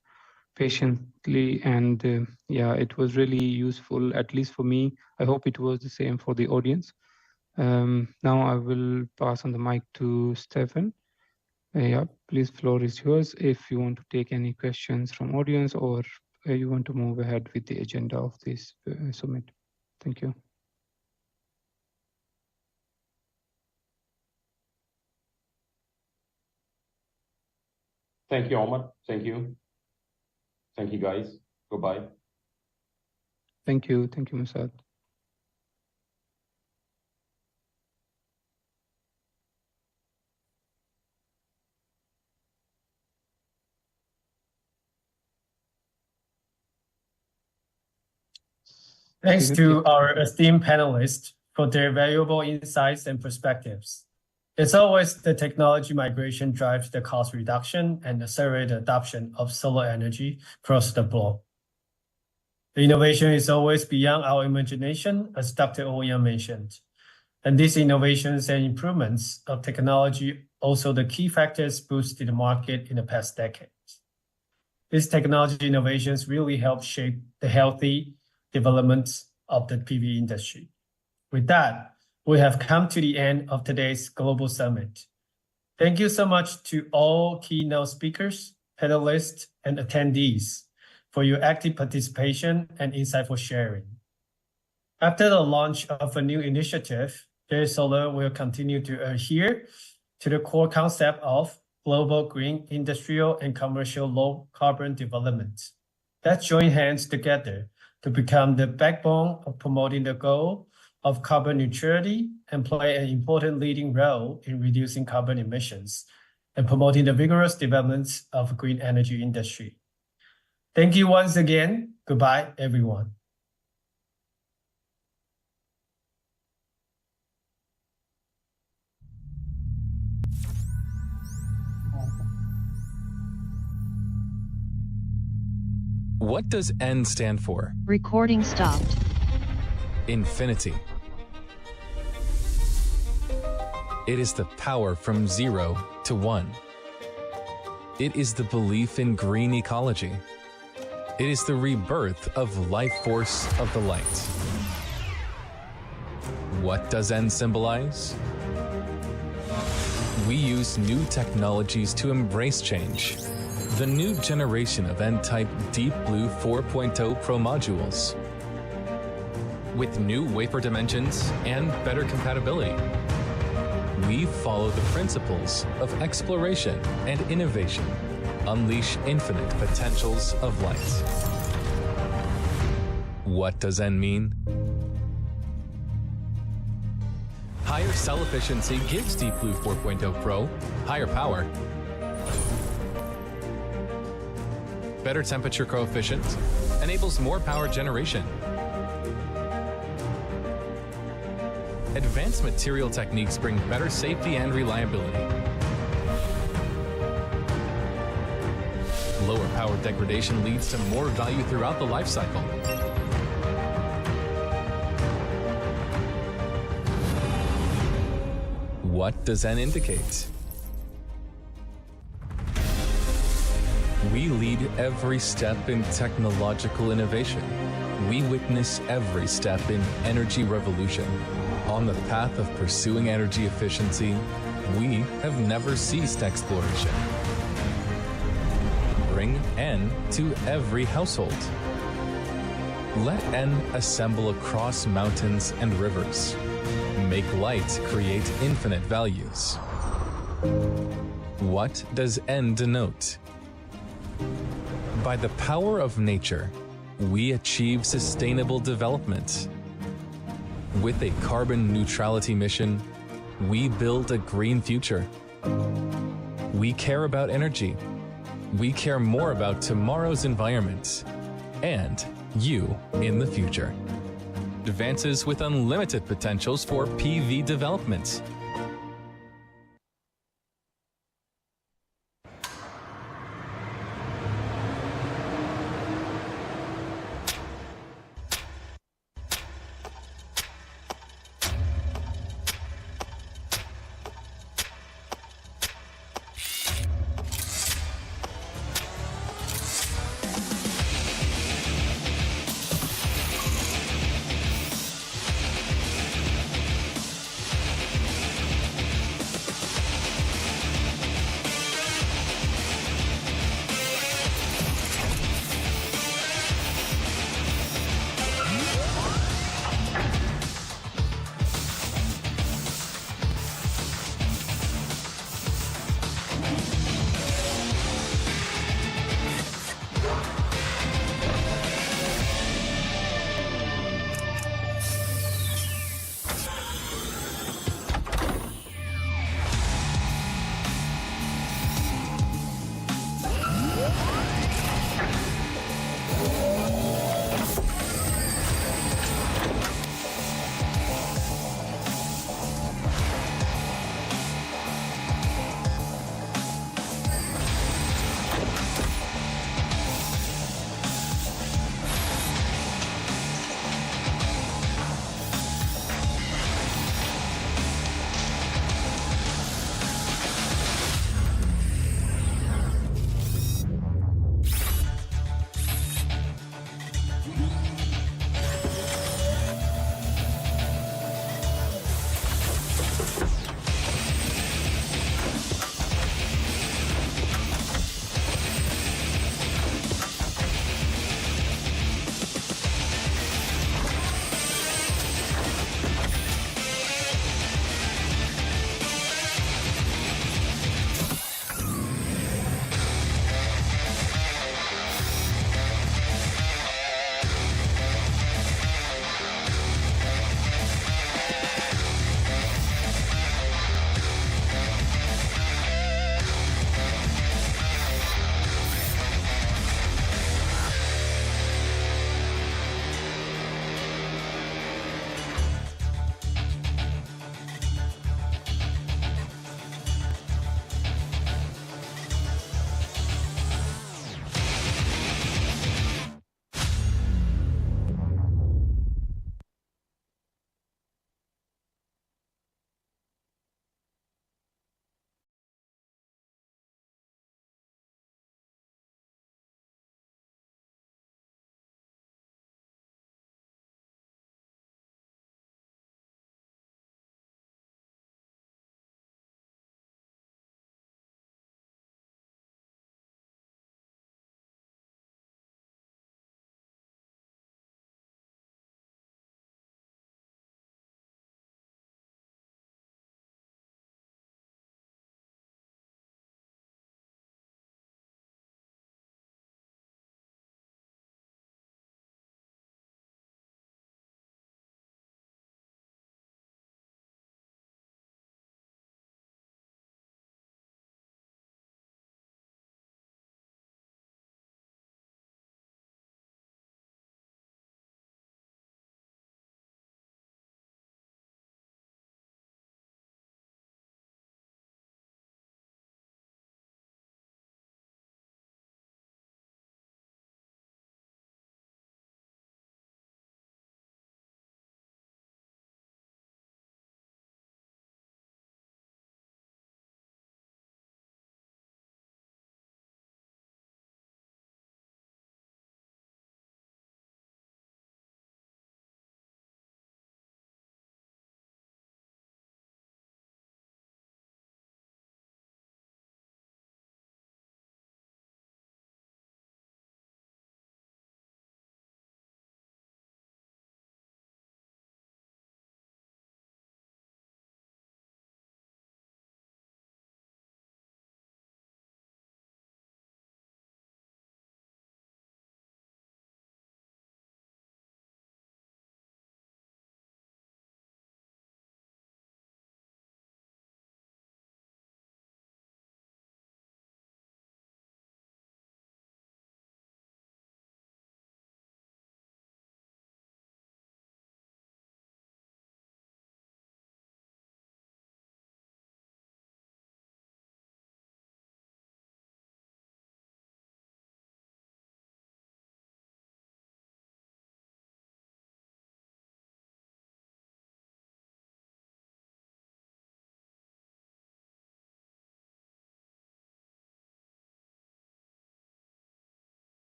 patiently, and yeah, it was really useful, at least for me. I hope it was the same for the audience. Now I will pass on the mic to Stefan. Yeah, please, floor is yours if you want to take any questions from audience, or you want to move ahead with the agenda of this summit. Thank you.
Thank you, Omar. Thank you. Thank you, guys. Goodbye.
Thank you. Thank you, Musad.
Thanks to our esteemed panelists for their valuable insights and perspectives. It's always the technology migration drives the cost reduction and accelerate the adoption of solar energy across the globe. The innovation is always beyond our imagination, as Dr. Ouyang mentioned. And these innovations and improvements of technology also the key factors boosted the market in the past decades. These technology innovations really help shape the healthy development of the PV industry. With that, we have come to the end of today's Global Summit. Thank you so much to all keynote speakers, panelists, and attendees for your active participation and insightful sharing. After the launch of a new initiative, JA Solar will continue to adhere to the core concept of global green industrial and commercial low carbon development. Let's join hands together to become the backbone of promoting the goal of carbon neutrality and play an important leading role in reducing carbon emissions and promoting the vigorous development of green energy industry. Thank you once again. Goodbye, everyone.
What does N stand for?
Recording stopped.
Infinity. It is the power from 0 to 1. It is the belief in green ecology. It is the rebirth of life force of the light. What does N symbolize? We use new technologies to embrace change. The new generation of N-type Deep Blue 4.0 Pro modules. With new wafer dimensions and better compatibility. We follow the principles of exploration and innovation. Unleash infinite potentials of light. What does N mean? Higher cell efficiency gives Deep Blue 4.0 Pro higher power, better temperature coefficient, enables more power generation. Advanced material techniques bring better safety and reliability. Lower power degradation leads to more value throughout the life cycle. What does N indicate? We lead every step in technological innovation. We witness every step in energy revolution. On the path of pursuing energy efficiency, we have never ceased exploration. Bring N to every household. Let N assemble across mountains and rivers. Make light create infinite values. What does N denote? By the power of nature, we achieve sustainable development. With a carbon neutrality mission, we build a green future. We care about energy. We care more about tomorrow's environment and you in the future. Advances with unlimited potentials for PV development.